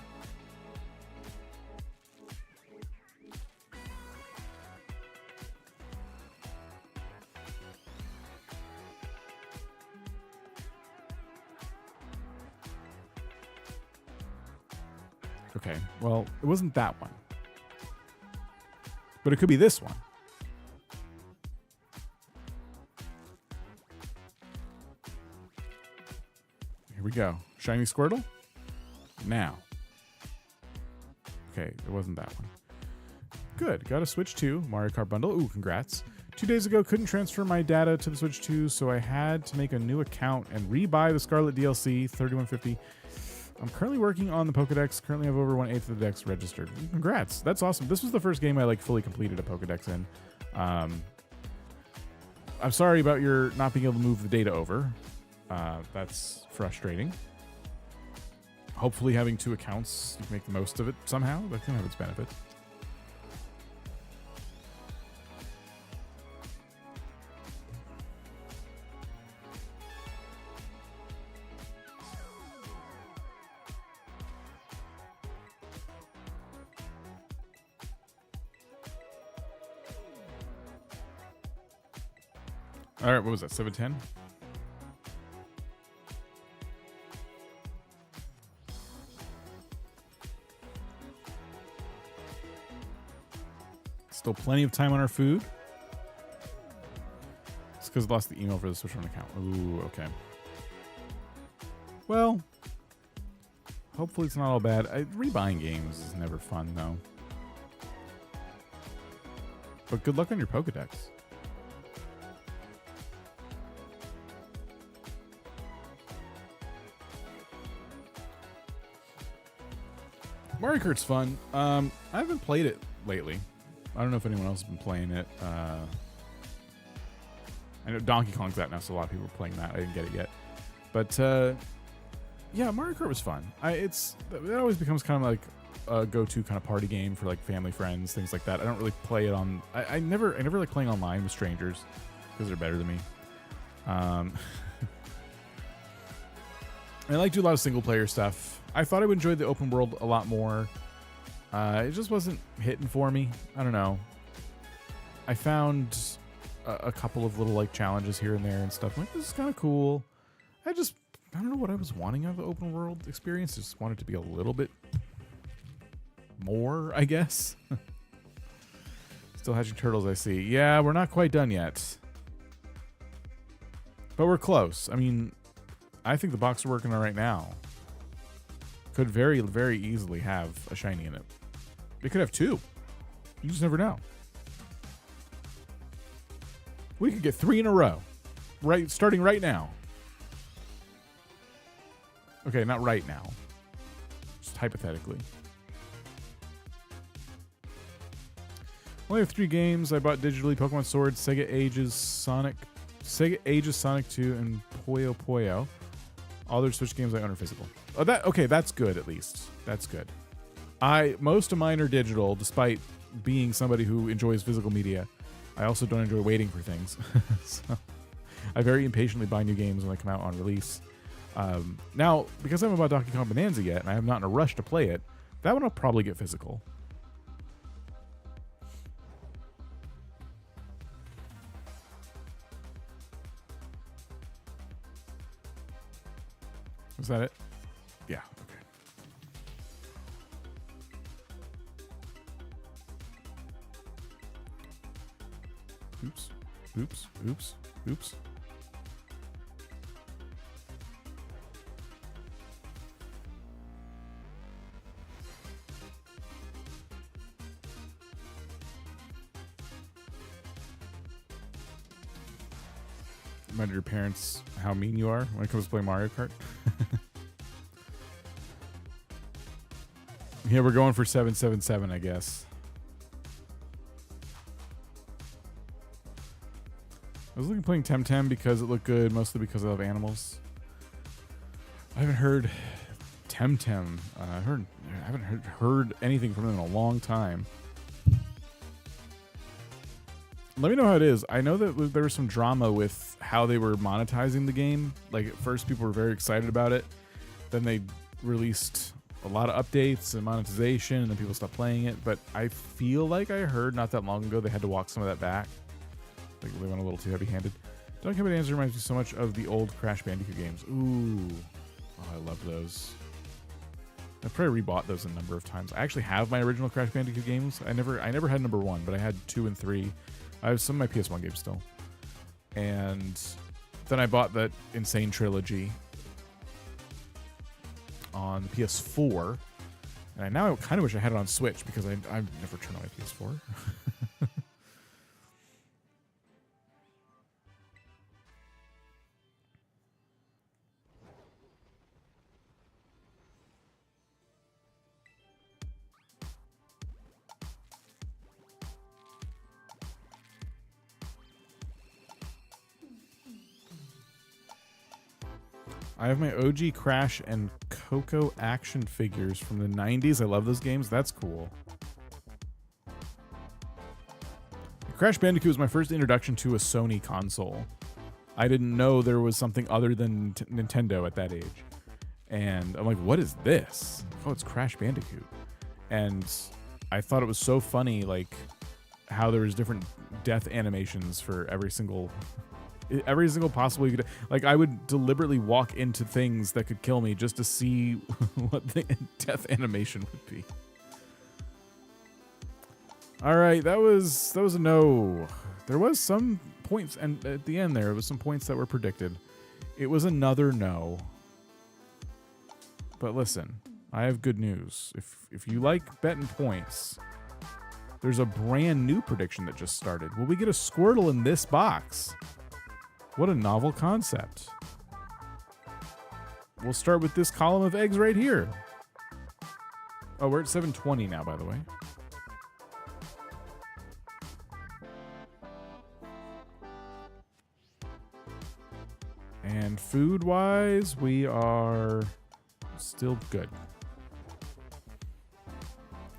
Okay, well, it wasn't that one. But it could be this one. Here we go. Shiny Squirtle. Now. Okay, it wasn't that one. Good. Got a Switch 2 Mario Kart bundle. Ooh, congrats. 2 days ago, couldn't transfer my data to the Switch 2, so I had to make a new account and rebuy the Scarlet DLC, $31.50. I'm currently working on the Pokedex. Currently have over 1/8 of the decks registered. Congrats. That's awesome. This was the first game I like fully completed a Pokedex in. I'm sorry about your not being able to move the data over. That's frustrating. Hopefully having 2 accounts, you can make the most of it somehow. That can have its benefits. All right, what was that, 710? Still plenty of time on our food. It's because I lost the email for the Switch 1 account. Ooh, okay. Well, hopefully it's not all bad. Rebuying games is never fun, though. But good luck on your Pokedex. Mario Kart's fun. I haven't played it lately. I don't know if anyone else has been playing it. I know Donkey Kong's out now, so a lot of people are playing that. I didn't get it yet. But, yeah, Mario Kart was fun. It always becomes kind of like a go-to kind of party game for, like, family, friends, things like that. I don't really play it on... I never like playing online with strangers because they're better than me. I like to do a lot of single-player stuff. I thought I would enjoy the open world a lot more. It just wasn't hitting for me. I don't know. I found a couple of little like challenges here and there and stuff. I'm like, this is kind of cool. I don't know what I was wanting out of the open world experience. Just wanted to be a little bit more, I guess. Still hatching turtles, I see. Yeah, we're not quite done yet. But we're close. I mean, I think the box we're working on right now could very, very easily have a shiny in it. It could have 2. You just never know. We could get 3 in a row. Starting right now. Okay, not right now. Just hypothetically. Only have 3 games I bought digitally. Pokemon Sword, Sega Ages Sonic 2, and Puyo Puyo. All their Switch games I own are physical. Oh, that's good at least. That's good. Most of mine are digital, despite being somebody who enjoys physical media. I also don't enjoy waiting for things. So I very impatiently buy new games when they come out on release. Now, because I haven't bought Donkey Kong Bonanza yet, and I'm not in a rush to play it, that one I'll probably get physical. Was that it? Yeah, okay. Oops, oops, oops, oops. remind your parents how mean you are when it comes to playing Mario Kart. Yeah, we're going for 777, I guess. I was looking at playing Temtem because it looked good, mostly because I love animals. I haven't heard Temtem. I haven't heard anything from them in a long time. Let me know how it is. I know that there was some drama with how they were monetizing the game. Like, at first, people were very excited about it. Then they released a lot of updates and monetization, and then people stopped playing it. But I feel like I heard not that long ago they had to walk some of that back. Like, they went a little too heavy-handed. Don't Come Answer reminds me so much of the old Crash Bandicoot games. Ooh. Oh, I love those. I've probably rebought those a number of times. I actually have my original Crash Bandicoot games. I never had number 1, but I had 2 and 3. I have some of my PS1 games still. And then I bought that Insane Trilogy on the PS4. And now I kind of wish I had it on Switch because I've never turned on my PS4. I have my OG Crash and Coco action figures from the 90s. I love those games. That's cool. Crash Bandicoot was my first introduction to a Sony console. I didn't know there was something other than Nintendo at that age. And I'm like, what is this? Oh, it's Crash Bandicoot. And I thought it was so funny, like, how there was different death animations for every single possible you could. Like, I would deliberately walk into things that could kill me just to see what the death animation would be. All right, that was a no. There was some points, and at the end there was some points that were predicted. It was another no. But listen, I have good news. If you like betting points, there's a brand new prediction that just started. Will we get a Squirtle in this box? What a novel concept. We'll start with this column of eggs right here. Oh, we're at 720 now, by the way. And food-wise, we are still good.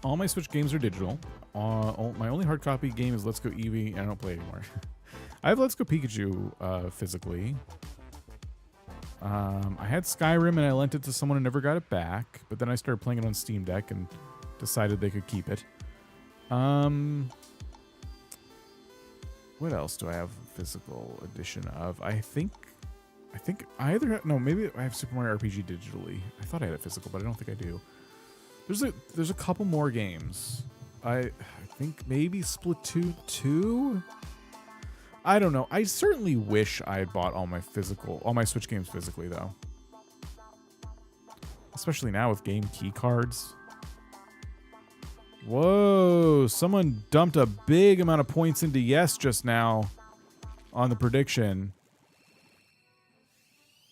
All my Switch games are digital. My only hard copy game is Let's Go Eevee, and I don't play it anymore. I have Let's Go Pikachu physically. I had Skyrim and I lent it to someone and never got it back, but then I started playing it on Steam Deck and decided they could keep it. What else do I have physical edition of? I think I either have, no, maybe I have Super Mario RPG digitally. I thought I had it physical, but I don't think I do. There's a couple more games. I think maybe Splatoon 2. I don't know. I certainly wish I had bought all my Switch games physically, though. Especially now with game key cards. Whoa, someone dumped a big amount of points into yes just now on the prediction.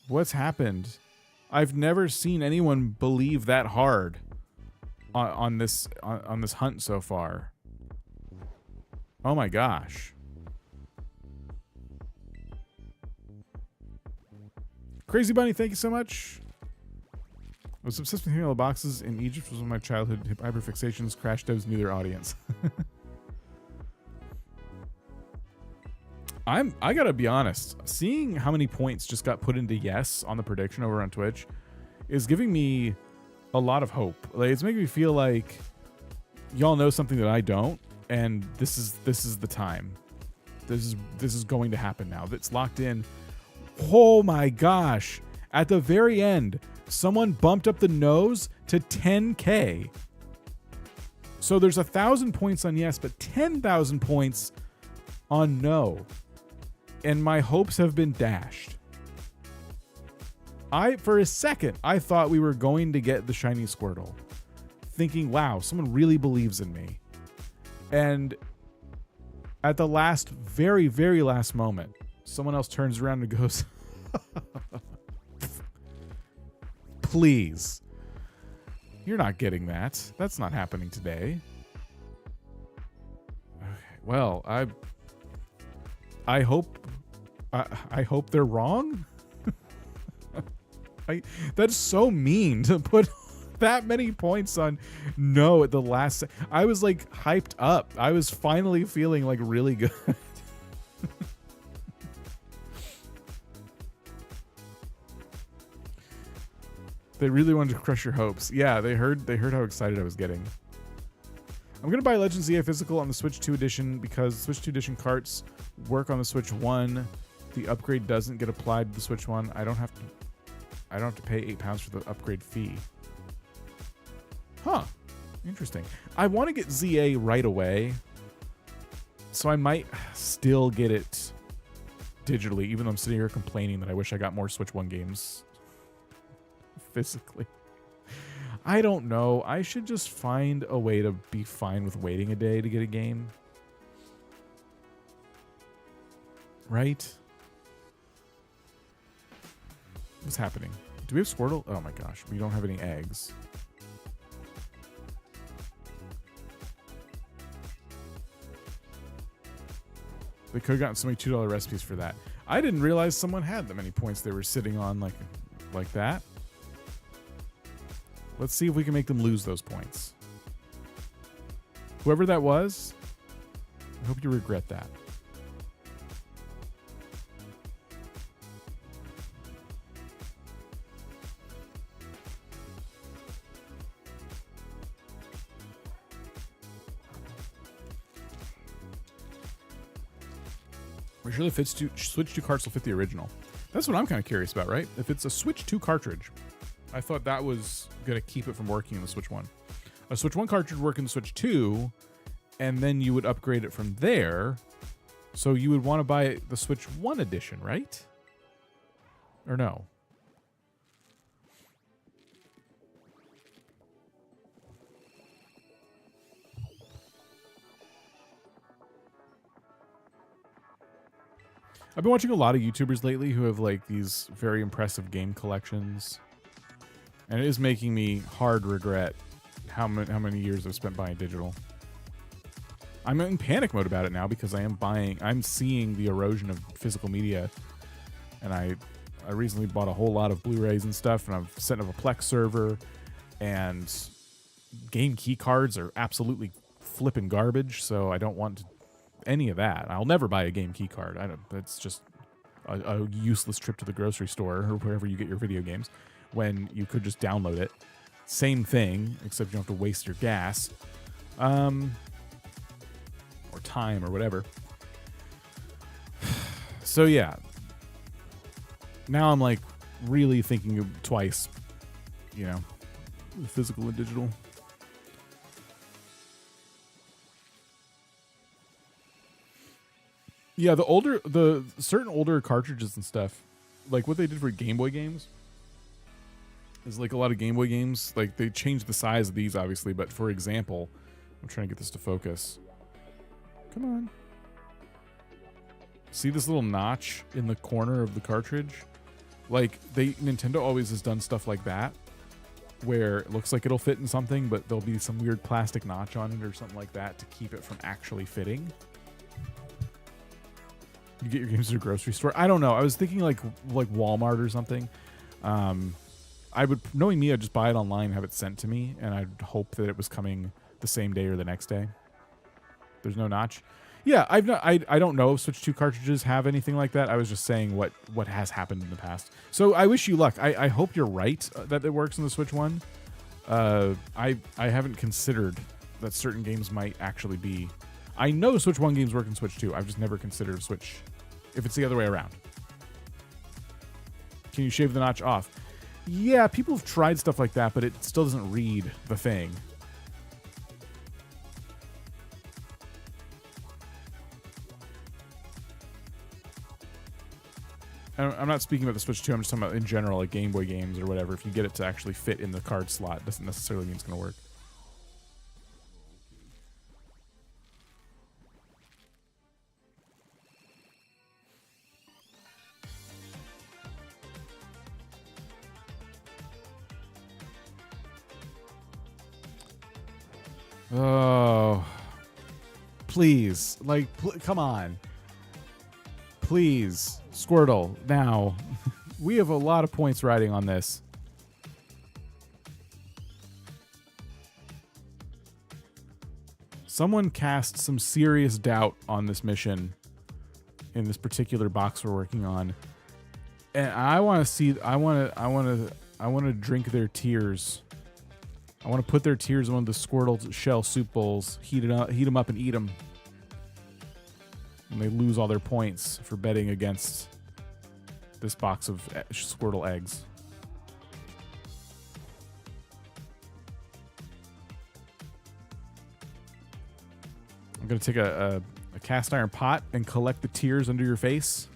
What's happened? I've never seen anyone believe that hard on this hunt so far. Oh my gosh. Crazy Bunny, thank you so much. I was obsessed with yellow boxes in Egypt. Was one of my childhood hyperfixations. Crash devs knew their audience. I gotta be honest. Seeing how many points just got put into yes on the prediction over on Twitch is giving me a lot of hope. Like, it's making me feel like y'all know something that I don't, and this is the time. This is going to happen now. That's locked in. Oh my gosh. At the very end, someone bumped up the nose to 10K. So there's 1,000 points on yes, but 10,000 points on no. And my hopes have been dashed. For a second, I thought we were going to get the shiny Squirtle. Thinking, wow, someone really believes in me. And at the very, very last moment, Someone else turns around and goes, please. You're not getting that. That's not happening today. Okay, well, I hope they're wrong. That's so mean to put that many points on no at the last. I was like hyped up. I was finally feeling like really good. They really wanted to crush your hopes. Yeah, they heard how excited I was getting. I'm gonna buy Legends EA Physical on the Switch 2 edition because Switch 2 edition carts work on the Switch 1. The upgrade doesn't get applied to the Switch 1. I don't have to pay £8 for the upgrade fee. Huh. Interesting. I want to get ZA right away, so I might still get it digitally, even though I'm sitting here complaining that I wish I got more Switch 1 games physically. I don't know. I should just find a way to be fine with waiting a day to get a game. Right? What's happening? Do we have Squirtle? Oh my gosh, we don't have any eggs. They could have gotten so many $2 recipes for that. I didn't realize someone had that many points they were sitting on like that. Let's see if we can make them lose those points. Whoever that was, I hope you regret that. We're sure the Switch 2 carts will fit the original. That's what I'm kind of curious about, right? If it's a Switch 2 cartridge, I thought that was going to keep it from working in the Switch 1. A Switch 1 cartridge would work in the Switch 2, and then you would upgrade it from there. So you would want to buy the Switch 1 edition, right? Or no? I've been watching a lot of YouTubers lately who have like these very impressive game collections. And it is making me hard regret how many years I've spent buying digital. I'm in panic mode about it now because I'm seeing the erosion of physical media. And I recently bought a whole lot of Blu-rays and stuff, and I've set up a Plex server, and game key cards are absolutely flipping garbage, so I don't want any of that. I'll never buy a game key card. That's just a useless trip to the grocery store or wherever you get your video games when you could just download it. Same thing, except you don't have to waste your gas. Or time or whatever. So yeah. Now I'm like really thinking twice, you know, physical and digital. Yeah, the certain older cartridges and stuff, like what they did for Game Boy games, is like a lot of Game Boy games, like they changed the size of these obviously, but for example, I'm trying to get this to focus. Come on. See this little notch in the corner of the cartridge? Like Nintendo always has done stuff like that, where it looks like it'll fit in something, but there'll be some weird plastic notch on it or something like that to keep it from actually fitting. You get your games at a grocery store. I don't know. I was thinking like Walmart or something. Knowing me, I'd just buy it online and have it sent to me, and I'd hope that it was coming the same day or the next day. There's no notch. Yeah, I don't know if Switch 2 cartridges have anything like that. I was just saying what has happened in the past. So I wish you luck. I hope you're right that it works in the Switch 1. I haven't considered that certain games might actually be. I know Switch 1 games work in Switch 2. I've just never considered Switch if it's the other way around. Can you shave the notch off? Yeah, people have tried stuff like that, but it still doesn't read the thing. I'm not speaking about the Switch 2. I'm just talking about in general, like Game Boy games or whatever. If you get it to actually fit in the card slot, it doesn't necessarily mean it's going to work. Oh, please. Like, come on. Please. Squirtle, now. We have a lot of points riding on this. Someone cast some serious doubt on this mission in this particular box we're working on. And I want to see, I want to drink their tears. I want to put their tears in one of the Squirtle shell soup bowls, heat them up and eat them. And they lose all their points for betting against this box of Squirtle eggs. I'm going to take a cast iron pot and collect the tears under your face.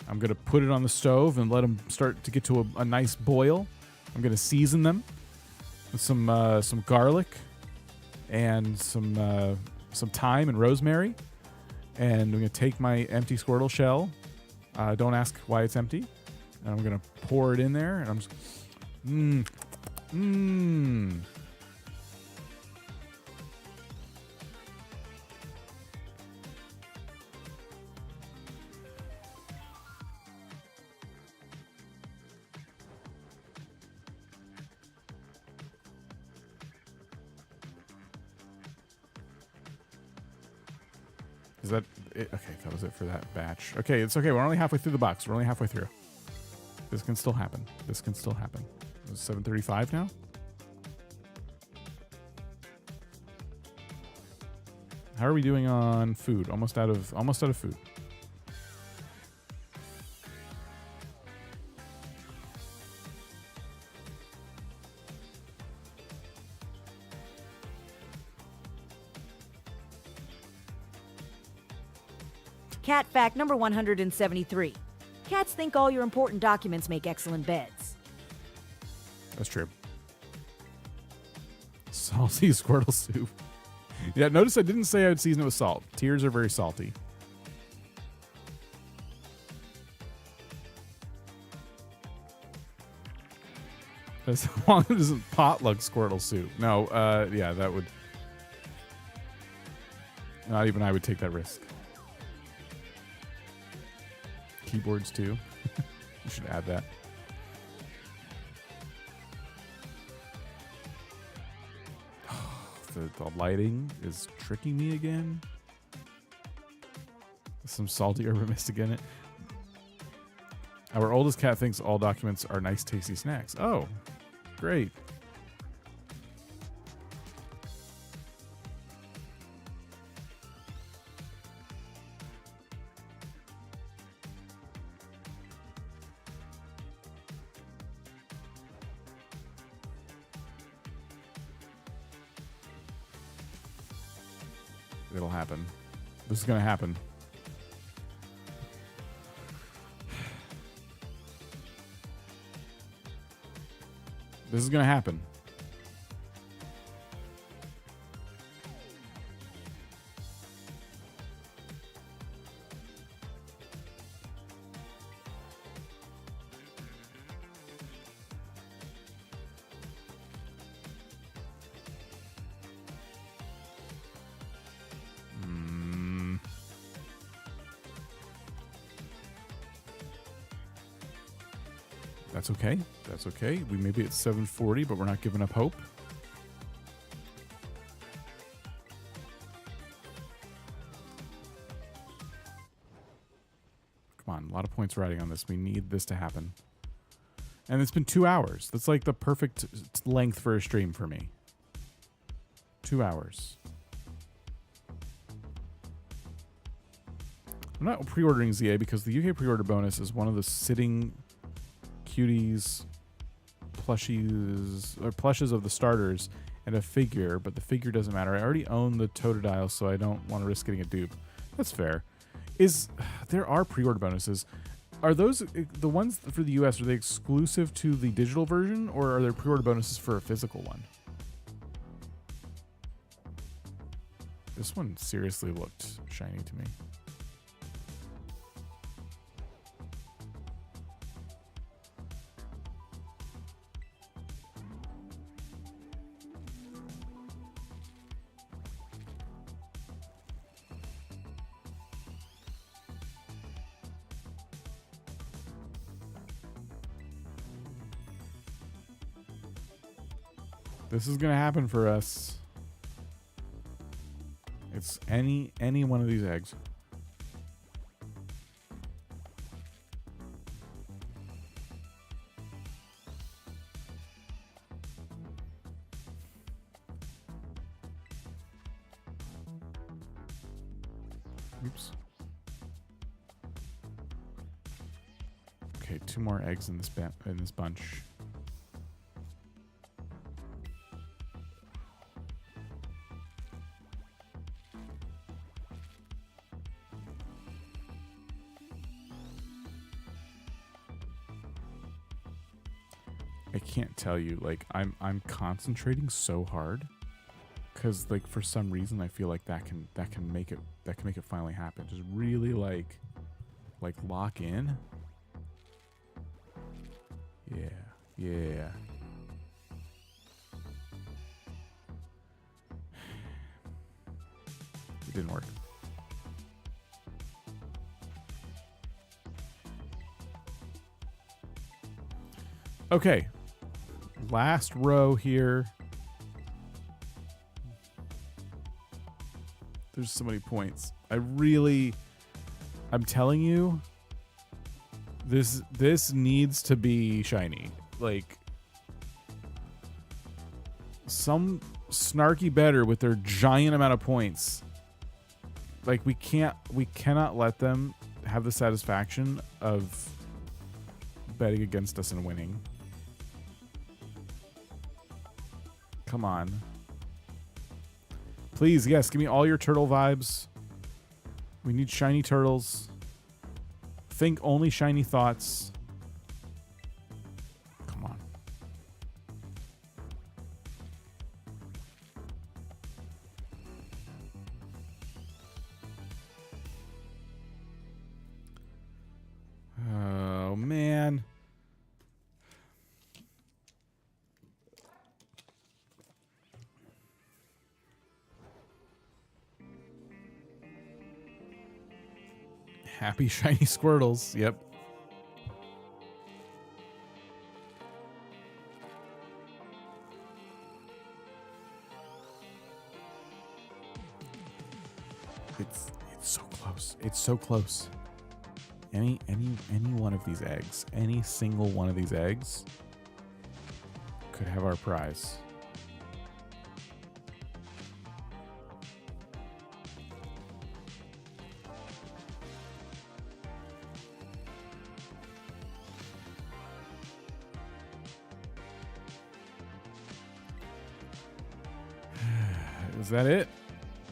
I'm going to put it on the stove and let them start to get to a nice boil. I'm going to season them with some garlic and some thyme and rosemary. And I'm going to take my empty Squirtle shell. Don't ask why it's empty. And I'm going to pour it in there. And I'm just... Is that it? Okay, that was it for that batch. Okay, it's okay. We're only halfway through the box. We're only halfway through. This can still happen. This can still happen. It's 7:35 now. How are we doing on food? Almost out of food. Cat fact number 173. Cats think all your important documents make excellent beds. That's true. Salty Squirtle soup. Yeah, notice I didn't say I would season it with salt. Tears are very salty. As long as it isn't potluck Squirtle soup. No, yeah, that would... Not even I would take that risk. Keyboards too. You should add that. The lighting is tricking me again. There's some salty urban mystic in it. Our oldest cat thinks all documents are nice, tasty snacks. Oh, great. It'll happen. This is going to happen. This is going to happen. That's okay. That's okay. We may be at 7:40, but we're not giving up hope. Come on, a lot of points riding on this. We need this to happen. And it's been 2 hours. That's like the perfect length for a stream for me. 2 hours. I'm not pre-ordering ZA because the UK pre-order bonus is one of the sitting cuties plushes of the starters and a figure, but the figure doesn't matter. I already own the Totodile, so I don't want to risk getting a dupe. That's fair. There are pre-order bonuses. Are those the ones for the US? Are they exclusive to the digital version, or are there pre-order bonuses for a physical one? This one seriously looked shiny to me. This is gonna happen for us. It's any one of these eggs. Oops. Okay, 2 more eggs in this bunch. I can't tell you, like, I'm concentrating so hard because, like, for some reason I feel like that can make it finally happen. Just really like lock in. Yeah. It didn't work. Okay. Last row here. There's so many points. I'm telling you, this needs to be shiny. Like, some snarky better with their giant amount of points. Like, we cannot let them have the satisfaction of betting against us and winning. Come on. Please, yes, give me all your turtle vibes. We need shiny turtles. Think only shiny thoughts. Come on. Oh, man. Happy shiny Squirtles. Yep. It's so close. It's so close. Any one of these eggs, any single one of these eggs could have our prize. Is that it?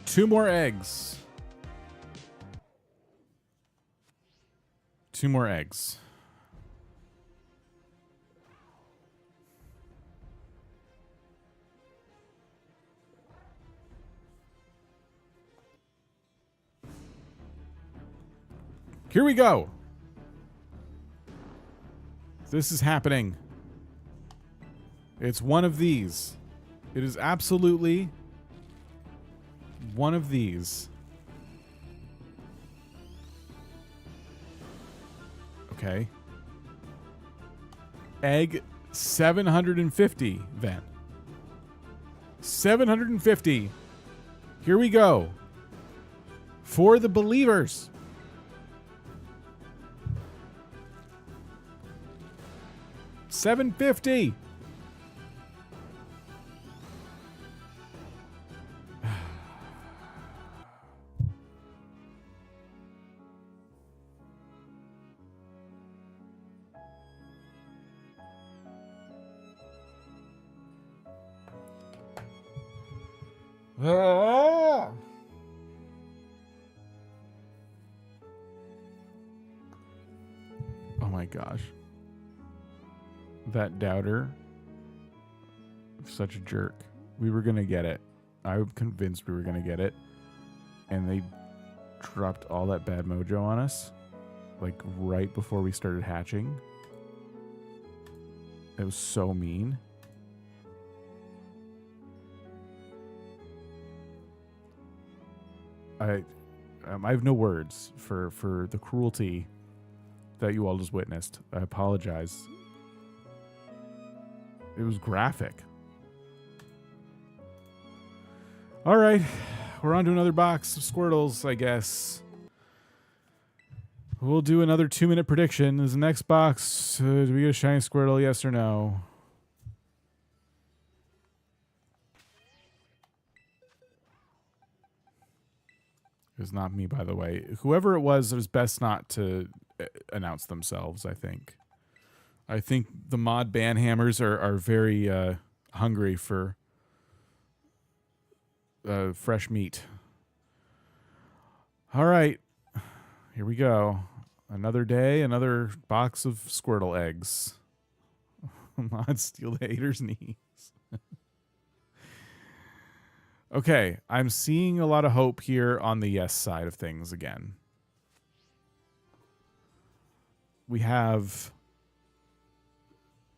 2 more eggs. 2 more eggs. Here we go. This is happening. It's one of these. It is absolutely one of these. Okay. Egg 750 then. 750. Here we go. For the believers. $750. Ah! Oh my gosh. That doubter. Such a jerk. We were going to get it. I'm convinced we were going to get it. And they dropped all that bad mojo on us. Like right before we started hatching. It was so mean. I have no words for the cruelty that you all just witnessed. I apologize. It was graphic. All right. We're on to another box of Squirtles, I guess. We'll do another 2-minute prediction. Is the next box, do we get a shiny Squirtle, yes or no? It was not me, by the way. Whoever it was best not to announce themselves, I think. I think the mod banhammers are very hungry for fresh meat. All right. Here we go. Another day, another box of Squirtle eggs. Mod steal the hater's knees. Okay, I'm seeing a lot of hope here on the yes side of things again. We have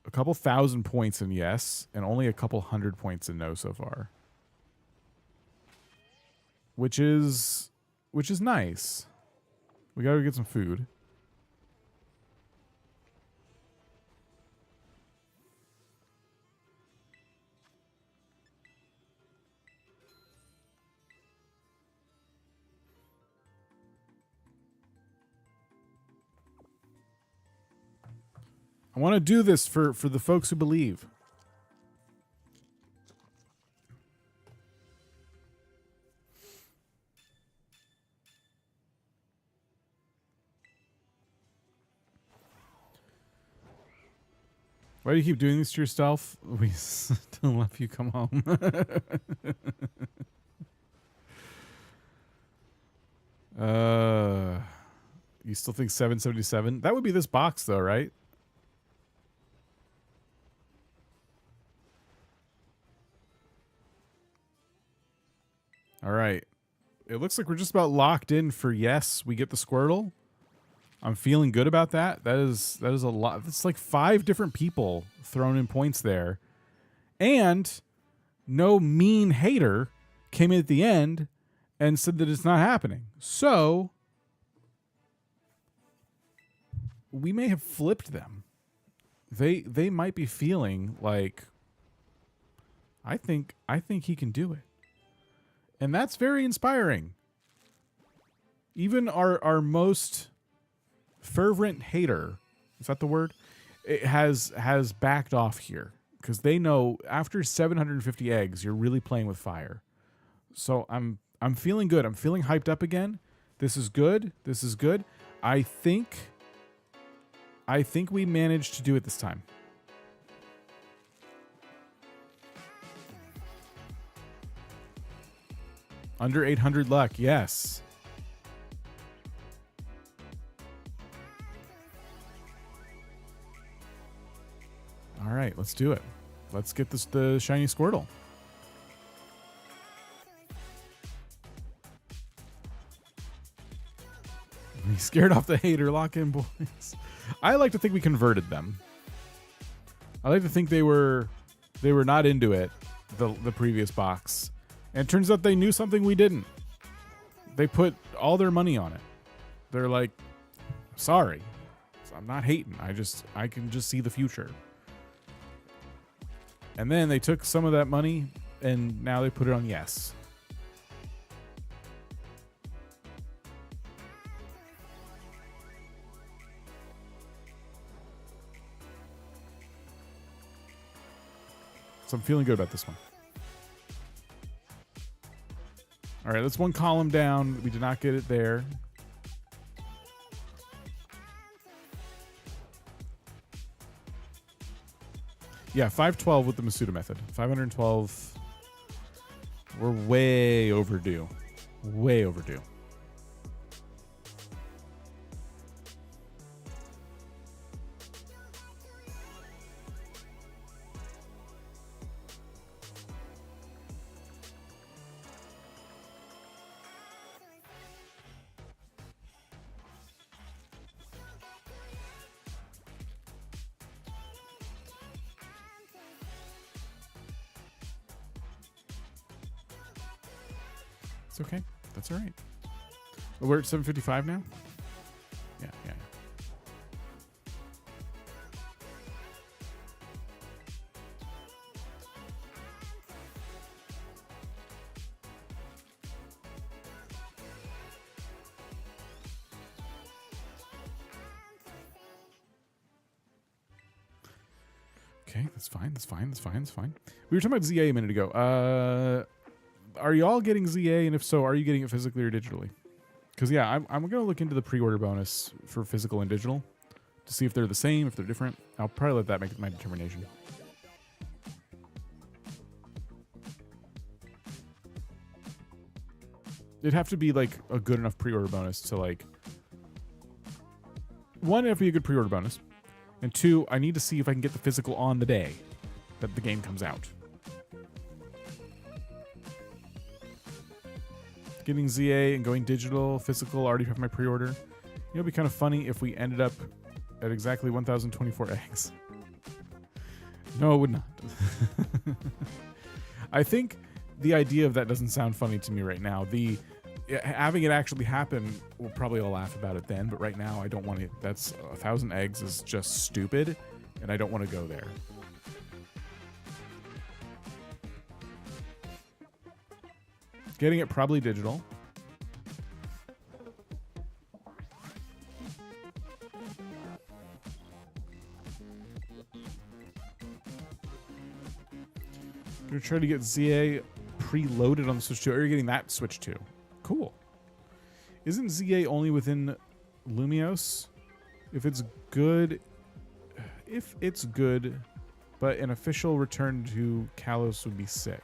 a couple thousand points in yes and only a couple hundred points in no so far. Which is nice. We got to get some food. I want to do this for the folks who believe. Why do you keep doing this to yourself? We still love you. Come home. You still think 777? That would be this box, though, right? All right. It looks like we're just about locked in for yes, we get the Squirtle. I'm feeling good about that. That is a lot. It's like 5 different people thrown in points there. And no mean hater came in at the end and said that it's not happening. So we may have flipped them. They might be feeling like I think he can do it. And that's very inspiring. Even our most fervent hater, is that the word? It has backed off here because they know after 750 eggs, you're really playing with fire. So I'm feeling good. I'm feeling hyped up again. This is good. This is good. I think we managed to do it this time. Under 800 luck, yes. All right, let's do it. Let's get the shiny Squirtle. We scared off the hater. Lock in, boys. I like to think we converted them. I like to think they were not into it, the previous box. And it turns out they knew something we didn't. They put all their money on it. They're like, sorry. I'm not hating. I can just see the future. And then they took some of that money and now they put it on yes. So I'm feeling good about this one. All right, that's one column down. We did not get it there. Yeah, 512 with the Masuda method. 512. We're way overdue. Way overdue. It's okay. That's all right. We're at 755 now? Yeah. Okay, that's fine. That's fine. That's fine. That's fine. We were talking about ZA a minute ago. Are y'all getting ZA? And if so, are you getting it physically or digitally? Because, yeah, I'm going to look into the pre-order bonus for physical and digital to see if they're the same, if they're different. I'll probably let that make my determination. It'd have to be, like, a good enough pre-order bonus to, like... One, it'd have to be a good pre-order bonus. And two, I need to see if I can get the physical on the day that the game comes out. Getting ZA and going digital, physical, already have my pre-order. You know, it'd be kind of funny if we ended up at exactly 1,024 eggs. No, it would not. I think the idea of that doesn't sound funny to me right now. Having it actually happen, we'll probably all laugh about it then, but right now I don't want to. That's 1,000 eggs is just stupid, and I don't want to go there. Getting it probably digital. Gonna try to get ZA preloaded on the Switch 2. Are you getting that Switch 2? Cool. Isn't ZA only within Lumios? If it's good, but an official return to Kalos would be sick.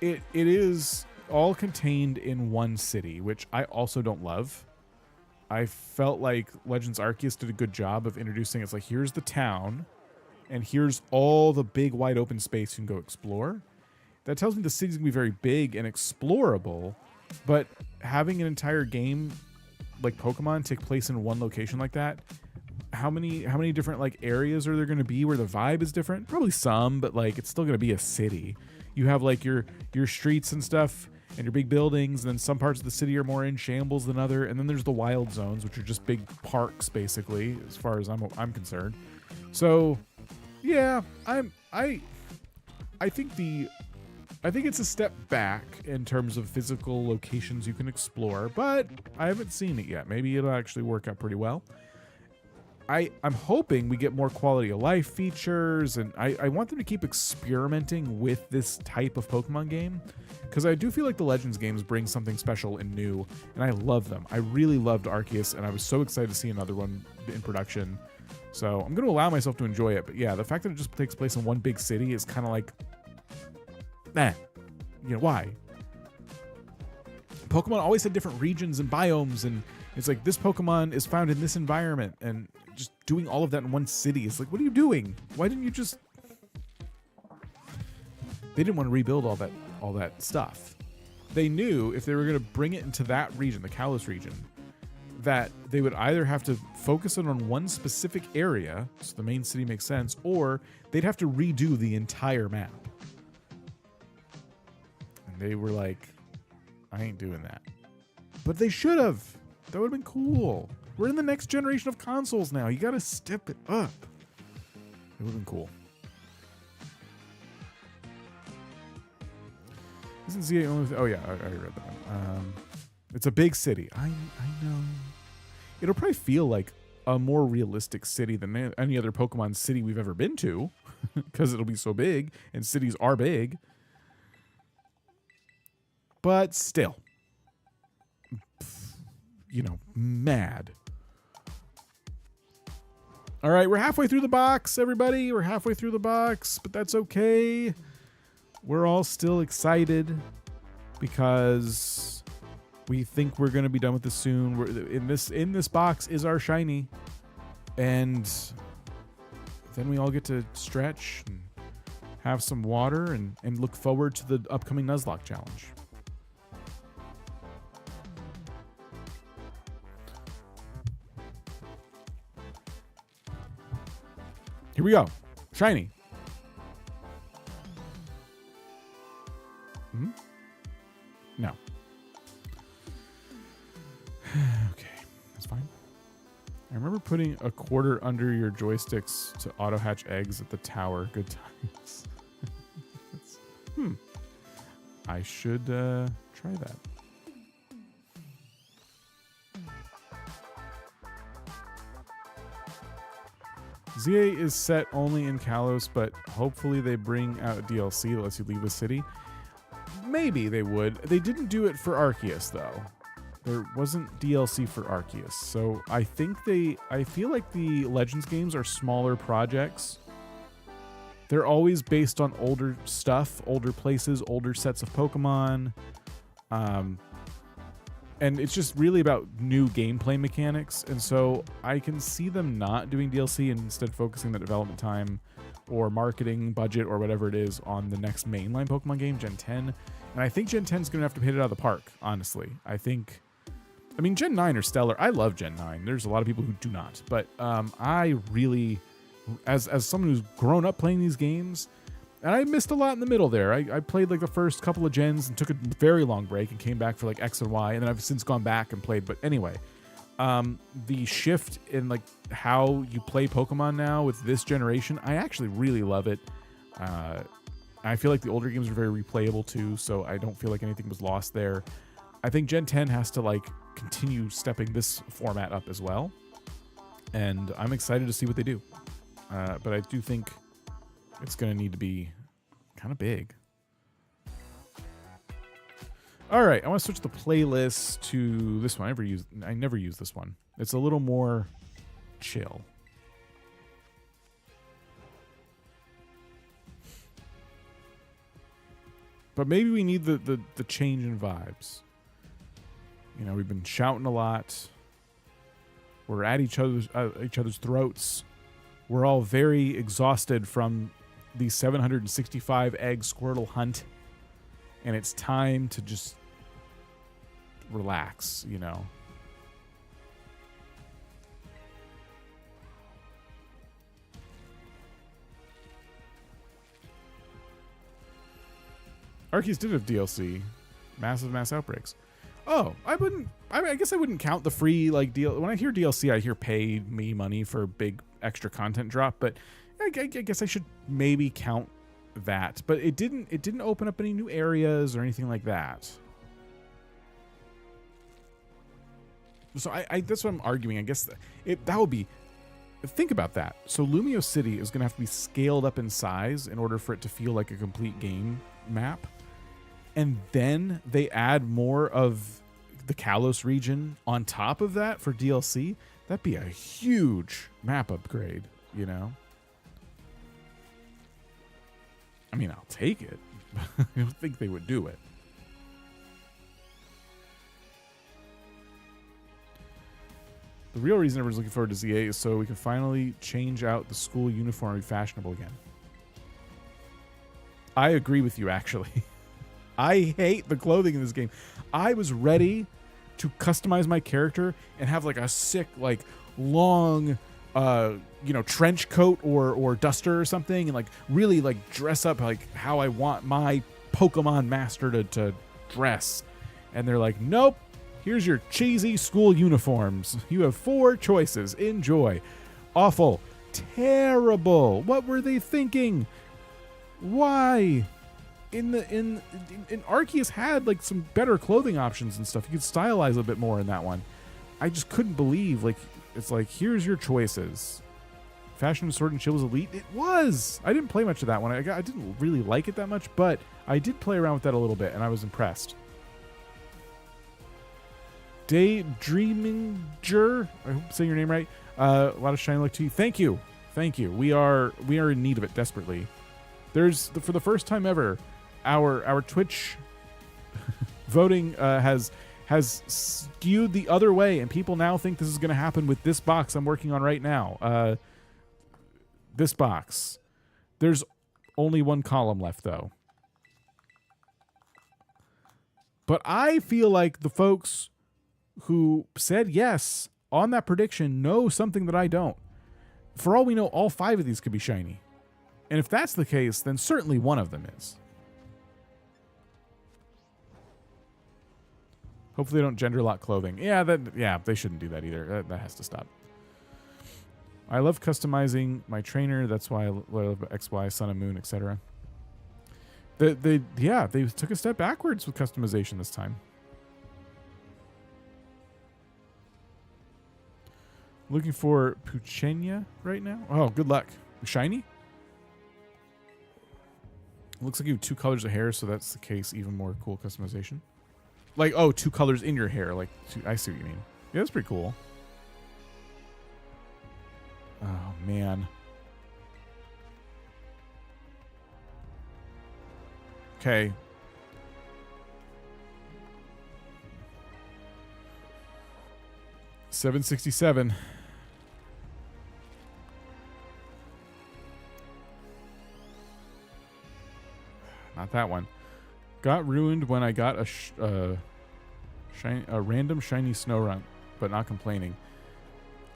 It is all contained in one city, which I also don't love. I felt like Legends Arceus did a good job of introducing it's like, here's the town, and here's all the big wide open space you can go explore. That tells me the city's gonna be very big and explorable, but having an entire game like Pokemon take place in one location like that, how many different like areas are there gonna be where the vibe is different? Probably some, but like it's still gonna be a city. You have like your streets and stuff and your big buildings, and then some parts of the city are more in shambles than other, and then there's the wild zones, which are just big parks basically, as far as I'm concerned. So yeah, I think it's a step back in terms of physical locations you can explore, but I haven't seen it yet. Maybe it'll actually work out pretty well. I'm hoping we get more quality of life features, and I want them to keep experimenting with this type of Pokemon game, because I do feel like the Legends games bring something special and new, and I love them. I really loved Arceus, and I was so excited to see another one in production. So I'm going to allow myself to enjoy it. But yeah, the fact that it just takes place in one big city is kind of like, why? Pokemon always had different regions and biomes, and it's like this Pokemon is found in this environment, and just doing all of that in one city. It's like, what are you doing? Why didn't you just... They didn't want to rebuild all that stuff. They knew if they were going to bring it into that region, the Kalos region, that they would either have to focus it on one specific area, so the main city makes sense, or they'd have to redo the entire map. And they were like, I ain't doing that. But they should have. That would have been cool. We're in the next generation of consoles now. You got to step it up. It would have been cool. Isn't ZA only... Oh, yeah, I already read that one. It's a big city. I know. It'll probably feel like a more realistic city than any other Pokemon city we've ever been to, because it'll be so big, and cities are big. But still, mad. All right, we're halfway through the box, everybody. We're halfway through the box, but that's okay. We're all still excited because we think we're going to be done with this soon. In this box is our shiny, and then we all get to stretch and have some water and look forward to the upcoming Nuzlocke challenge. Here we go. Shiny. No. Okay, that's fine. I remember putting a quarter under your joysticks to auto hatch eggs at the tower. Good times. I should try that. ZA is set only in Kalos, but hopefully they bring out DLC that lets you leave the city. Maybe they would. They didn't do it for Arceus, though. There wasn't DLC for Arceus. So I feel like the Legends games are smaller projects. They're always based on older stuff, older places, older sets of Pokemon. And it's just really about new gameplay mechanics. And so I can see them not doing DLC and instead focusing the development time or marketing budget or whatever it is on the next mainline Pokemon game, Gen 10. And I think Gen 10 is going to have to hit it out of the park, honestly. I mean, Gen 9 are stellar. I love Gen 9. There's a lot of people who do not. But I really, as someone who's grown up playing these games, and I missed a lot in the middle there. I played like the first couple of gens and took a very long break and came back for like X and Y. And then I've since gone back and played. But anyway, the shift in like how you play Pokemon now with this generation, I actually really love it. I feel like the older games are very replayable too, so I don't feel like anything was lost there. I think Gen 10 has to like continue stepping this format up as well, and I'm excited to see what they do. But I do think it's going to need to be kind of big. All right, I want to switch the playlist to this one. I never use this one. It's a little more chill. But maybe we need the change in vibes. You know, we've been shouting a lot. We're at each other's throats. We're all very exhausted from the 765 egg Squirtle hunt. And it's time to just relax, you know. Arceus did have DLC. Massive Mass Outbreaks. Oh, I guess I wouldn't count the free like deal. When I hear DLC, I hear pay me money for big extra content drop, but I guess I should maybe count that. But it didn't open up any new areas or anything like that. So I that's what I'm arguing. I guess that would be. Think about that. So Lumio City is going to have to be scaled up in size in order for it to feel like a complete game map. And then they add more of the Kalos region on top of that for DLC. That'd be a huge map upgrade, you know? I mean, I'll take it. I don't think they would do it. The real reason everyone's looking forward to ZA is so we can finally change out the school uniform and be fashionable again. I agree with you, actually. I hate the clothing in this game. I was ready to customize my character and have like a sick, like long, trench coat or duster or something, and like really like dress up like how I want my Pokemon master to dress. And they're like, nope, here's your cheesy school uniforms. You have 4 choices. Enjoy. Awful. Terrible. What were they thinking? Why? In Arceus had like some better clothing options and stuff. You could stylize a bit more in that one. I just couldn't believe like it's like here's your choices. Fashion Sword and Shield was elite. It was. I didn't play much of that one. I didn't really like it that much, but I did play around with that a little bit, and I was impressed. Daydreaminger, I hope I'm saying your name right. A lot of shiny luck to you. Thank you. We are in need of it desperately. There's for the first time ever. Our Twitch voting has skewed the other way, and people now think this is going to happen with this box I'm working on right now. This box. There's only 1 column left, though. But I feel like the folks who said yes on that prediction know something that I don't. For all we know, all 5 of these could be shiny. And if that's the case, then certainly one of them is. Hopefully they don't gender lock clothing. Yeah, they shouldn't do that either. That has to stop. I love customizing my trainer. That's why I love XY, Sun and Moon, etc. They took a step backwards with customization this time. Looking for Puchenia right now. Oh, good luck. Shiny? Looks like you have 2 colors of hair, so that's the case. Even more cool customization. Like, oh, 2 colors in your hair. Like, I see what you mean. Yeah, that's pretty cool. Oh, man. Okay. $767. Not that one. Got ruined when I got a random shiny snow run, but not complaining.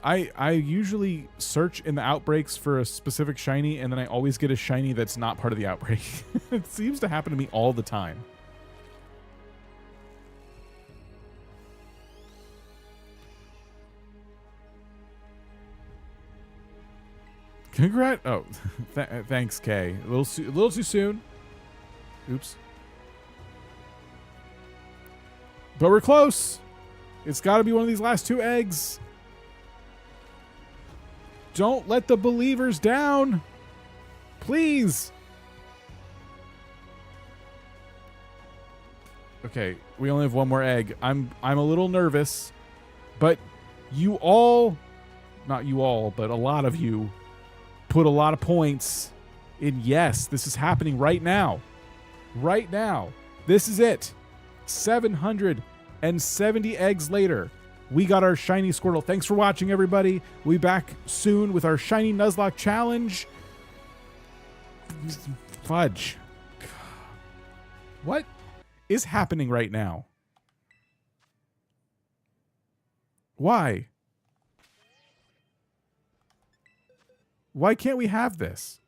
I usually search in the outbreaks for a specific shiny, and then I always get a shiny that's not part of the outbreak. It seems to happen to me all the time. Oh, thanks, Kay. A little too soon. Oops. But we're close. It's got to be one of these last 2 eggs. Don't let the believers down. Please. Okay, we only have 1 more egg. I'm a little nervous, but you all, not you all, but a lot of you put a lot of points in. Yes, this is happening right now. Right now. This is it. 770 eggs later. We got our shiny Squirtle. Thanks for watching, everybody. We'll be back soon with our shiny Nuzlocke challenge. Fudge. What is happening right now? Why? Why can't we have this?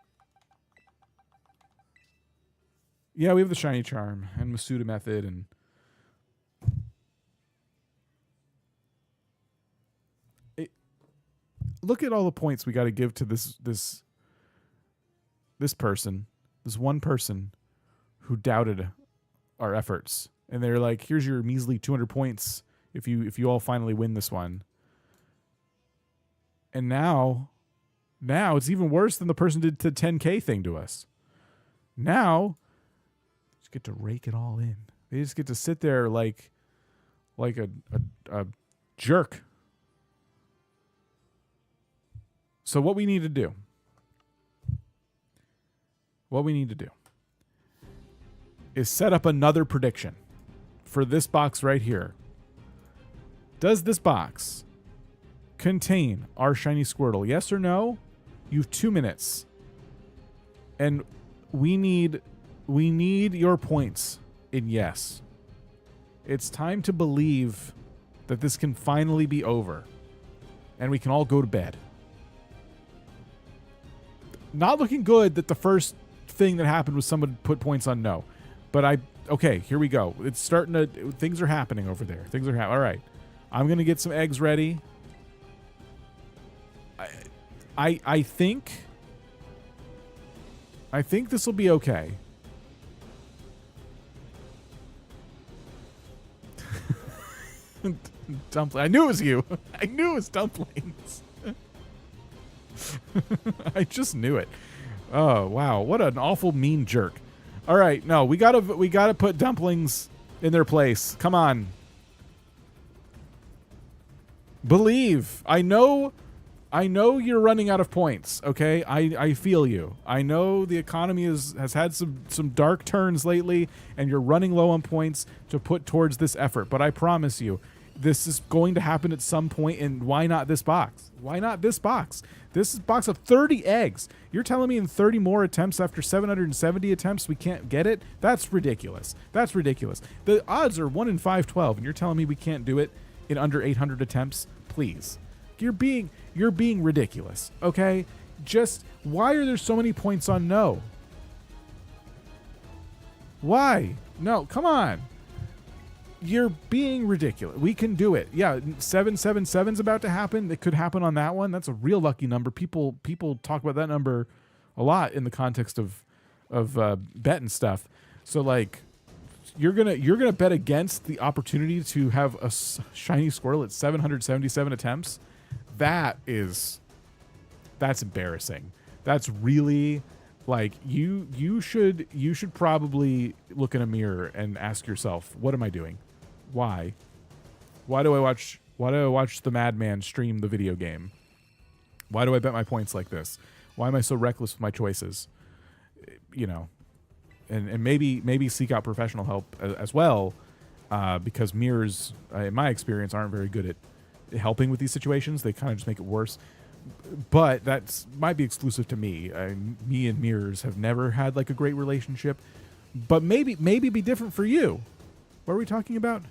Yeah, we have the shiny charm and Masuda method and look at all the points we got to give to this person, this one person who doubted our efforts, and they're like, "Here's your measly 200 points if you all finally win this one." And now it's even worse than the person did the 10K thing to us. Now, just get to rake it all in. They just get to sit there like a jerk. So what we need to do is set up another prediction for this box right here. Does this box contain our shiny Squirtle? Yes or no? You have 2 minutes. And we need your points in yes. It's time to believe that this can finally be over and we can all go to bed. Not looking good that the first thing that happened was someone put points on no. But okay, here we go. It's starting to, things are happening over there. Things are happening. All right. I'm going to get some eggs ready. I think this will be okay. Dumpling. I knew it was you. I knew it was dumplings. I just knew it. Oh wow, what an awful mean jerk. All right, no, we gotta put dumplings in their place. Come on. Believe. I know you're running out of points, okay? I feel you. I know the economy has had some dark turns lately, and you're running low on points to put towards this effort. But I promise you, this is going to happen at some point, and why not this box? Why not this box? This is a box of 30 eggs. You're telling me in 30 more attempts after 770 attempts we can't get it? That's ridiculous. That's ridiculous. The odds are 1 in 512, and you're telling me we can't do it in under 800 attempts? Please. You're being ridiculous, okay? Just, why are there so many points on no? Why? No, come on. You're being ridiculous. We can do it. Yeah, 777's about to happen. It could happen on that one. That's a real lucky number. People talk about that number a lot in the context of bet and stuff. So like, you're gonna bet against the opportunity to have a shiny Squirtle at 777 attempts. that's embarrassing. That's really like you should probably look in a mirror and ask yourself, what am I doing? Why do I watch the madman stream the video game? Why do I bet my points like this? Why am I so reckless with my choices? You know, and maybe seek out professional help as well, because mirrors, in my experience, aren't very good at helping with these situations. They kind of just make it worse. But that might be exclusive to me. Me and mirrors have never had like a great relationship. But maybe be different for you. What are we talking about?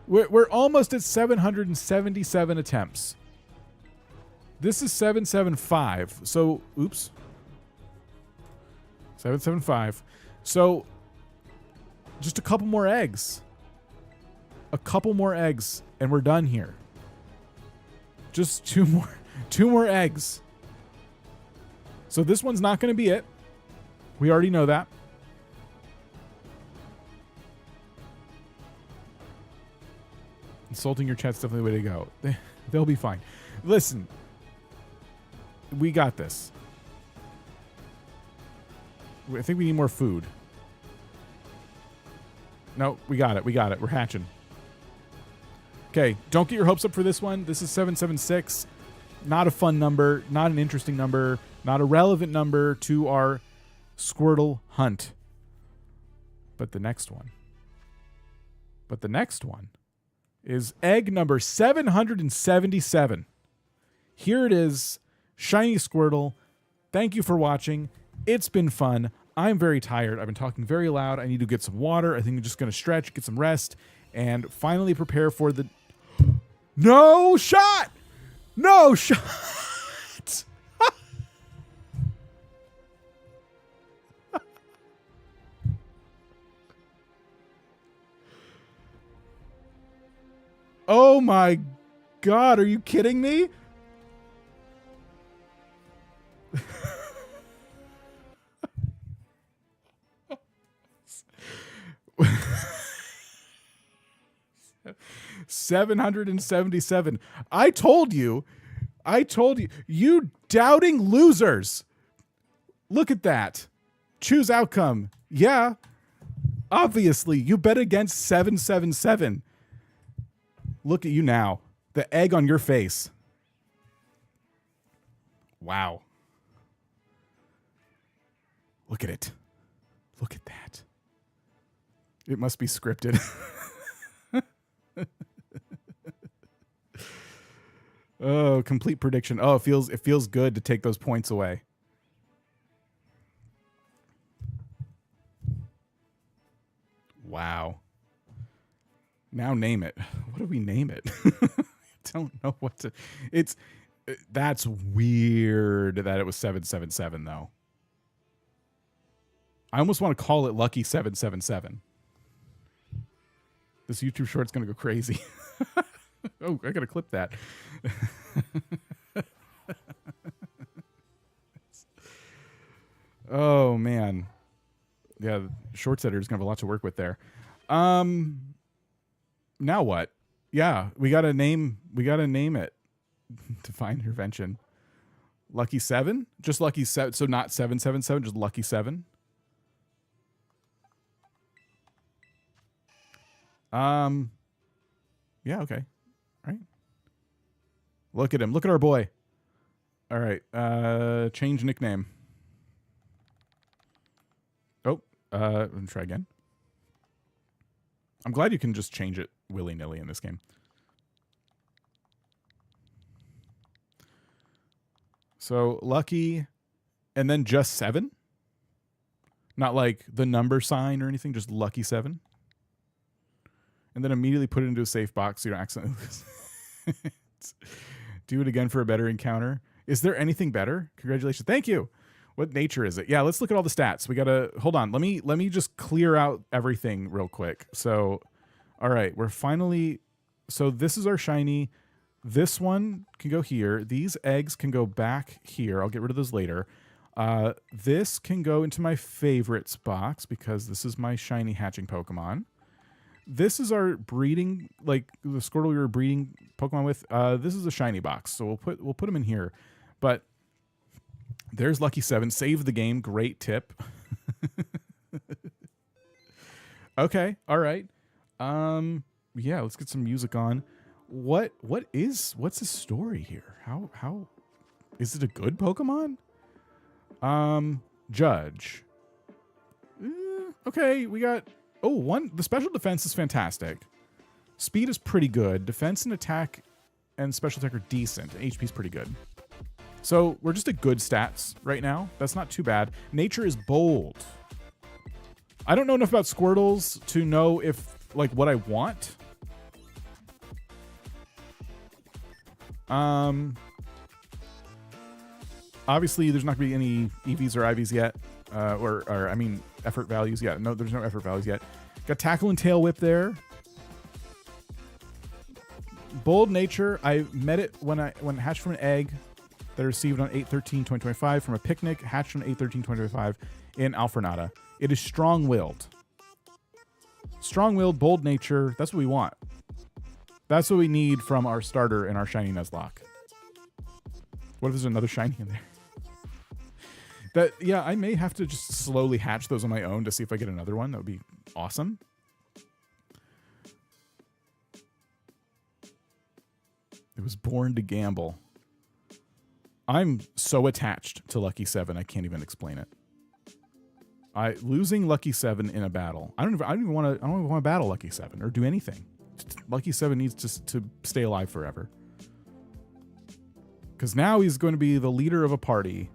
We're almost at 777 attempts. This is 775. So, oops. 775. So, just a couple more eggs. A couple more eggs, and we're done here. Just two more eggs. So this one's not going to be it. We already know that. Insulting your chat's definitely the way to go. They'll be fine. Listen, we got this. I think we need more food. No, we got it. We're hatching. Okay, don't get your hopes up for this one. This is 776. Not a fun number, not an interesting number, not a relevant number to our Squirtle hunt. But the next one is egg number 777. Here it is, shiny Squirtle. Thank you for watching. It's been fun. I'm very tired. I've been talking very loud. I need to get some water. I think I'm just going to stretch, get some rest, and finally prepare for the... No shot! No shot! Oh my God, are you kidding me? $777. I told you, you doubting losers. Look at that. Choose outcome. Yeah. Obviously, you bet against 777. Look at you now. The egg on your face. Wow. Look at it. Look at that. It must be scripted. Oh, complete prediction. Oh, it feels good to take those points away. Wow. Now name it. What do we name it? I don't know what to... That's weird that it was 777 though. I almost want to call it Lucky 777. This YouTube short's going to go crazy. Oh, I got to clip that. Oh, man. Yeah, short editor's going to have a lot to work with there. Now what? Yeah, we got to name it to find intervention. Lucky 7? Just Lucky 7, so not 777, just Lucky 7. Yeah, okay. Right. Look at him. Look at our boy. All right. Change nickname. Oh, let me try again. I'm glad you can just change it willy-nilly in this game. So Lucky and then just 7? Not like the number sign or anything, just Lucky 7. And then immediately put it into a safe box so you don't accidentally lose. Do it again for a better encounter. Is there anything better? Congratulations. Thank you. What nature is it? Yeah, let's look at all the stats. We got to... Hold on. Let me just clear out everything real quick. So, all right. We're finally... So this is our shiny. This one can go here. These eggs can go back here. I'll get rid of those later. This can go into my favorites box because this is my shiny hatching Pokemon. This is our breeding, like the Squirtle we were breeding Pokemon with. This is a shiny box, so we'll put them in here. But there's Lucky 7. Save the game. Great tip. Okay, all right. Yeah, let's get some music on. What's the story here? How is it a good Pokemon? Judge. Okay, we got the special defense is fantastic. Speed is pretty good. Defense and attack and special attack are decent. HP is pretty good. So we're just at good stats right now. That's not too bad. Nature is bold. I don't know enough about Squirtles to know if like what I want. Obviously there's not gonna be any EVs or IVs yet. Or I mean effort values yet. No, there's no effort values yet. Got Tackle and Tail Whip there. Bold Nature. I met it when it hatched from an egg that I received on 8/13/2025 from a picnic, hatched on 8/13/2025 in Alfrenata. It is strong-willed. Strong-willed, bold nature. That's what we want. That's what we need from our starter in our shiny Nuzlocke. What if there's another shiny in there? Yeah, I may have to just slowly hatch those on my own to see if I get another one. That would be awesome. It was born to gamble. I'm so attached to Lucky 7, I can't even explain it. Losing Lucky 7 in a battle. I don't even want to battle Lucky 7 or do anything. Lucky 7 needs to stay alive forever. Because now he's going to be the leader of a party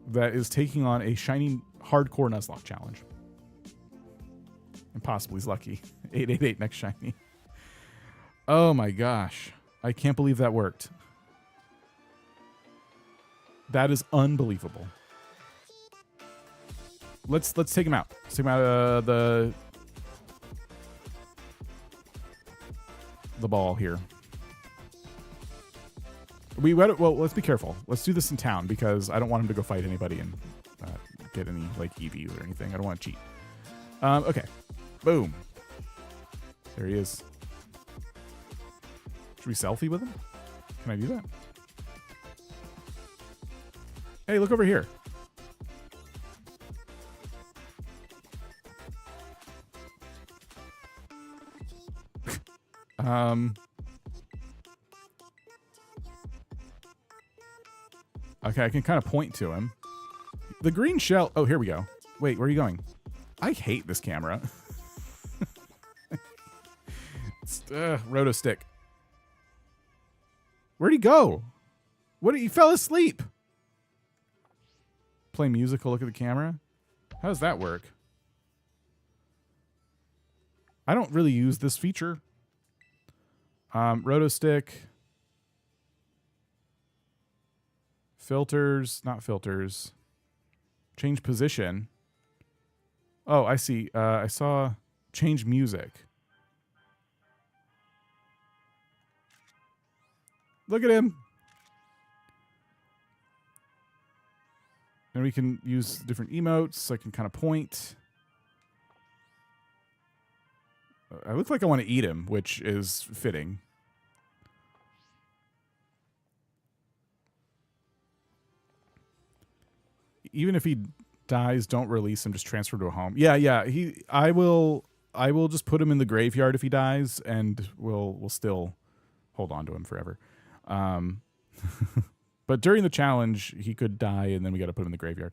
that is taking on a shiny hardcore Nuzlocke challenge. And possibly he's lucky. 888 next shiny. Oh my gosh. I can't believe that worked. That is unbelievable. Let's take him out. Let's take him out of the ball here. Well, let's be careful. Let's do this in town because I don't want him to go fight anybody and get any like EVs or anything. I don't want to cheat. Okay. Boom. There he is. Should we selfie with him? Can I do that? Hey, look over here. Okay, I can kind of point to him. The green shell. Oh, here we go. Wait, where are you going? I hate this camera. It's, roto stick. Where'd he go? He fell asleep. Play musical, look at the camera. How does that work? I don't really use this feature. Roto stick. Filters, not filters. Change position. Oh, I see. I saw change music. Look at him. And we can use different emotes. I can kind of point. I look like I want to eat him, which is fitting. Even if he dies, don't release him. Just transfer to a home. Yeah. I will just put him in the graveyard if he dies, and we'll still hold on to him forever. But during the challenge, he could die, and then we got to put him in the graveyard.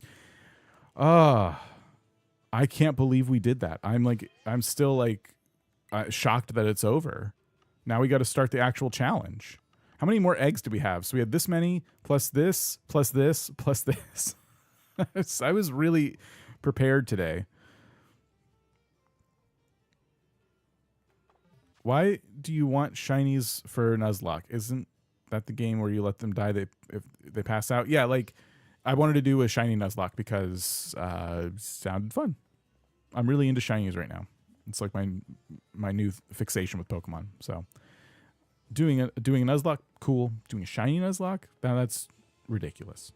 I can't believe we did that. I'm still like shocked that it's over. Now we got to start the actual challenge. How many more eggs do we have? So we had this many, plus this, plus this, plus this. I was really prepared today. Why do you want shinies for Nuzlocke? Isn't that the game where you let them die if they pass out? Yeah, like I wanted to do a shiny Nuzlocke because it sounded fun. I'm really into shinies right now. It's like my new fixation with Pokemon. So doing a Nuzlocke, cool. Doing a shiny Nuzlocke, that's ridiculous.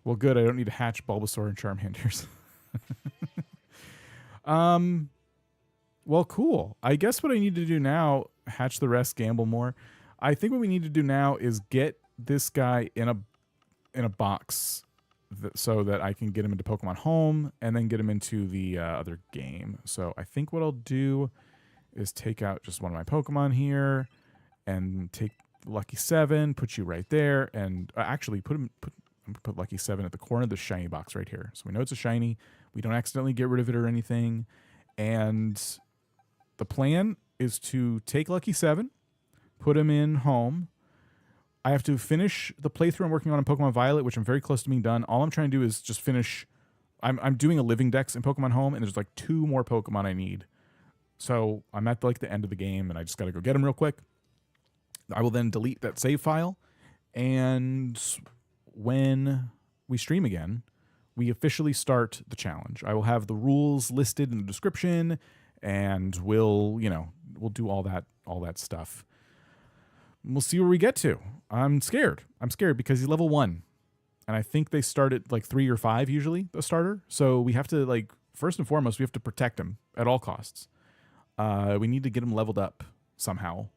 Well, good. I don't need to hatch Bulbasaur and Charmanders. Well, cool. I guess what I need to do now, hatch the rest, gamble more. I think what we need to do now is get this guy in a box so that I can get him into Pokemon Home and then get him into the other game. So I think what I'll do is take out just one of my Pokemon here and take Lucky 7, put you right there, and actually put Lucky 7 at the corner of the shiny box right here. So we know it's a shiny. We don't accidentally get rid of it or anything. And the plan is to take Lucky 7, put him in Home. I have to finish the playthrough I'm working on in Pokemon Violet, which I'm very close to being done. All I'm trying to do is just finish. I'm doing a living dex in Pokemon Home, and there's like 2 more Pokemon I need. So I'm at like the end of the game, and I just got to go get them real quick. I will then delete that save file, and when we stream again, we officially start the challenge. I will have the rules listed in the description, and we'll do all that stuff. We'll see where we get to. I'm scared. Because he's level 1, and I think they start at like 3 or 5 usually, the starter. So we have to, like, first and foremost, we have to protect him at all costs. We need to get him leveled up somehow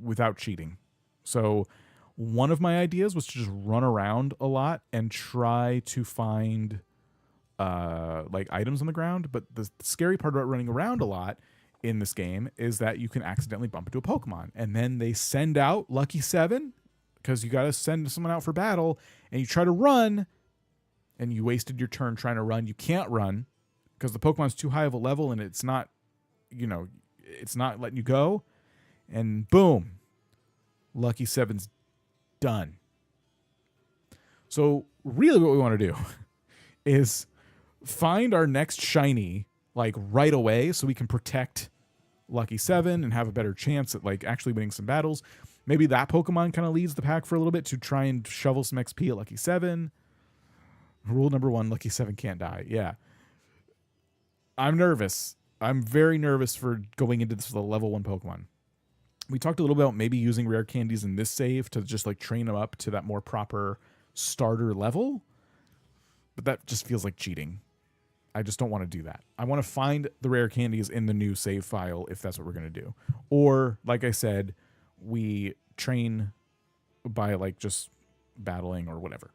without cheating. So one of my ideas was to just run around a lot and try to find like items on the ground. But the scary part about running around a lot in this game is that you can accidentally bump into a Pokemon, and then they send out Lucky 7 because you got to send someone out for battle, and you try to run and you wasted your turn trying to run. You can't run because the Pokemon's too high of a level and it's not, it's not letting you go. And boom, Lucky 7's done. So really what we want to do is find our next shiny like right away so we can protect Lucky 7 and have a better chance at like actually winning some battles. Maybe that Pokemon kind of leads the pack for a little bit to try and shovel some XP at Lucky 7. Rule number 1, Lucky 7 can't die. Yeah. I'm nervous. I'm very nervous for going into this with a level 1 Pokemon. We talked a little about maybe using rare candies in this save to just like train them up to that more proper starter level. But that just feels like cheating. I just don't want to do that. I want to find the rare candies in the new save file if that's what we're going to do. Or, like I said, we train by like just battling or whatever.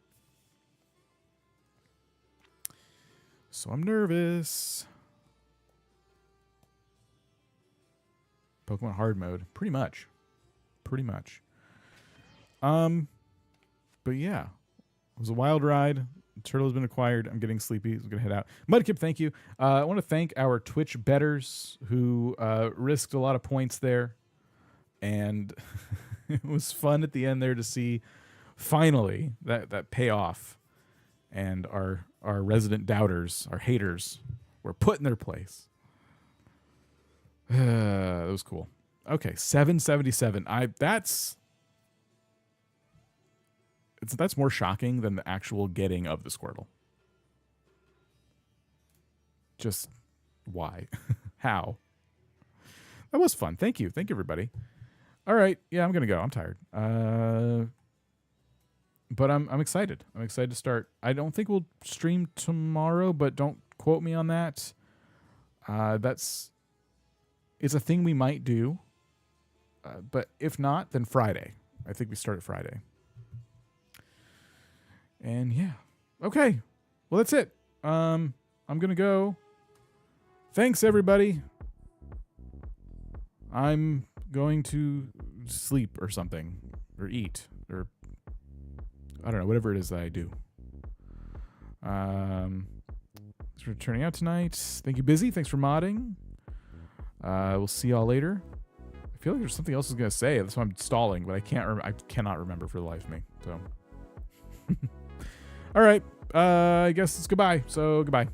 So I'm nervous. Pokemon hard mode. Pretty much. But yeah. It was a wild ride. The turtle has been acquired. I'm getting sleepy. I'm going to head out. Mudkip, thank you. I want to thank our Twitch bettors who risked a lot of points there. And it was fun at the end there to see finally that payoff. And our resident doubters, our haters, were put in their place. That was cool. Okay, 777. That's more shocking than the actual getting of the Squirtle. Just why? How? That was fun. Thank you. Thank you, everybody. All right. Yeah, I'm gonna go. I'm tired. But I'm excited. I'm excited to start. I don't think we'll stream tomorrow, but don't quote me on that. It's a thing we might do. But if not, then Friday. I think we start at Friday. And yeah. Okay. Well, that's it. I'm going to go. Thanks, everybody. I'm going to sleep or something. Or eat. Or I don't know. Whatever it is that I do. Thanks for turning out tonight. Thank you, Busy. Thanks for modding. We'll see y'all later. I feel like there's something else I was going to say. That's why I'm stalling, but I cannot remember for the life of me. So, all right. I guess it's goodbye. So, goodbye.